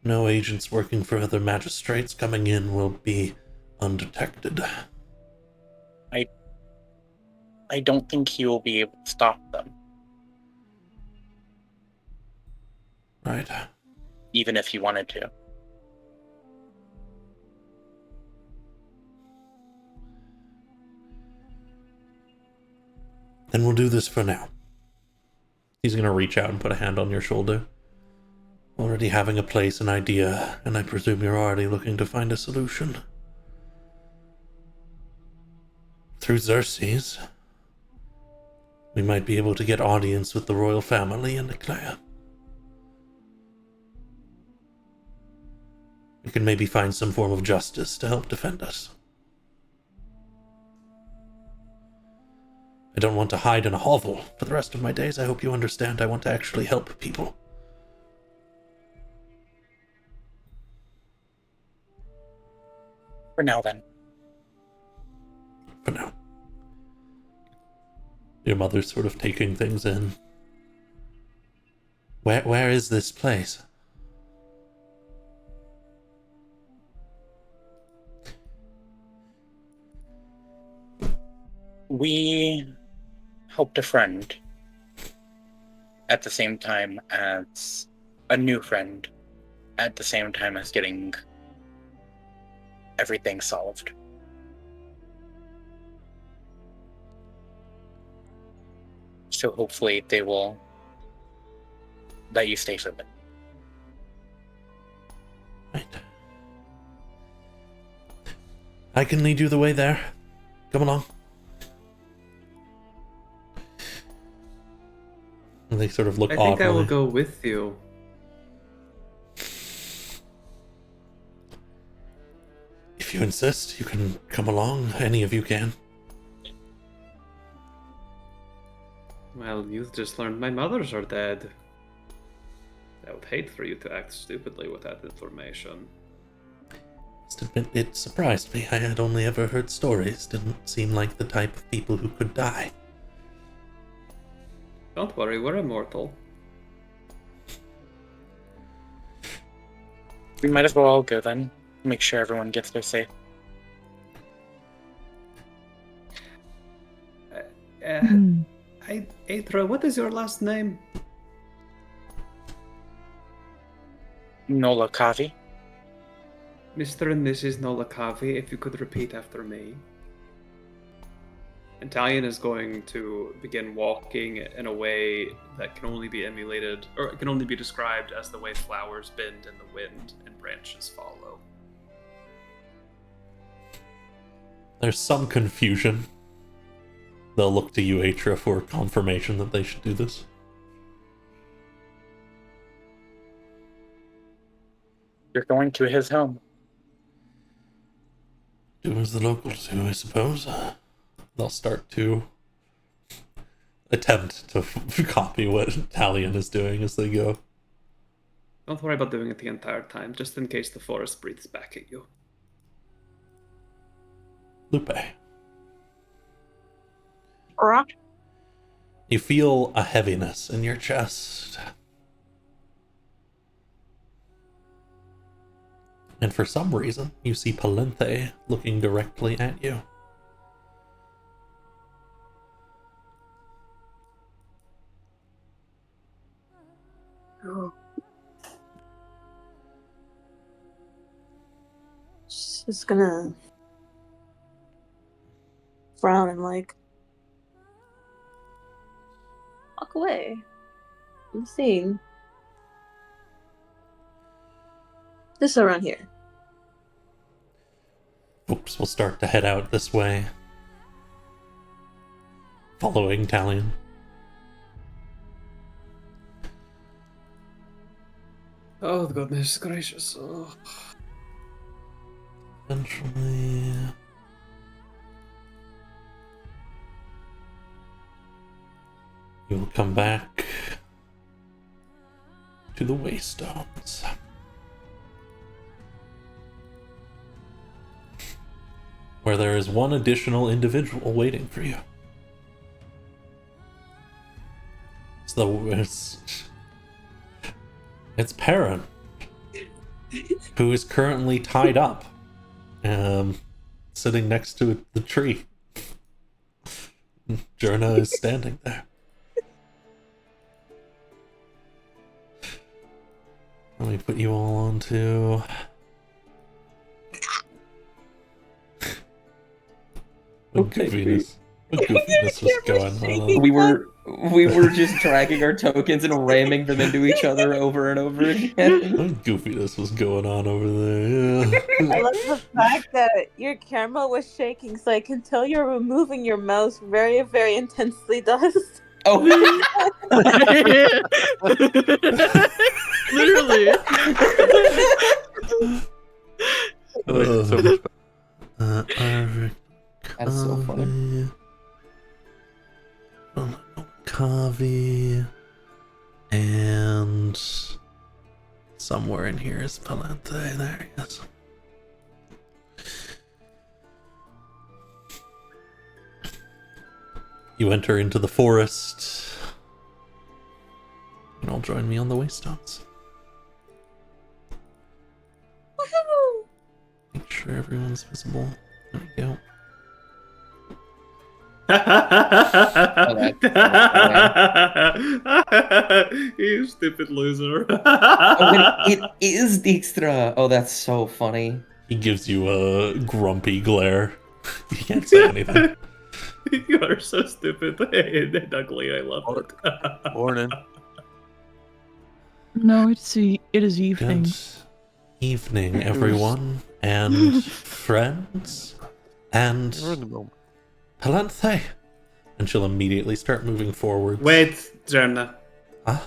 A: No agents working for other magistrates coming in will be undetected.
F: I don't think he will be able to stop them.
A: Right.
F: Even if he wanted to.
A: Then we'll do this for now. He's gonna reach out and put a hand on your shoulder. Already having a place, an idea, and I presume you're already looking to find a solution. Through Xerxes, we might be able to get audience with the royal family in Eclea. We can maybe find some form of justice to help defend us. I don't want to hide in a hovel for the rest of my days. I hope you understand. I want to actually help people.
F: For now, then.
A: For now. Your mother's sort of taking things in. Where is this place?
F: We helped a friend at the same time as a new friend, at the same time as getting everything solved. So hopefully they will let you stay for a bit.
A: Right. I can lead you the way there. Come along. And they sort of look
E: I
A: off.
E: think I will go with you.
A: If you insist, you can come along. Any of you can.
E: Well, you just learned my mothers are dead. I would hate for you to act stupidly with that information.
A: Must admit, it surprised me. I had only ever heard stories. Didn't seem like the type of people who could die.
E: Don't worry, we're immortal.
F: We might as well all go then. make sure everyone gets there safe.
E: Aethra, what is your last name?
F: Nola Kavi.
E: Mr. and Mrs. Nola Kavi, if you could repeat after me. Italian is going to begin walking in a way that can only be emulated, or it can only be described as the way flowers bend in the wind and branches follow.
A: There's some confusion. They'll look to you, Atra, for confirmation that they should do this.
F: You're going to his home.
A: Do as the locals do, I suppose. They'll start to attempt to copy what Italian is doing as they go.
E: Don't worry about doing it the entire time, just in case the forest breathes back at you.
A: Lupe,
H: Rock.
A: you feel a heaviness in your chest. And for some reason, you see Palenthe looking directly at you.
H: She's just gonna frown and like walk away. I'm seeing this around here.
A: Folks will start to head out this way, following Talion.
E: Oh, goodness gracious. Oh.
A: Eventually, you will come back to the Waystones. Where there is one additional individual waiting for you. It's Perrin, who is currently tied up, sitting next to the tree. Jerna is standing there. Let me put you all onto... What goofiness was going on?
D: We were just dragging our tokens and ramming them into each other over and over again.
A: What goofiness was going on over there? Yeah.
H: I love the fact that your camera was shaking, so I can tell you're removing your mouse very, very intensely, Dust.
D: Oh,
C: Literally.
G: I like it so much.
D: that's so funny.
A: Kavi, and somewhere in here is Palenthe. There he is. You enter into the forest. You can all join me on the Waystones.
H: Woohoo!
A: Make sure everyone's visible. There we go.
E: You stupid loser.
D: It is Dijkstra. Oh, that's so funny.
A: He gives you a grumpy glare. You can't say anything.
E: You are so stupid and ugly. I love it.
G: Morning.
C: No, it is evening.
A: Good evening, everyone, and friends, and
G: We're in the moment.
A: Palenthe. And she'll immediately start moving forward.
E: Wait, Jerna.
A: Huh?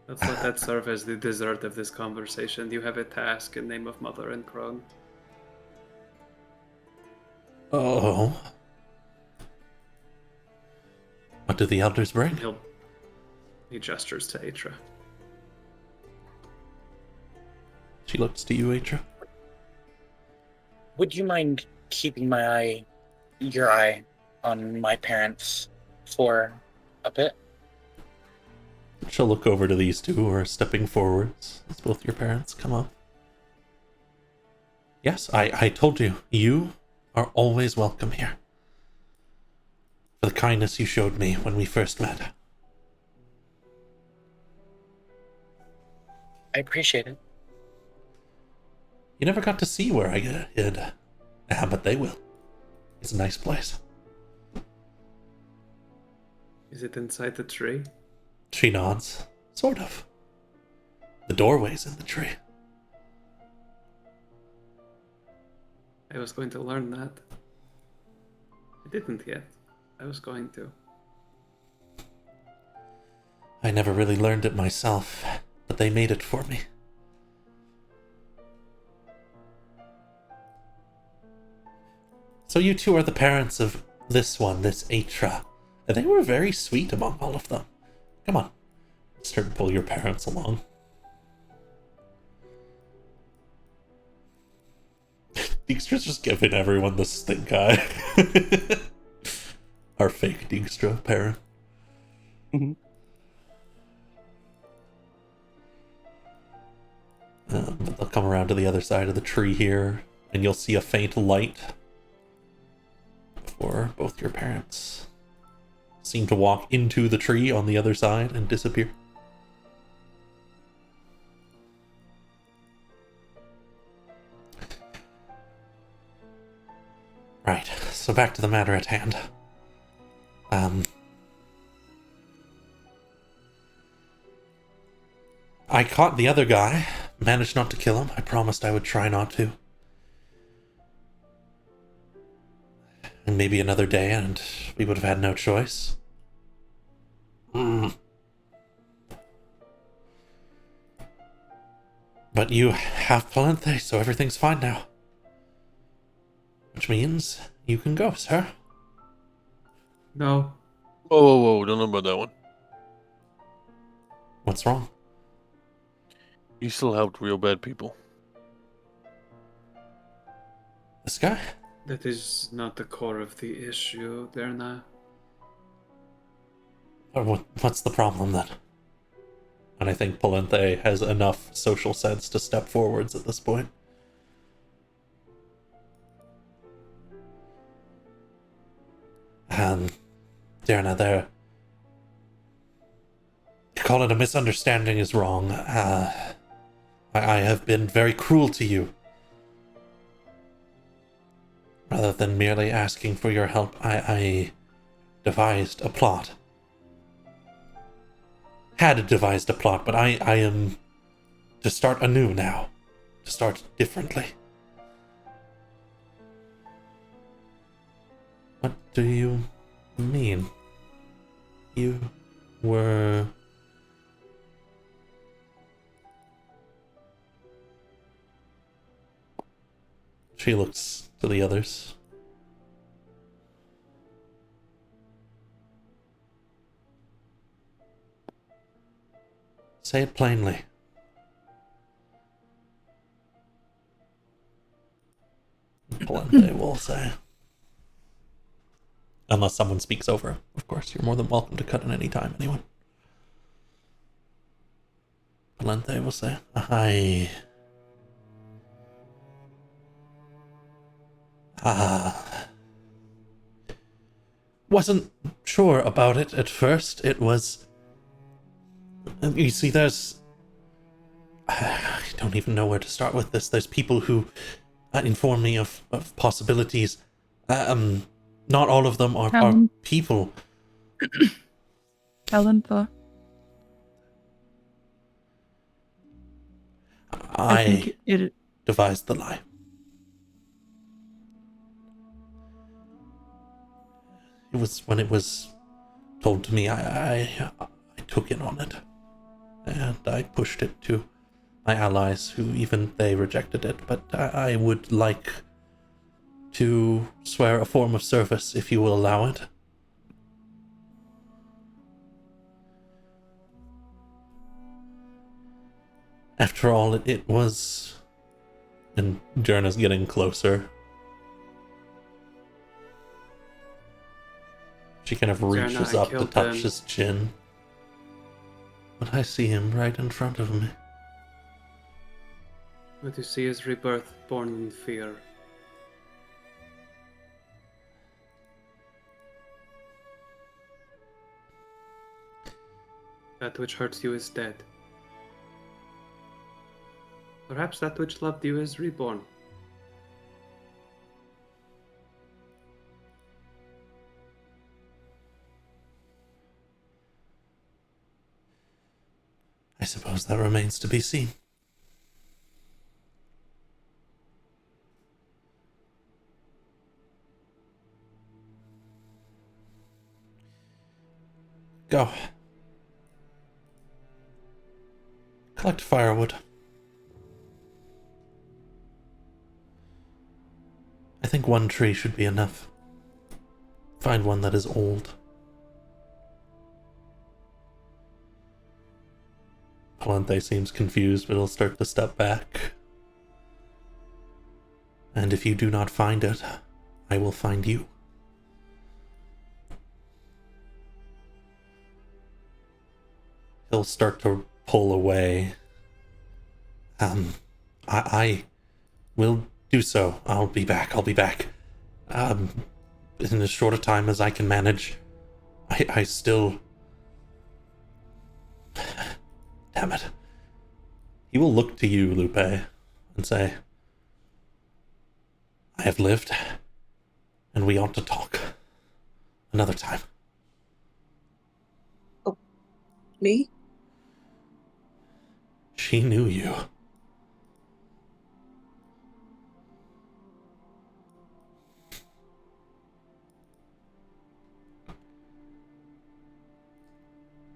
E: Let's let that serve as the dessert of this conversation. You have a task in name of Mother and Crone.
A: Oh. What do the elders bring?
E: He gestures to Atra.
A: She looks to you, Atra.
F: Would you mind keeping your eye on my parents for a bit?
A: She'll look over to these two who are stepping forwards as both your parents come up. Yes, I told you, you are always welcome here. For the kindness you showed me when we first met.
F: I appreciate it.
A: You never got to see where I hid. But they will. It's a nice place.
E: Is it inside the tree?
A: She nods. Sort of. The doorway's in the tree.
E: I was going to learn that. I didn't yet. I was going to.
A: I never really learned it myself, but they made it for me. So you two are the parents of this one, this Atra. And they were very sweet among all of them. Come on. Start to pull your parents along. Dijkstra's just giving everyone the stink eye. Our fake Dijkstra parent.
D: Mhm.
A: But they'll come around to the other side of the tree here, and you'll see a faint light before both your parents seem to walk into the tree on the other side and disappear. Right, so back to the matter at hand. I caught the other guy, managed not to kill him. I promised I would try not to. And maybe another day and we would have had no choice. But you have Palanthe, so everything's fine now. Which means you can go, sir.
E: No.
G: Whoa, don't know about that one.
A: What's wrong?
G: You still helped real bad people.
A: This guy?
E: That is not the core of the issue, Derna.
A: Or what's the problem then? And I think Palanthe has enough social sense to step forwards at this point. Derna, there. To call it a misunderstanding is wrong. I have been very cruel to you. Rather than merely asking for your help, I devised a plot. Had devised a plot, but I am to start anew now. To start differently. What do you mean? You were... She looks to the others. Say it plainly. Palanthe will say. Unless someone speaks over. Of course, you're more than welcome to cut in any time, anyone. Palanthe will say, I wasn't sure about it at first. It was... You see, there's... I don't even know where to start with this. There's people who inform me of possibilities. Not all of them are people.
C: Palanthe.
A: I
C: think it
A: devised the lie. It was when it was told to me, I took in on it. And I pushed it to my allies, who even they rejected it. But I would like to swear a form of service, if you will allow it. After all, it was... And Jerna's getting closer. She kind of reaches
E: I
A: up to
E: killed
A: touch
E: them.
A: his chin. but I see him right in front of me.
E: What you see is rebirth born in fear. That which hurts you is dead. Perhaps that which loved you is reborn.
A: I suppose that remains to be seen. Go. Collect firewood. I think one tree should be enough. Find one that is old. Palanthe seems confused, but he'll start to step back. And if you do not find it, I will find you. He'll start to pull away. I will do so. I'll be back. In as short a time as I can manage. I still... Damn it. He will look to you, Lupe, and say, I have lived, and we ought to talk. Another time.
H: Oh, me?
A: She knew you.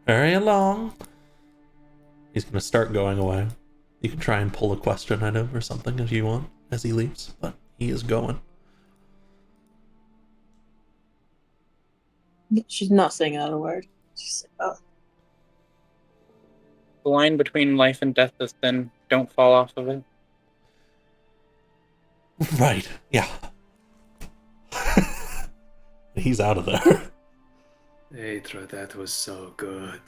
A: Hurry along. He's gonna start going away. You can try and pull a question out of him or something if you want as he leaves, but he is going.
H: She's not saying another word. She's like, oh.
F: The line between life and death is thin. Don't fall off of it.
A: Right, yeah. He's out of there.
E: Aethra, that was so good.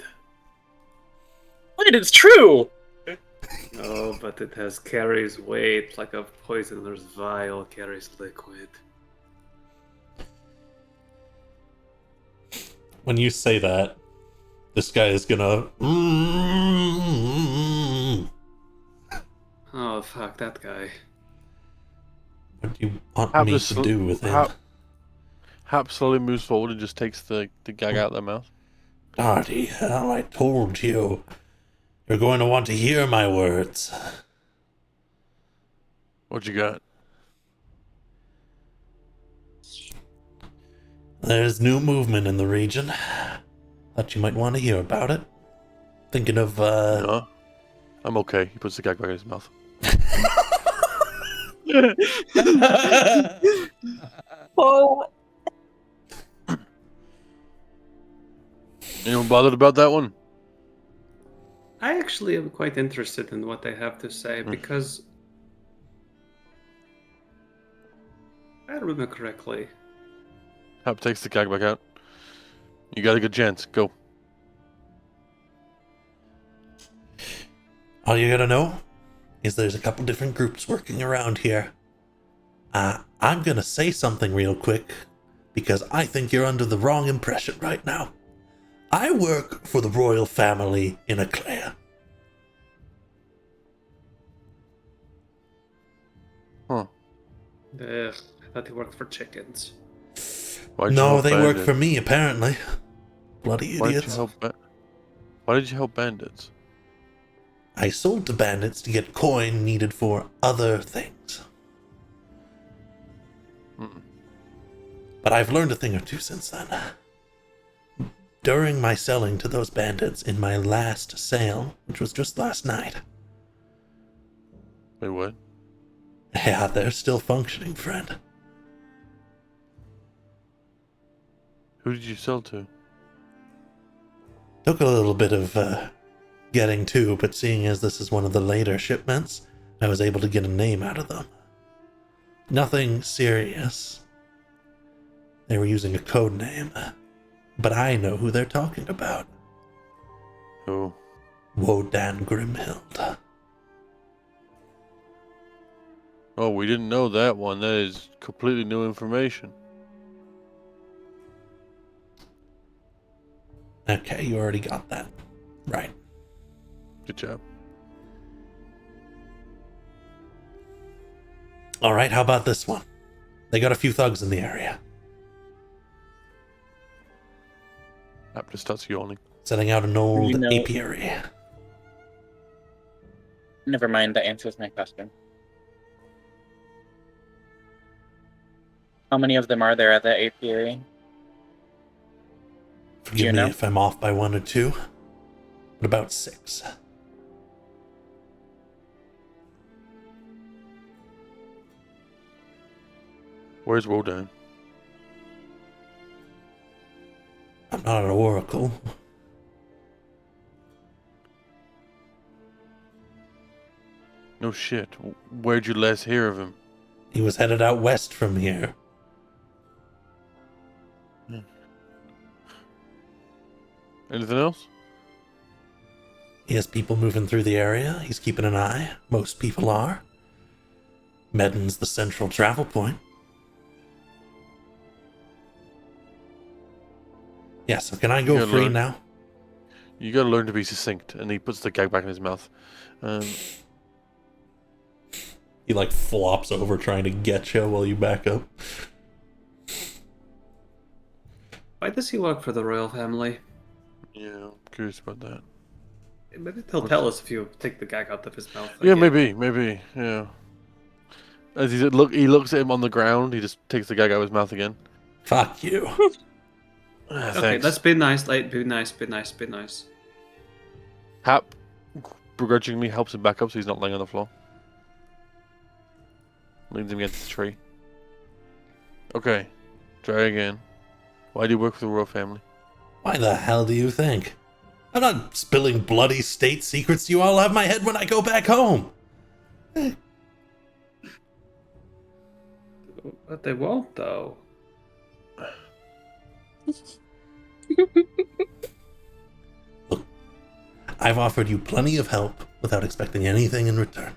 F: Wait, it's true!
E: Oh, but it has carries weight like a poisoner's vial carries liquid.
A: When you say that, this guy is gonna...
E: Oh, fuck that guy.
A: What do you want me to do with him?
G: Hap slowly moves forward and just takes the gag out of their mouth.
A: Artie, how I told you. You're going to want to hear my words.
G: What you got?
A: There's new movement in the region. Thought you might want to hear about it. Thinking of,
G: No, I'm okay. He puts the gag back in his mouth.
H: Oh,
G: Anyone bothered about that one?
E: I actually am quite interested in what they have to say because, if I remember correctly,
G: Hap takes the gag back out. You got a good chance. Go.
A: all you gotta know is there's a couple different groups working around here. I'm gonna say something real quick because I think you're under the wrong impression right now. I work for the royal family in Eclair.
G: Huh.
E: I thought he worked for chickens.
G: Why'd you
A: No,
G: help
A: they work
G: bandits?
A: for me, apparently. Bloody
G: Why did you
A: idiots.
G: Why did you help bandits?
A: I sold to bandits to get coin needed for other things.
G: Mm-mm.
A: But I've learned a thing or two since then. During my selling to those bandits in my last sale, which was just last night.
G: Wait, what?
A: Yeah, they're still functioning, friend.
G: Who did you sell to?
A: Took a little bit of getting to, but seeing as this is one of the later shipments, I was able to get a name out of them. Nothing serious. They were using a code name, but I know who they're talking about.
G: Who?
A: Wodan Grimhild.
G: Oh, we didn't know that one. That is completely new information.
A: Okay, you already got that. Right.
G: Good job.
A: Alright, how about this one? They got a few thugs in the area.
G: App just starts yawning.
A: Setting out an old
F: You know-
A: apiary.
F: Never mind, that answers my question. How many of them are there at the apiary?
A: Forgive
F: you
A: me
F: know?
A: if I'm off by 1 or 2, but about 6.
G: Where's Wodan?
A: I'm not an oracle.
G: No shit. Where'd you last hear of him?
A: He was headed out west from here.
G: Anything else?
A: He has people moving through the area. He's keeping an eye. Most people are. Medon's the central travel point. Yeah, so can I go
G: Yeah,
A: free
G: Lord.
A: now?
G: You gotta learn to be succinct. And he puts the gag back in his mouth.
A: He like flops over trying to get you while you back up.
E: Why does he work for the royal family?
G: Yeah, I'm curious about that.
E: Maybe he'll tell us if you take the gag out of his mouth.
G: Yeah,
E: again.
G: maybe, yeah. As he looks at him on the ground, he just takes the gag out of his mouth again.
A: Fuck you.
E: Okay,
G: Thanks.
E: let's be nice. Like, be nice.
G: Hap begrudgingly helps him back up so he's not laying on the floor. Leans him against the tree. Okay, try again. Why do you work for the royal family?
A: Why the hell do you think? I'm not spilling bloody state secrets you all have my head when I go back home.
E: But they won't, though.
A: Look, I've offered you plenty of help without expecting anything in return.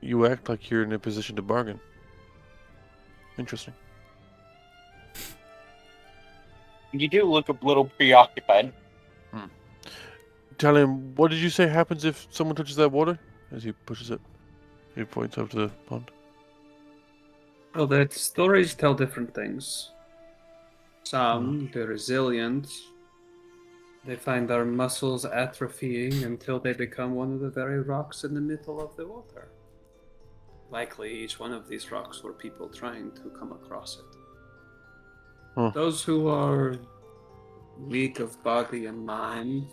G: You act like you're in a position to bargain. Interesting.
F: You do look a little preoccupied.
G: Tell him, what did you say happens if someone touches that water? As he pushes it. He points up to the pond.
E: Well, the stories tell different things. Some, they're resilient. They find their muscles atrophying until they become one of the very rocks in the middle of the water. Likely, each one of these rocks were people trying to come across it.
G: Huh.
E: Those who are weak of body and mind,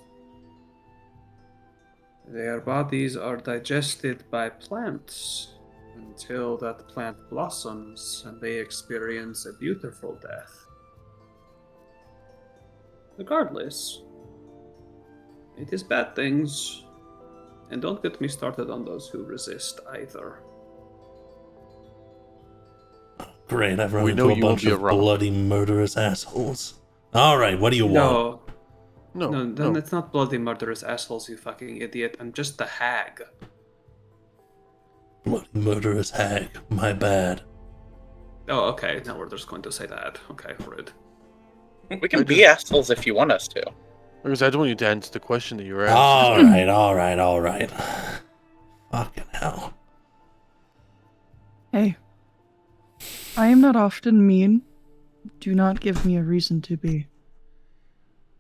E: their bodies are digested by plants until that plant blossoms and they experience a beautiful death. Regardless, it is bad things, and don't get me started on those who resist either.
A: Great, I've run
G: We
A: into
G: know
A: a
G: you won't
A: bunch
G: be a
A: of
G: rock.
A: bloody murderous assholes. Alright, what do you want?
E: No, then it's not bloody murderous assholes, you fucking idiot. I'm just the hag.
A: Bloody murderous hag, my bad.
E: Oh, okay. Now we're just going to say that. Okay, rude.
F: We can be assholes if you want us to.
G: Like I said, I don't want you to answer the question that you were asking.
A: Alright. Fucking hell.
C: Hey. I am not often mean. Do not give me a reason to be.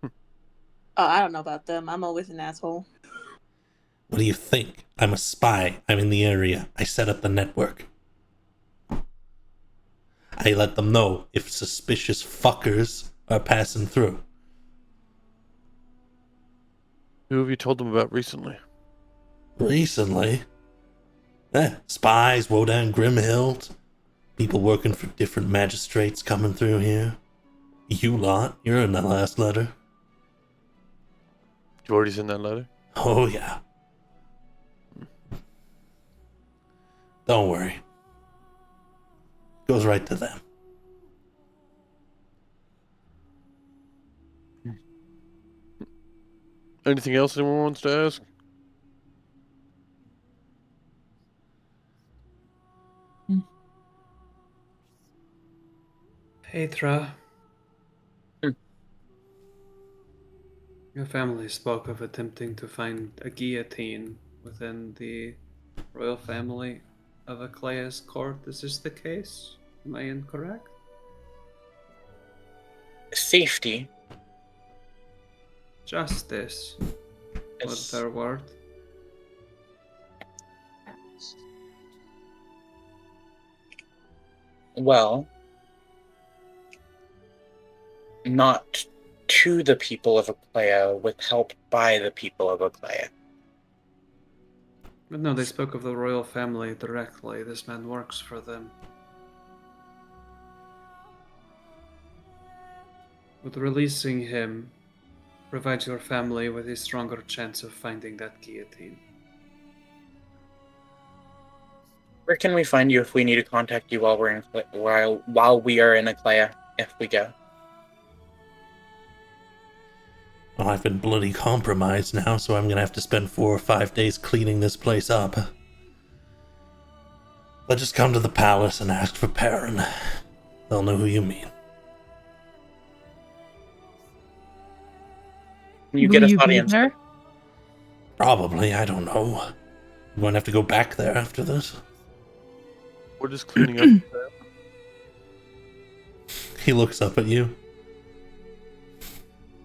H: Oh, I don't know about them. I'm always an asshole.
A: What do you think? I'm a spy. I'm in the area. I set up the network. I let them know if suspicious fuckers are passing through.
G: Who have you told them about recently?
A: Recently? Spies, Wodan Grimhild. People working for different magistrates coming through here. You lot, you're in the last letter.
G: You already sent that letter?
A: Oh, yeah. Don't worry. Goes right to them.
G: Anything else anyone wants to ask?
E: Petra.
F: Hmm.
E: Your family spoke of attempting to find a guillotine within the royal family of Aclea's court. Is this the case? Am I incorrect?
F: Safety
E: Justice was
F: is
E: their word.
F: well, not to the people of Aclea, with help by the people of Aclea.
E: But no, they spoke of the royal family directly. This man works for them. Would releasing him provide your family with a stronger chance of finding that guillotine?
F: Where can we find you if we need to contact you while we're in while we are in Aclea? If we go,
A: Well, I've been bloody compromised now, so I'm gonna have to spend 4 or 5 days cleaning this place up. But just come to the palace and ask for Perrin. They'll know who you mean.
F: you
C: Will
F: get us
C: you be
F: audience.
C: there?
A: Probably, I don't know. I'm going to have to go back there after this.
G: We're just cleaning up.
A: He looks up at you.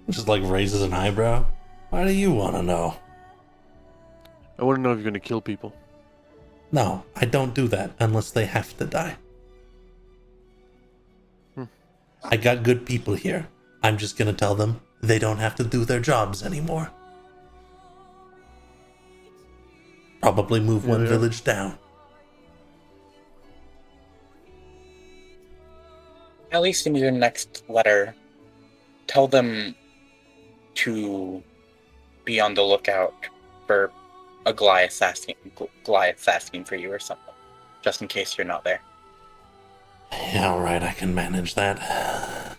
A: Just like raises an eyebrow. Why do you want to know?
G: I want to know if you're going to kill people.
A: No, I don't do that unless they have to die. I got good people here. I'm just gonna tell them they don't have to do their jobs anymore. Probably move one
G: Yeah.
A: village down.
F: At least in your next letter, tell them to be on the lookout for a Goliath asking for you or something, just in case you're not there.
A: Yeah, alright, I can manage that.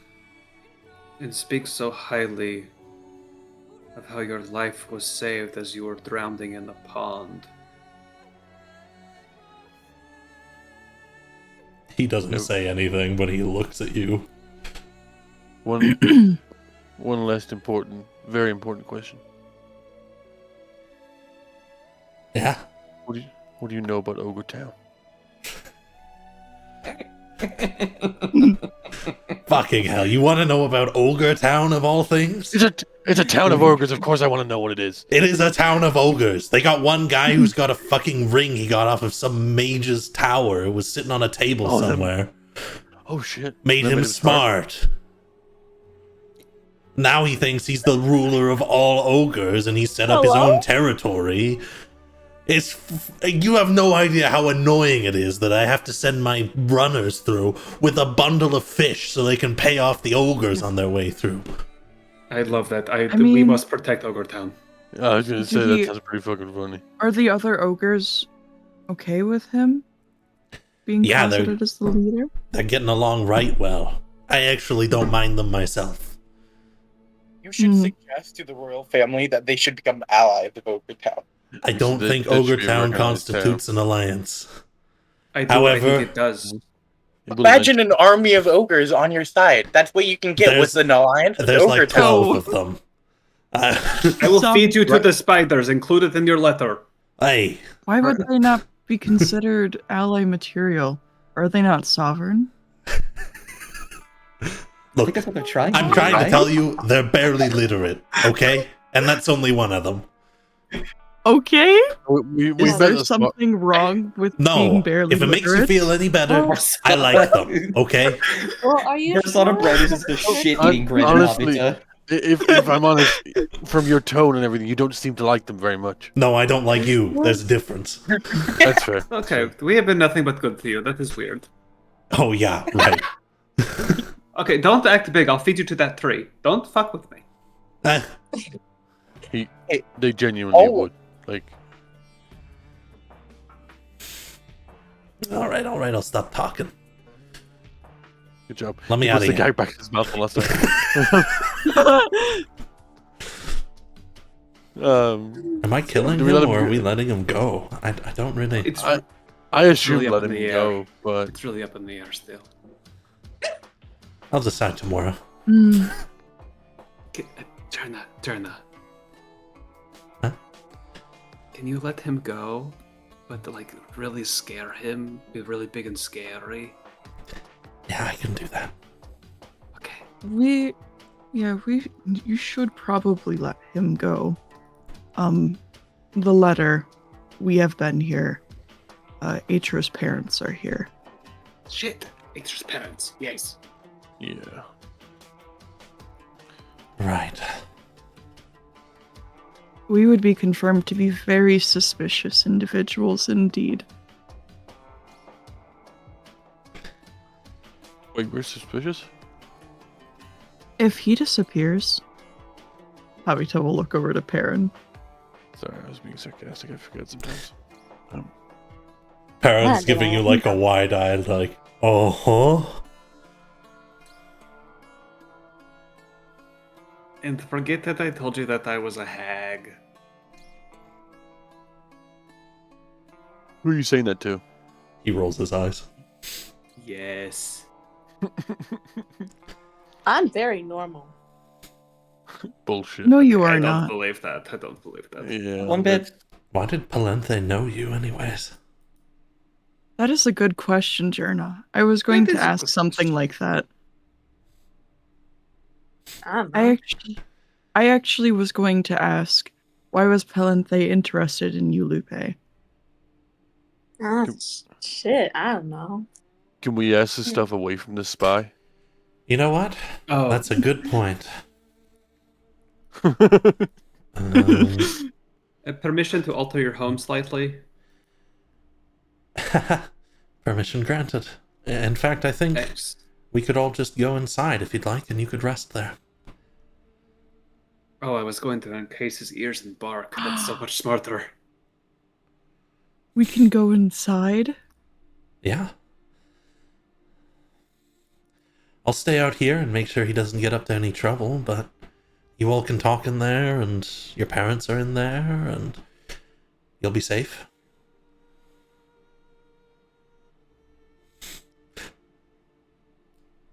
E: And speak so highly of how your life was saved as you were drowning in the pond.
A: He doesn't
G: Nope.
A: say anything, but he looks at you.
G: One last important, very important question.
A: Yeah?
G: What do you know about Ogre Town?
A: Fucking hell, you want to know about Ogre Town of all things?
G: It's a town of ogres. Of course, I want to know what it is.
A: It is a town of ogres. They got one guy who's got a fucking ring he got off of some mage's tower. It was sitting on a table
G: Oh, them-
A: somewhere.
G: Oh shit!
A: Made
G: That
A: him
G: made it smart.
A: smart. Now he thinks he's the ruler of all ogres and he set up his
B: Hello?
A: own territory. You have no idea how annoying it is that I have to send my runners through with a bundle of fish so they can pay off the ogres on their way through.
E: I love that.
C: we
E: We
C: mean-
E: must protect Ogre Town.
G: I was gonna say
C: Did
G: that
C: he-
G: sounds pretty fucking funny.
C: Are the other ogres okay with him being
A: Yeah, they're-
C: considered as the leader?
A: They're getting along right well. I actually don't mind them myself.
F: You should
C: Hmm.
F: suggest to the royal family that they should become allies of Ogre Town.
A: I don't
G: That-
A: think
G: that should
A: Ogre
G: be a
A: Town
G: recognized
A: constitutes an alliance.
E: I do. I
A: However-
E: think it does.
F: Imagine an army of ogres on your side. That's what you can get
A: There's-
F: with an alliance with
A: There's
F: Ogre
A: like
F: Town.
A: 12 of them.
E: I will
C: Some-
E: feed you to the spiders. Include it in your letter.
A: Hey,
C: Why would they not be considered ally material? Are they not sovereign?
D: I
A: look,
D: think that's what they're trying.
A: I'm
D: do,
A: trying to
D: right?
A: tell you, they're barely literate, okay? And that's only one of them.
C: Okay.
G: We
C: Is
G: met
C: there
G: a spot-
C: something wrong with
A: No,
C: being barely
A: if it makes you
C: literate?
A: feel any better,
H: Oh.
A: I like them, okay?
H: Well, are you
D: Persona
H: sure?
D: Bread is just a shit-eating grin.
G: Honestly-
D: Nobita.
G: If I'm honest, from your tone and everything, you don't seem to like them very much.
A: No, I don't like you. There's a difference.
G: That's fair.
E: Okay, we have been nothing but good to you. That is weird.
A: Oh, yeah, right.
E: Okay, don't act big. I'll feed you to that tree. Don't fuck with me.
A: Eh,
G: They genuinely
F: Oh.
G: would. Like,
A: all right, I'll stop talking.
G: good job.
A: Let me
G: He
A: out
G: puts
A: of
G: the
A: here.
G: guy back in his mouth one last time.
A: Am I killing
G: Do
A: him
G: we let him
A: or are
G: go?
A: we letting him go? I don't really.
E: It's
G: I assume
E: really up
G: let
E: in
G: him
E: the
G: go,
E: air.
G: but
E: it's really up in the air still.
A: I'll decide tomorrow.
C: Hmm.
E: Turna.
A: Huh?
E: Can you let him go, but like really scare him? Be really big and scary.
A: Yeah, I can do that.
E: Okay.
C: You should probably let him go. The letter, we have been here. Atra's parents are here.
E: Shit. Atra's parents. Yes.
G: yeah.
A: Right.
C: We would be confirmed to be very suspicious individuals indeed.
G: Wait, we're suspicious?
C: If he disappears, Habita will look over to Perrin.
G: Sorry, I was being sarcastic. I forget sometimes.
A: Parents
H: Yeah,
A: giving you like a wide-eyed, like, uh-huh.
E: And forget that I told you that I was a hag.
G: Who are you saying that to?
A: He rolls his eyes.
E: Yes.
H: I'm very normal.
G: Bullshit.
C: No, you
E: I
C: are
E: don't
C: not.
E: believe that. I don't believe that.
G: Yeah.
D: One bit.
A: Why did Palenthe know you anyways?
C: That is a good question, Jerna. I was going
E: That
C: to
E: is a
C: ask
E: good
C: something
E: question.
C: like that.
H: I don't know.
C: I actually was going to ask, why was Palenthe interested in you, Lupe?
H: Shit, I don't know.
G: Can we ask this stuff away from the spy?
A: You know what?
E: Oh,
A: That's a good point.
E: permission to alter your home slightly.
A: Permission granted. In fact, I think
E: Thanks.
A: we could all just go inside if you'd like, and you could rest there.
E: Oh, I was going to encase his ears in bark. That's so much smarter.
C: We can go inside?
A: Yeah. I'll stay out here and make sure he doesn't get up to any trouble, but you all can talk in there, and your parents are in there, and you'll be safe.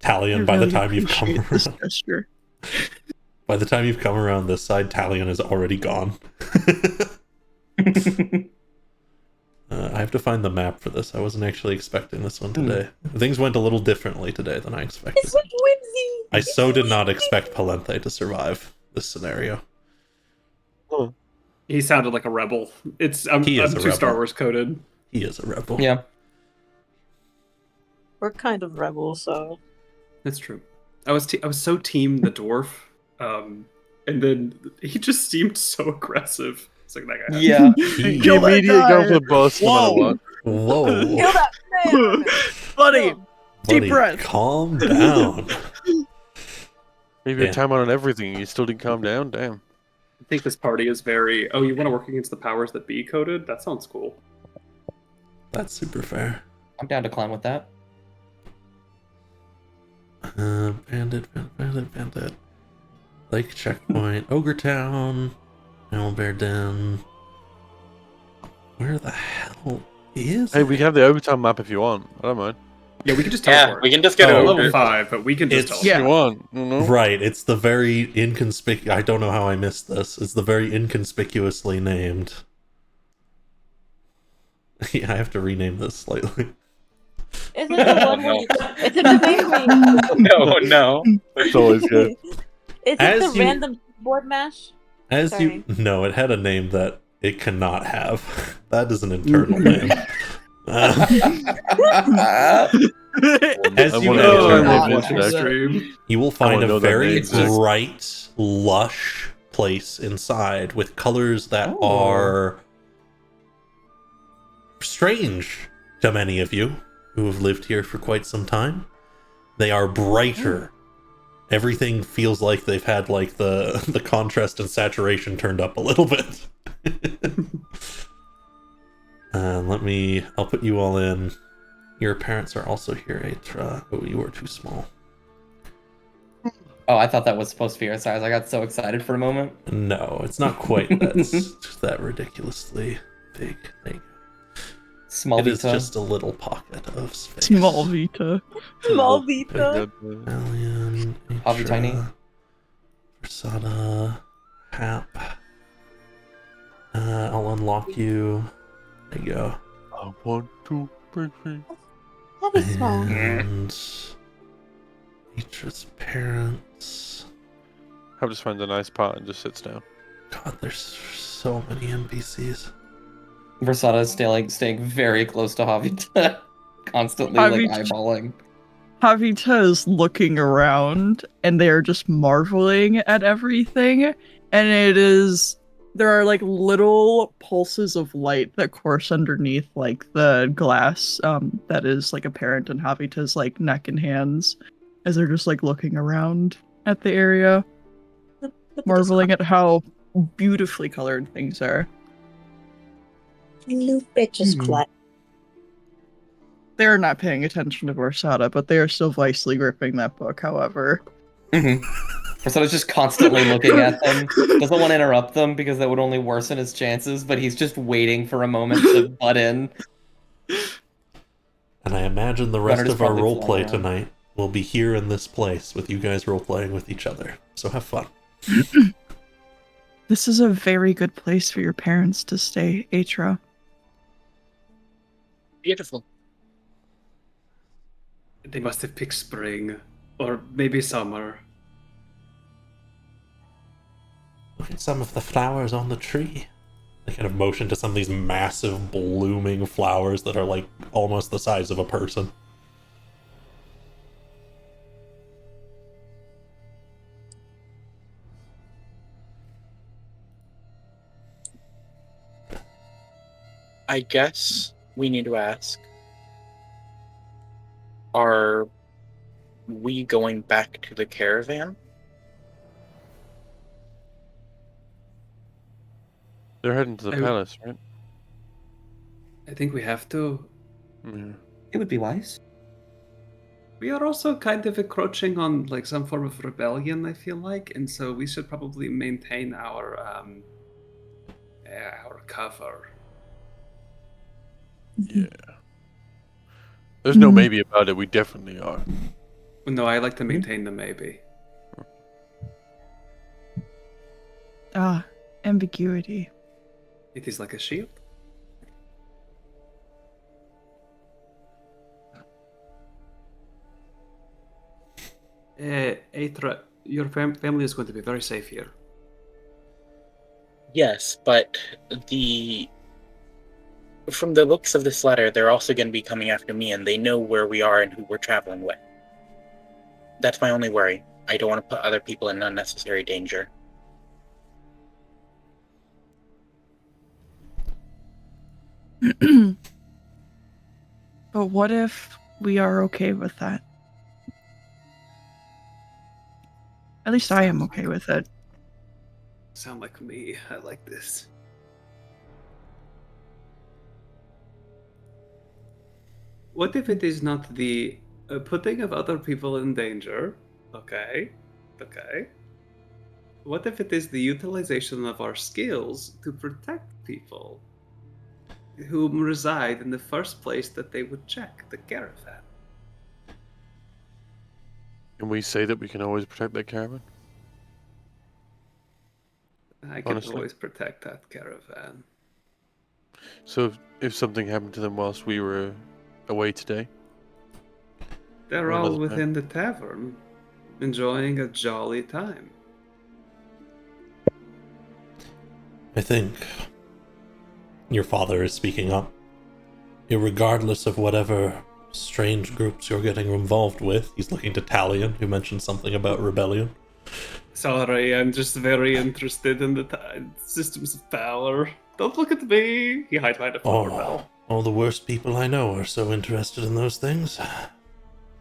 A: Talion,
C: I
A: by the
C: really
A: time you've come
C: appreciate this
A: around,
C: gesture.
A: by the time you've come around this side, Talion is already gone. I have to find the map for this. I wasn't actually expecting this one today. Things went a little differently today than I expected.
H: It's like whimsy.
A: I so did not expect Palenthe to survive this scenario.
E: He sounded like a rebel. I'm
A: He is a
E: too Star
A: rebel.
E: Wars coded.
A: He is a rebel.
D: Yeah.
H: We're kind of rebels, so.
E: That's true. I was so team the dwarf, and then he just seemed so aggressive. It's like that guy.
D: Yeah.
A: He-
G: The immediate go for the boss no matter what.
A: Whoa.
H: Kill that man!
C: Buddy,
H: Kill him.
C: deep
A: Buddy,
C: breath.
A: calm down.
G: Maybe
A: Yeah.
G: a time on everything. You still didn't calm down. Damn.
E: I think this party is very. Oh, you want to work against the powers that be coded? That sounds cool.
A: That's super fair.
D: I'm down to climb with that.
A: Bandit. Lake Checkpoint, Ogre Town, Owlbear Den. Where the hell is
G: Hey,
A: it?
G: we can have the overtime map if you want. I don't mind.
E: Yeah, we can just
F: Yeah,
E: teleport.
F: we can just get
A: Oh,
F: it
E: level
F: over.
E: 5, but we can just
A: It's-
G: If
E: teleport.
G: you want. You know?
A: Right, it's the very inconspicuous. I don't know how I missed this. It's the very inconspicuously named. Yeah, I have to rename this slightly.
H: Is it the one where
F: No.
H: you... Is it the thing
F: No, no.
G: It's always good.
H: Is it
A: As
H: the
A: you-
H: random board mash?
A: As
H: Sorry.
A: you no, it had a name that it cannot have. That is an internal name.
G: As
A: As you
G: wanna
A: know,
G: know
A: I'm
G: that
E: watching
G: name check.
E: stream.
A: You will
G: I
A: find
G: wanna
A: a
G: know that
A: very
G: name check.
A: bright, lush place inside with colors that
D: Oh.
A: are strange to many of you who have lived here for quite some time. They are brighter. Everything feels like they've had like the contrast and saturation turned up a little bit. I'll put you all in. Your parents are also here, Atra. Oh, you are too small.
D: Oh, I thought that was supposed to be our size. I got so excited for a moment.
A: No, it's not quite that ridiculously big. There you go.
D: Small
A: It is
D: Vita.
A: just a little pocket of space.
C: Small Vita.
H: Small Vita.
A: Alien,
D: Javi Tiny.
A: Versada, Hap. I'll unlock you. There you go.
G: I want to break free.
H: That is small.
A: And Nature's parents.
G: Hap just finds a nice pot and just sits down.
A: God, there's so many NPCs.
D: Versada is staying very close to Javita, constantly
C: Javita-
D: like eyeballing.
C: Javita is looking around and they're just marveling at everything. And there are like little pulses of light that course underneath like the glass that is like apparent in Javita's like neck and hands as they're just like looking around at the area, marveling at how beautifully colored things are.
H: New bitches clap.
C: They're not paying attention to Versada, but they are still viciously gripping that book, however.
D: Versada's just constantly looking at them. Doesn't want to interrupt them because that would only worsen his chances, but he's just waiting for a moment to butt in.
A: And I imagine the rest
D: Leonard is
A: of our
D: probably
A: roleplay
D: flying around.
A: tonight will be here in this place with you guys roleplaying with each other. So have fun.
C: This is a very good place for your parents to stay, Atra.
F: Beautiful.
E: They must have picked spring, or maybe summer.
A: Look at some of the flowers on the tree. They kind of motion to some of these massive blooming flowers that are like almost the size of a person.
F: I guess we need to ask, are we going back to the caravan?
G: They're heading to the
E: I-
G: palace, right?
E: I think we have to.
G: Yeah.
D: It would be wise.
E: We are also kind of encroaching on like some form of rebellion, I feel like, and so we should probably maintain our cover.
G: Yeah. There's no maybe about it. We definitely are.
E: No, I like to maintain the maybe.
C: Ambiguity.
E: It is like a shield. Aethra, your family is going to be very safe here.
F: Yes, but from the looks of this letter, they're also going to be coming after me, and they know where we are and who we're traveling with. That's my only worry. I don't want to put other people in unnecessary danger.
C: But what if we are okay with that? At least I am okay with it.
E: Sound like me. I like this. What if it is not the putting of other people in danger? Okay. Okay. What if it is the utilization of our skills to protect people who reside in the first place that they would check, the caravan?
G: Can we say that we can always protect that caravan?
E: I can
G: Honestly.
E: always protect that caravan.
G: So if something happened to them whilst we were away today,
E: They're
G: Well,
E: all
G: doesn't
E: within the tavern, enjoying a jolly time.
A: I think your father is speaking up. Irregardless of whatever strange groups you're getting involved with, he's looking to Talion, who mentioned something about rebellion.
E: Sorry, I'm just very interested in the systems of power. Don't look at me. He highlighted a flower bell.
A: All the worst people I know are so interested in those things.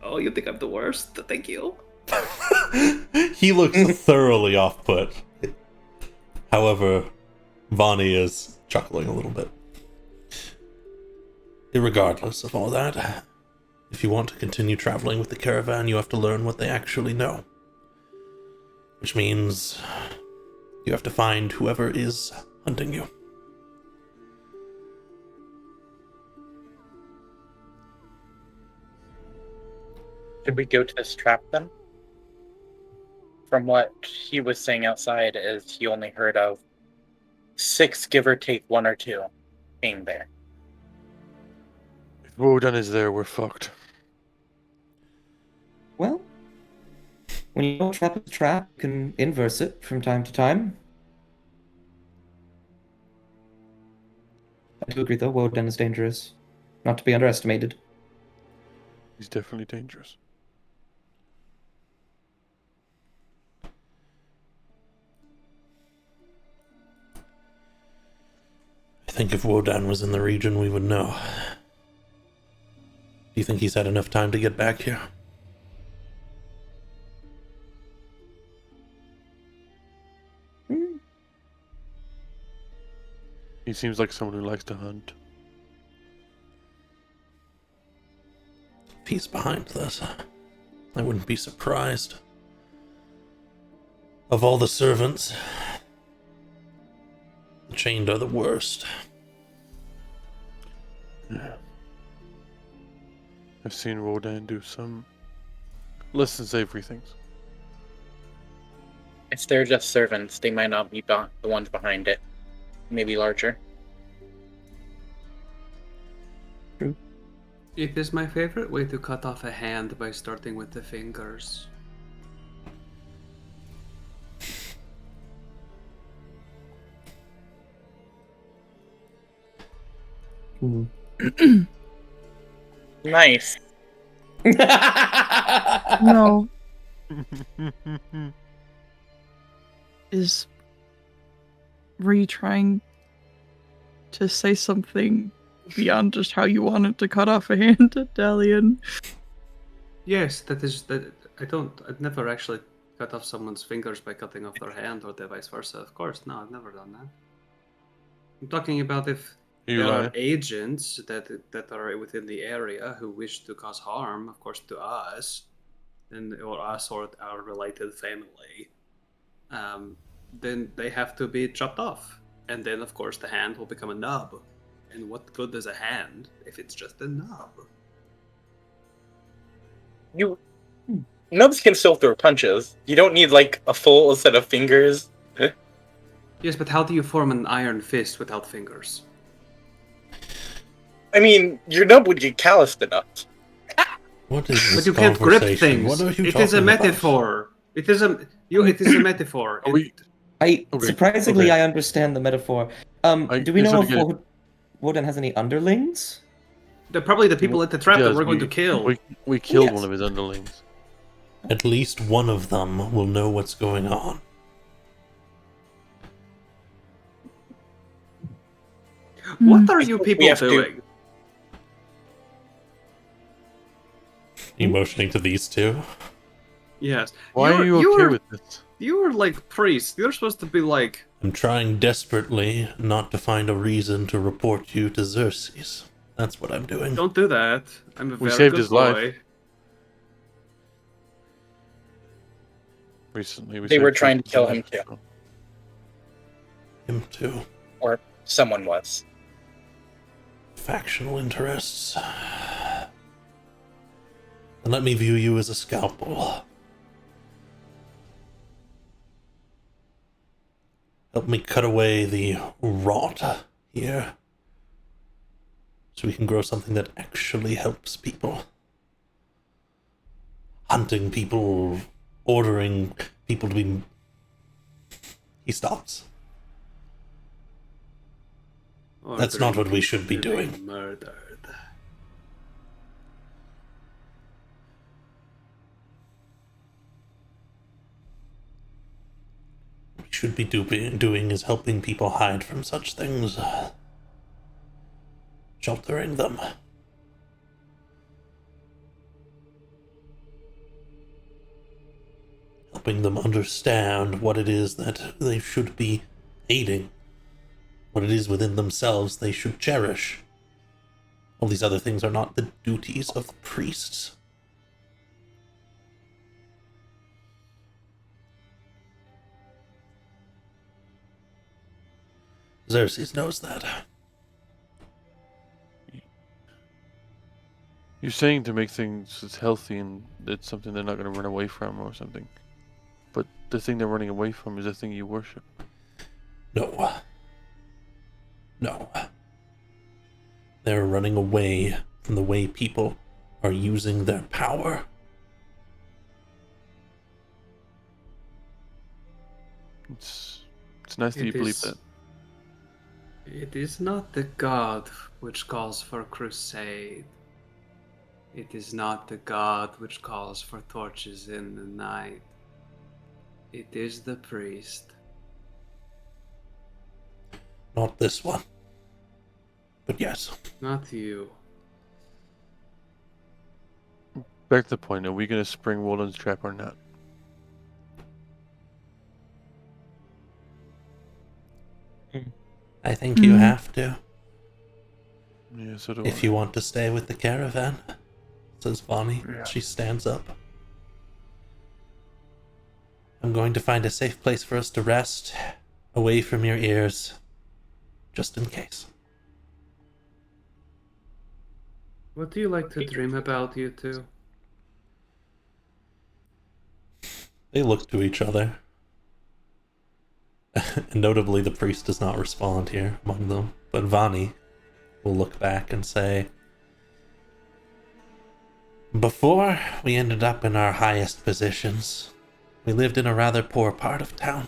E: Oh, you think I'm the worst? Thank you.
A: He looks thoroughly off-put. However, Vonnie is chuckling a little bit. Irregardless of all that, if you want to continue traveling with the caravan, you have to learn what they actually know. Which means you have to find whoever is hunting you.
F: Should we go to this trap then? From what he was saying outside, is he only heard of 6, give or take 1 or 2, being there.
G: If Wodan is there, we're fucked.
D: Well, when you know a trap is a trap, you can inverse it from time to time. I do agree, though, Woden is dangerous. Not to be underestimated.
G: He's definitely dangerous.
A: I think if Wodan was in the region, we would know. Do you think he's had enough time to get back here?
G: He seems like someone who likes to hunt.
A: If he's behind this, I wouldn't be surprised. Of all the servants, the chained are the worst.
G: Yeah. I've seen Wodan do some less than savory things.
F: If they're just servants, they might not be the ones behind it. Maybe larger.
E: It is my favorite way to cut off a hand by starting with the fingers.
F: Nice.
C: No. Were you trying to say something beyond just how you wanted to cut off a hand to Dalian?
E: Yes, I've never actually cut off someone's fingers by cutting off their hand or the vice versa. Of course, no, I've never done that. I'm talking about if there are agents that are within the area who wish to cause harm, of course, to us, or us or our related family, then they have to be chopped off. And then, of course, the hand will become a nub. And what good is a hand if it's just a nub?
F: Nubs can still throw punches. You don't need, like, a full set of fingers.
E: Yes, but how do you form an iron fist without fingers?
F: I mean, your nub would get calloused enough.
A: What is this
E: But you can't grip
A: conversation?
E: things.
A: What are you
E: It is a
A: talking about?
E: metaphor. It is a metaphor.
D: Surprisingly,
G: Okay.
D: I understand the metaphor. Do we
G: guess
D: know
G: I'll
D: if
G: get-
D: Wodan has any underlings?
E: They're probably the people at the trap that
G: Yes,
E: we're going to kill.
G: We killed
D: Yes.
G: one of his underlings.
A: At least one of them will know what's going on.
E: What are you
F: We
E: people
F: have to-
E: doing?
A: You motioning to these two?
E: Yes.
G: Why are you okay with this?
E: You were like priests. You're supposed to be like.
A: I'm trying desperately not to find a reason to report you to Xerxes. That's what I'm doing.
E: Don't do that. I'm a
G: We
E: very
G: saved
E: good
G: his
E: boy.
G: life. Recently,
F: They were trying to kill him too.
A: Him too.
F: Or someone was.
A: Factional interests. Then let me view you as a scalpel. Help me cut away the rot here, so we can grow something that actually helps people. Hunting people, ordering people to be... He stops. That's not what we should be
E: Ordering
A: doing.
E: Murdered.
A: What we should be doing is helping people hide from such things. Sheltering them. Helping them understand what it is that they should be aiding. What it is within themselves they should cherish. All these other things are not the duties of the priests. Xerxes knows that.
G: You're saying to make things as healthy and it's something they're not going to run away from or something. But the thing they're running away from is the thing you worship.
A: No. No. They're running away from the way people are using their power.
G: It's nice that you believe that.
E: It is not the god which calls for crusade. It is not the god which calls for torches in the night. It is the priest.
A: Not this one. But yes.
E: Not you.
G: Back to the point, are we going to spring Wolan's trap or not?
A: I think you have to.
G: Yeah, so do
A: If
G: I.
A: you want to stay with the caravan, says Vonnie.
G: Yeah.
A: She stands up. I'm going to find a safe place for us to rest, away from your ears, just in case.
E: What do you like to dream about, you two?
A: They look to each other. And notably, the priest does not respond here among them, but Vonnie will look back and say, before we ended up in our highest positions, we lived in a rather poor part of town.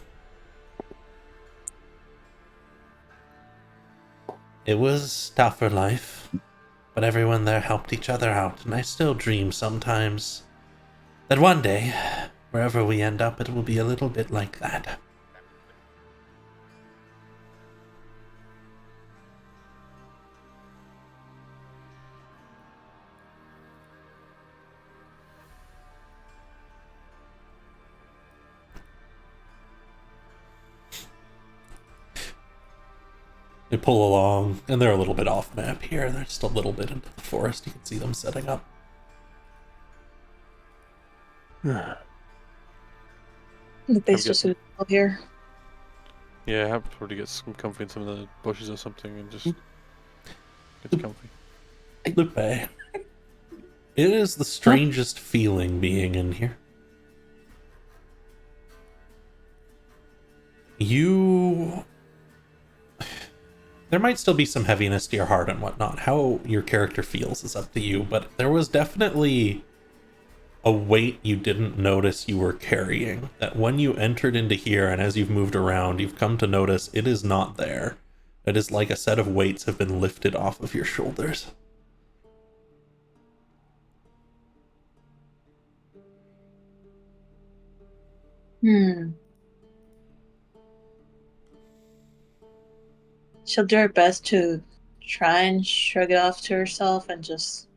A: It was tougher life, but everyone there helped each other out, and I still dream sometimes that one day, wherever we end up, it will be a little bit like that. They pull along, and they're a little bit off map here. They're just a little bit into the forest. You can see them setting up.
H: The base is suitable here.
G: Yeah, I have to probably get some comfy in some of the bushes or something and just get comfy.
A: Lupe, it is the strangest feeling being in here. There might still be some heaviness to your heart and whatnot. How your character feels is up to you, but there was definitely a weight you didn't notice you were carrying. That when you entered into here and as you've moved around, you've come to notice it is not there. It is like a set of weights have been lifted off of your shoulders.
H: She'll do her best to try and shrug it off to herself and just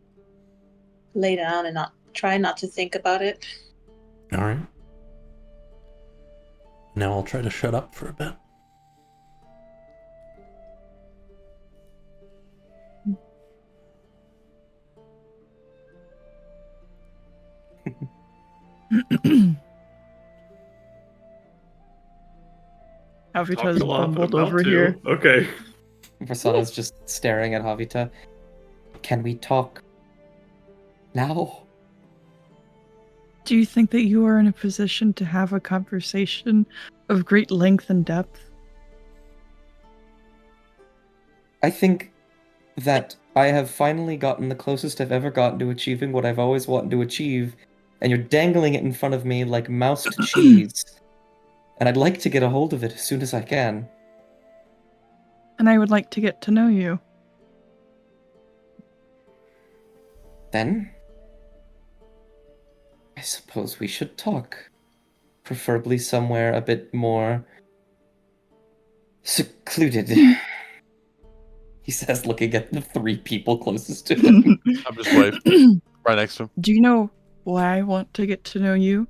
H: lay down and try not to think about it.
A: Alright. Now I'll try to shut up for a bit.
C: Havita's bumbled over here.
E: Okay.
D: Versada's just staring at Havita. Can we talk now?
C: Do you think that you are in a position to have a conversation of great length and depth?
D: I think that I have finally gotten the closest I've ever gotten to achieving what I've always wanted to achieve, and you're dangling it in front of me like moused cheese. And I'd like to get a hold of it as soon as I can.
C: And I would like to get to know you.
D: Then, I suppose we should talk. Preferably somewhere a bit more secluded. He says, looking at the three people closest to him.
G: I'm just waving right next to him.
C: Do you know why I want to get to know you?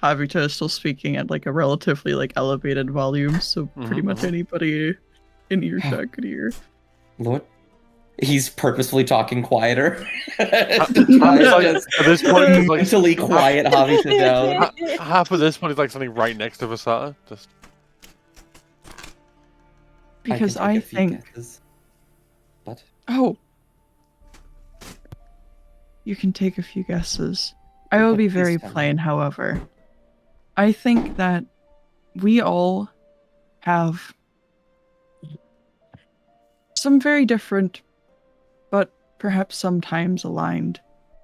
C: Havita is still speaking at like a relatively like elevated volume, so pretty much anybody in earshot could hear.
D: Lord, he's purposefully talking quieter.
G: At this point, it's like
D: Mentally quiet Havita down.
G: half of this one is like something right next to Versata. Just
C: Because
D: can
C: I
D: take a few
C: think.
D: guesses. What?
C: Oh. You can take a few guesses. I will
D: But
C: be
D: please
C: very
D: tell me.
C: plain, however. I think that we all have some very different, but perhaps sometimes aligned,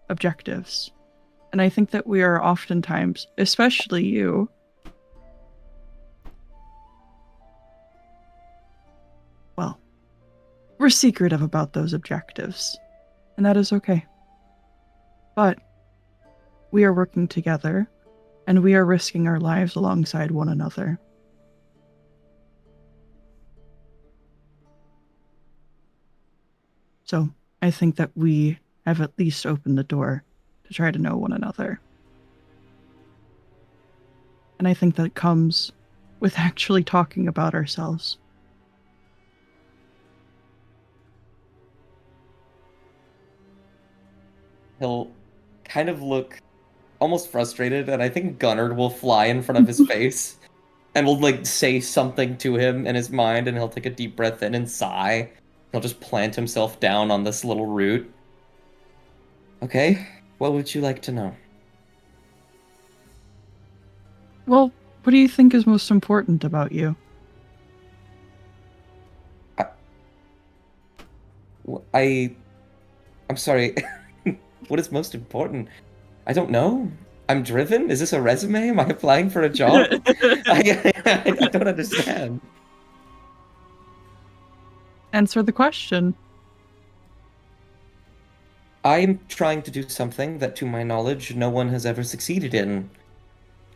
C: objectives. And I think that we are oftentimes, especially you, well, we're secretive about those objectives. And that is okay. But we are working together, and we are risking our lives alongside one another. So I think that we have at least opened the door to try to know one another. And I think that comes with actually talking about ourselves.
D: He'll kind of look almost frustrated, and I think Gunnard will fly in front of his face and will like say something to him in his mind, and he'll take a deep breath in and sigh. He'll just plant himself down on this little root. Okay, what would you like to know?
C: Well, what do you think is most important about you?
D: I'm sorry. What is most important? I don't know. I'm driven? Is this a resume? Am I applying for a job? I don't understand.
C: Answer the question.
D: I'm trying to do something that, to my knowledge, no one has ever succeeded in.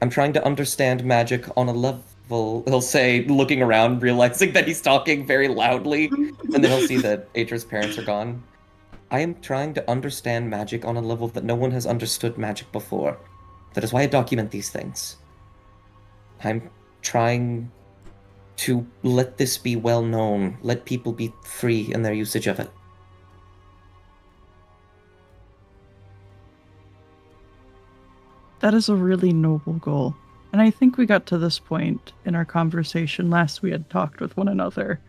D: I'm trying to understand magic on a level, he'll say, looking around, realizing that he's talking very loudly, and then he'll see that Atra's parents are gone. I am trying to understand magic on a level that no one has understood magic before. That is why I document these things. I'm trying to let this be well known, let people be free in their usage of it.
C: That is a really noble goal. And I think we got to this point in our conversation last we had talked with one another.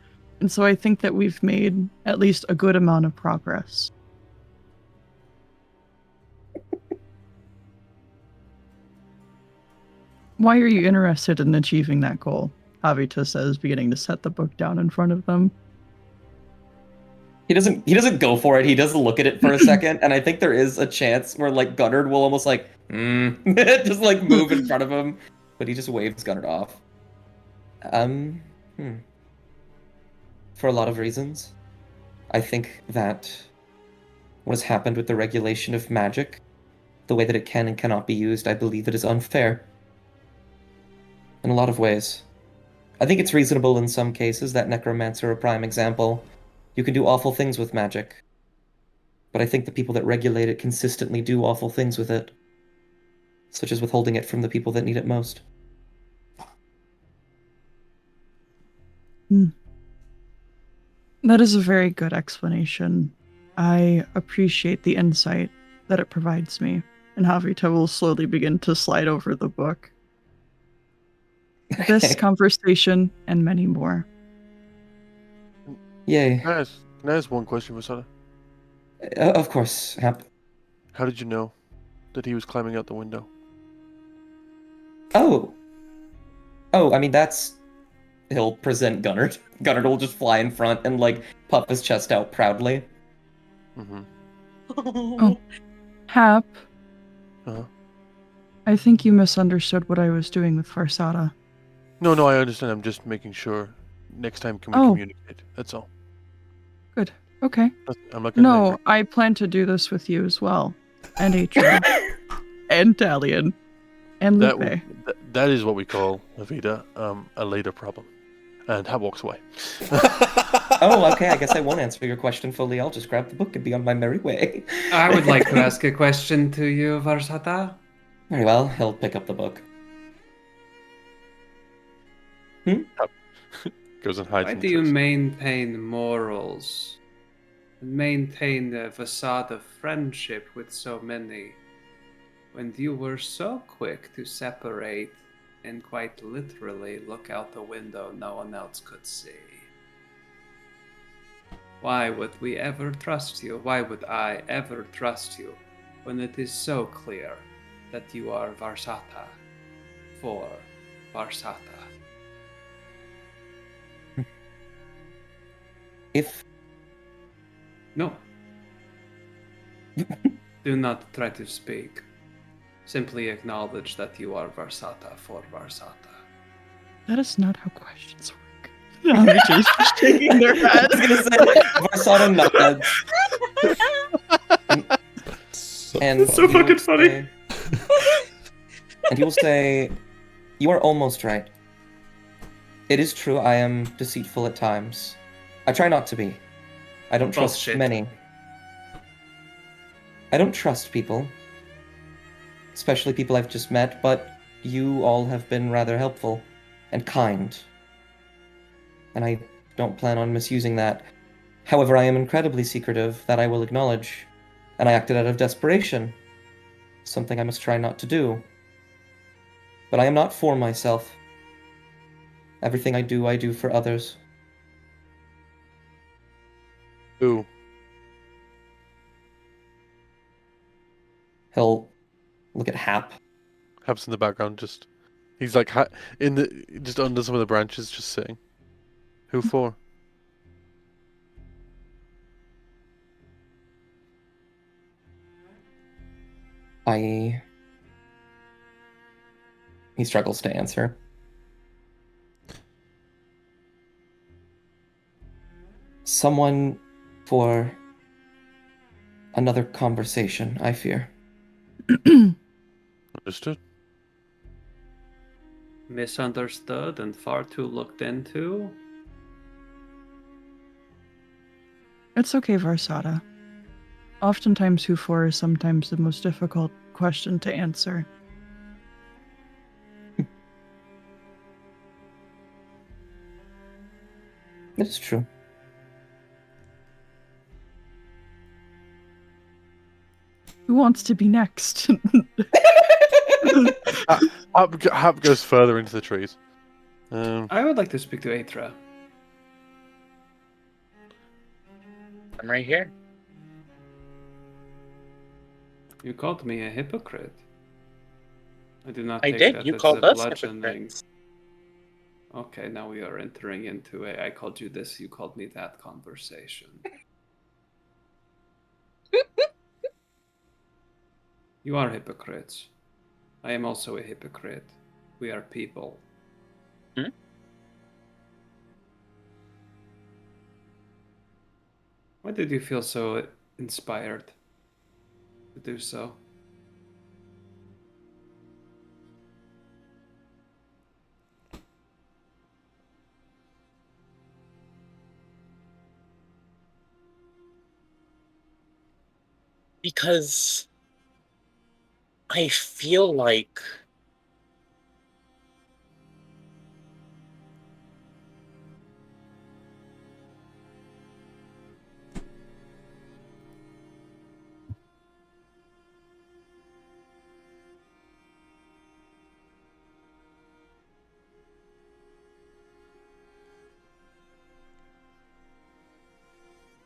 C: And so I think that we've made at least a good amount of progress. Why are you interested in achieving that goal? Havita says, beginning to set the book down in front of them.
D: He doesn't go for it. He does look at it for a second, and I think there is a chance where like Gunnard will almost like just like move in front of him, but he just waves Gunnard off. For a lot of reasons. I think that what has happened with the regulation of magic, the way that it can and cannot be used, I believe it is unfair. In a lot of ways. I think it's reasonable in some cases, that necromancer a prime example. You can do awful things with magic. But I think the people that regulate it consistently do awful things with it. Such as withholding it from the people that need it most.
C: That is a very good explanation. I appreciate the insight that it provides me. And Havita will slowly begin to slide over the book. This conversation and many more.
D: Yay.
G: Can I ask one question, Masada?
D: Of course, Hap.
G: How did you know that he was climbing out the window?
D: Oh, I mean, that's... He'll present Gunnard. Gunnard will just fly in front and, like, puff his chest out proudly.
G: Mm-hmm.
C: Oh, Hap.
G: Uh-huh.
C: I think you misunderstood what I was doing with Farsada.
G: No, I understand. I'm just making sure. Next time, can we communicate? That's all.
C: Good. Okay.
G: I'm not gonna.
C: No, I plan to do this with you as well. And Atra. And Talion. And Lupe.
G: That is what we call, Avita, a later problem. And Hap walks away.
D: Oh, okay, I guess I won't answer your question fully. I'll just grab the book and be on my merry way.
E: I would like to ask a question to you, Varsata.
D: Very well, he'll pick up the book.
G: Goes and hides.
E: Why do you maintain morals and maintain a facade of friendship with so many when you were so quick to separate and quite literally look out the window no one else could see? Why would we ever trust you? Why would I ever trust you when it is so clear that you are Varsata for Varsata?
D: If
E: No. Do not try to speak. Simply acknowledge that you are Varsata for Varsata.
C: That is not how questions work. Amateur's just shaking their
D: I was
C: head.
D: gonna say, Varsata nods,
A: So
D: and
E: So
D: he
E: fucking
D: will
E: funny.
D: say- and he will say, "You are almost right. It is true I am deceitful at times. I try not to be. I don't trust
E: Bullshit.
D: many. I don't trust people, especially people I've just met, but you all have been rather helpful and kind. And I don't plan on misusing that. However, I am incredibly secretive, that I will acknowledge, and I acted out of desperation, something I must try not to do. But I am not for myself. Everything I do for others."
G: Ooh.
D: He'll look at Hap.
G: Hap's in the background, just he's like in the just under some of the branches, just sitting. Who for?
D: He struggles to answer. Someone for another conversation, I fear.
G: Understood.
E: Misunderstood and far too looked into.
C: It's okay, Varsata. Oftentimes, who for is sometimes the most difficult question to answer.
D: It is true.
C: Who wants to be next?
G: Hap goes further into the trees.
E: I would like to speak to Aitra.
F: I'm right here.
E: You called me a hypocrite. I do not
F: I
E: take
F: did.
E: that
F: You
E: as
F: called
E: a
F: us
E: bludgeoning.
F: hypocrites.
E: Okay, now we are entering into a I called you this, you called me that conversation. You are hypocrites. I am also a hypocrite. We are people.
F: Hmm?
E: Why did you feel so inspired to do so?
F: Because I feel like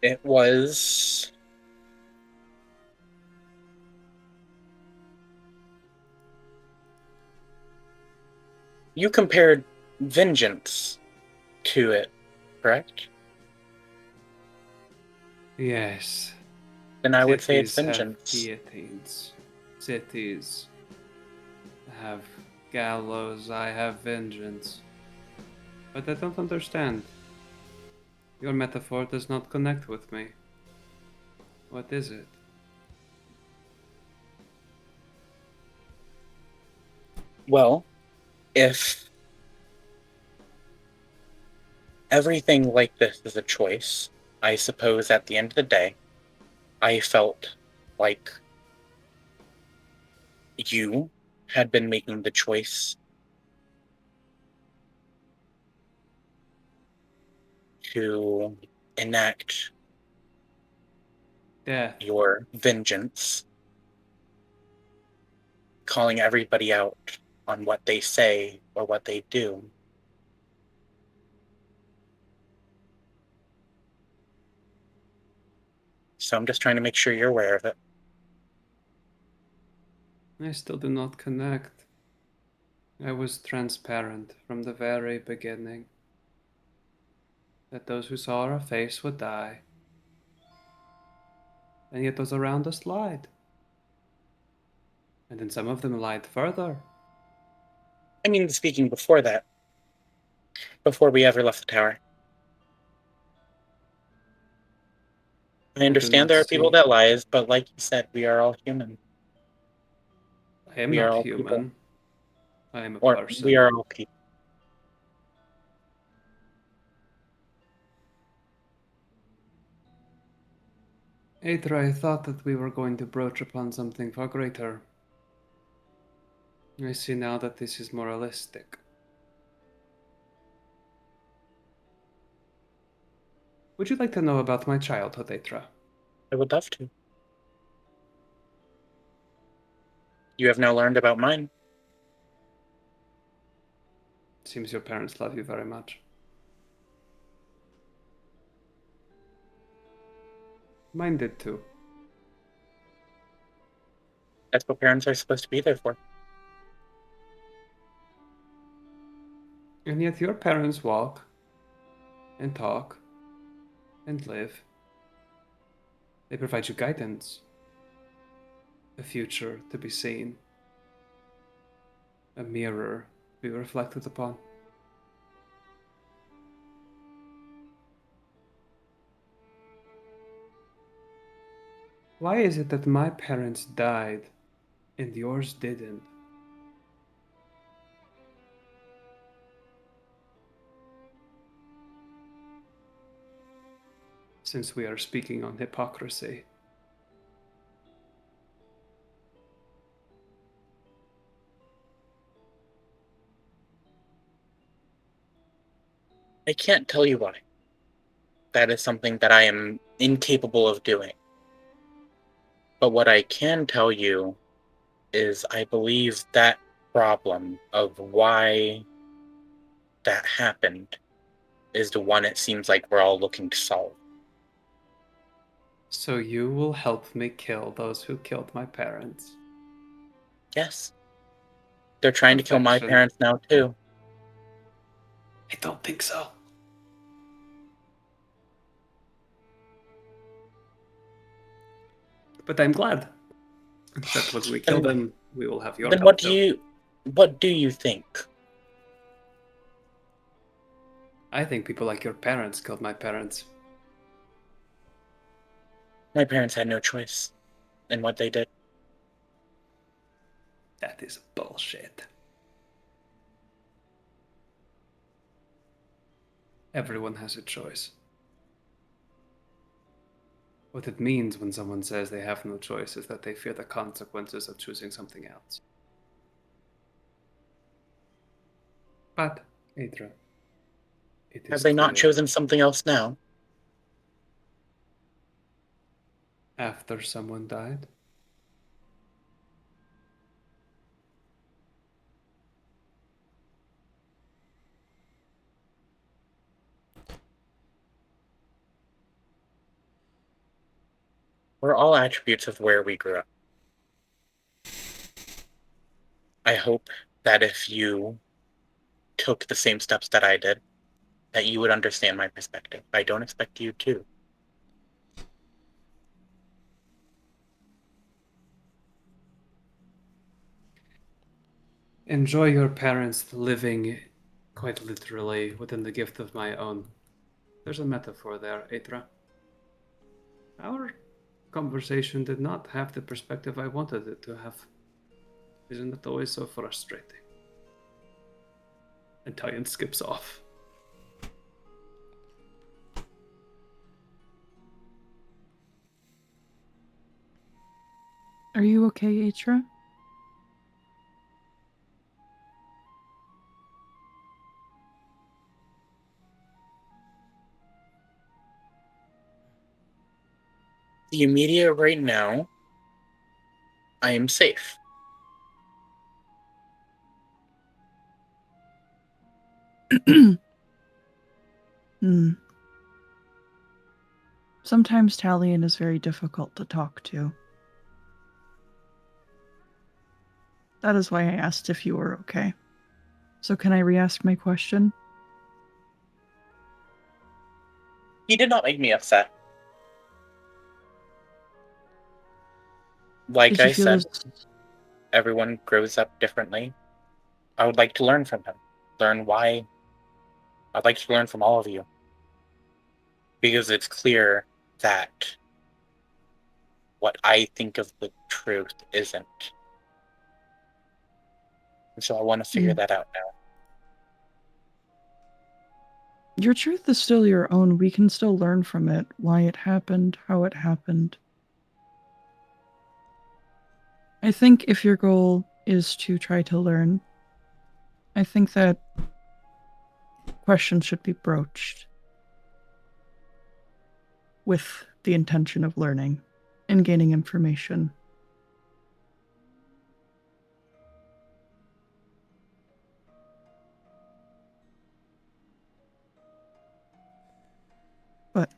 F: it was you compared vengeance to it, correct?
E: Yes.
F: Then I would say it's
E: Cities have
F: vengeance.
E: guillotines. Cities have gallows. I have vengeance. But I don't understand. Your metaphor does not connect with me. What is it?
F: Well, if everything like this is a choice, I suppose at the end of the day, I felt like you had been making the choice to enact
E: Death.
F: your vengeance, calling everybody out on what they say or what they do. so I'm just trying to make sure you're aware of it.
E: I still do not connect. I was transparent from the very beginning that those who saw our face would die, and yet those around us lied. And then some of them lied further.
F: I mean, speaking before that, before we ever left the tower. I understand
E: not
F: there are people
E: see-
F: that lies, but like you said, we are all human.
E: I am
F: We are
E: not
F: all
E: human.
F: people.
E: I am a
F: Or
E: person.
F: we are all people.
E: Aether, I thought that we were going to broach upon something far greater. I see now that this is moralistic. Would you like to know about my childhood, Aethra?
F: I would love to. You have now learned about mine.
E: Seems your parents love you very much. Mine did too.
F: That's what parents are supposed to be there for.
E: And yet your parents walk and talk and live. They provide you guidance, a future to be seen, a mirror to be reflected upon. Why is it that my parents died and yours didn't? Since we are speaking on hypocrisy.
F: I can't tell you why. That is something that I am incapable of doing. But what I can tell you is I believe that problem of why that happened is the one it seems like we're all looking to solve.
E: So you will help me kill those who killed my parents.
F: Yes. They're trying to kill my
E: Perfection.
F: parents now, too.
E: I don't think so. But I'm glad that when we kill them, we will have your
F: Then
E: help
F: what
E: too.
F: do you think?
E: I think people like your parents killed my parents.
F: My parents had no choice in what they did.
E: That is bullshit. Everyone has a choice. What it means when someone says they have no choice is that they fear the consequences of choosing something else. But, Aethra, it is
F: Have they not
E: clear
F: chosen something else now?
E: after someone died.
F: We're all attributes of where we grew up. I hope that if you took the same steps that I did, that you would understand my perspective. I don't expect you to.
E: Enjoy your parents living quite literally within the gift of my own. There's a metaphor there, Aethra. Our conversation did not have the perspective I wanted it to have. Isn't it always so frustrating? And Tyan skips off.
C: Are you okay, Atra?
F: The immediate right now, I am safe.
C: Hmm. Sometimes Talion is very difficult to talk to. That is why I asked if you were okay. So can I re-ask my question?
F: He did not make me upset. Like
C: Did you
F: I
C: feel
F: said,
C: this-
F: everyone grows up differently. I would like to learn from him. Learn why. I'd like to learn from all of you. Because it's clear that what I think of the truth isn't. And so I want to figure that out now.
C: Your truth is still your own. We can still learn from it, why it happened, how it happened. I think if your goal is to try to learn, I think that questions should be broached with the intention of learning and gaining information. But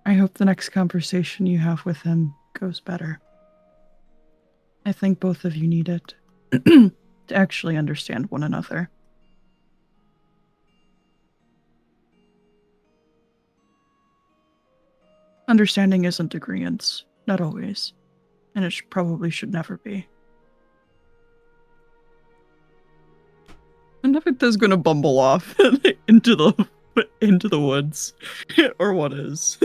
C: I hope the next conversation you have with him goes better. I think both of you need it to actually understand one another. Understanding isn't agreeance, not always, and it probably should never be. And Nevicta's gonna bumble off into the woods, or what is.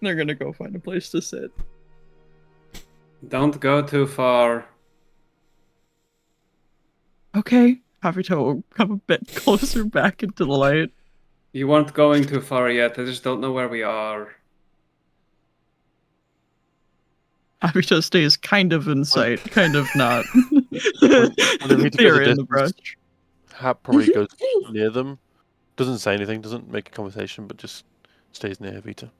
C: They're gonna go find a place to sit.
E: Don't go too far.
C: Okay, Haruto will come a bit closer back into the light.
E: You weren't going too far yet. I just don't know where we are.
C: Haruto stays kind of in sight, kind of not.
G: When Rita goes
C: They're
G: a
C: in the brush.
G: distance, Hap probably goes near them. Doesn't say anything, doesn't make a conversation, but just stays near Vita.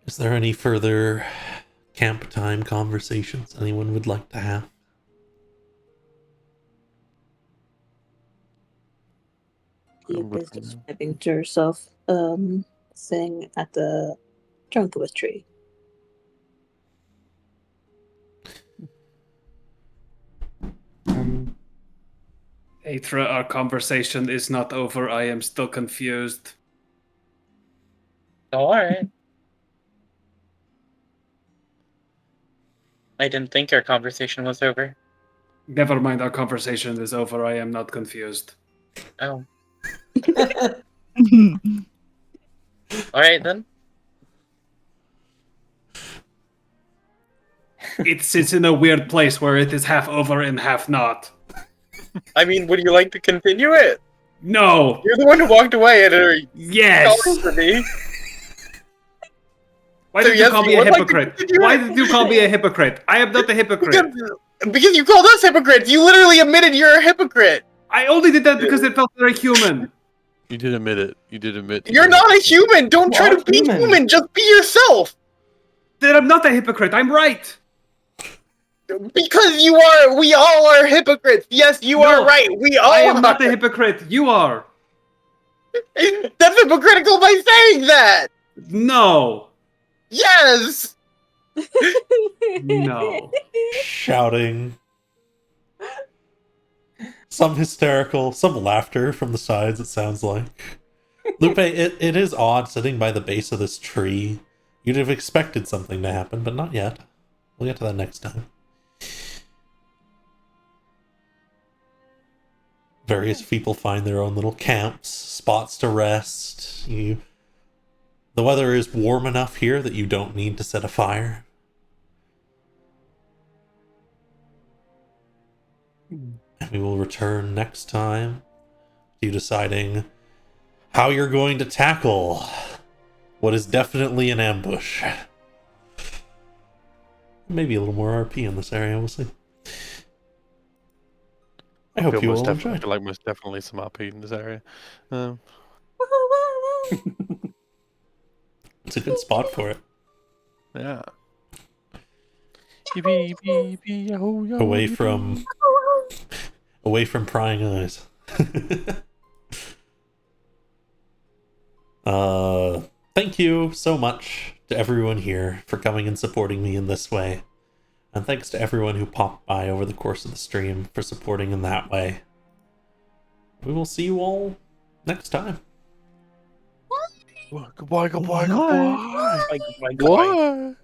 A: Is there any further camp time conversations anyone would like to have?
H: He is describing to herself, sitting at the trunk of a tree.
E: Aethra, our conversation is not over. I am still confused.
F: Alright. I didn't think our conversation was over.
E: Never mind, our conversation is over. I am not confused.
F: Oh. Alright then.
E: It sits in a weird place where it is half over and half not.
F: I mean, would you like to continue it?
E: No!
F: You're the one who walked away and are
E: Yes!
F: calling for me.
E: Why
F: So
E: did you
F: yes,
E: call
F: you
E: me a
F: would like to
E: hypocrite?
F: continue
E: Why
F: it?
E: did you call me a hypocrite? I am not a hypocrite.
F: Because you called us hypocrites. You literally admitted you're a hypocrite.
E: I only did that because it felt very human.
G: You did admit it. You did admit.
F: You're not a human. Don't
D: You
F: try
D: are
F: to be
D: human.
F: human. Just be yourself.
E: Then I'm not a hypocrite. I'm right.
F: Because you are. We all are hypocrites. Yes, you are
E: No,
F: right. We all
E: I am
F: are.
E: not a hypocrite. You are.
F: That's hypocritical by saying that.
E: No.
F: Yes.
E: No.
A: Shouting. Some hysterical, some laughter from the sides, it sounds like. Lupe, it is odd sitting by the base of this tree. You'd have expected something to happen, but not yet. We'll get to that next time. Various people find their own little camps, spots to rest. The weather is warm enough here that you don't need to set a fire. And we will return next time to you deciding how you're going to tackle what is definitely an ambush. Maybe a little more RP in this area, we'll see. I hope you all
G: I
A: enjoyed.
G: feel like most definitely some RP in this area.
A: It's a good spot for it.
G: Yeah. Yippee, yippee, yahoo, yahoo,
A: away
G: yippee.
A: from prying eyes. Thank you so much to everyone here for coming and supporting me in this way. And thanks to everyone who popped by over the course of the stream for supporting in that way. We will see you all next time.
G: Goodbye, goodbye,
C: Bye.
G: goodbye.
F: Goodbye, goodbye, goodbye.
G: What?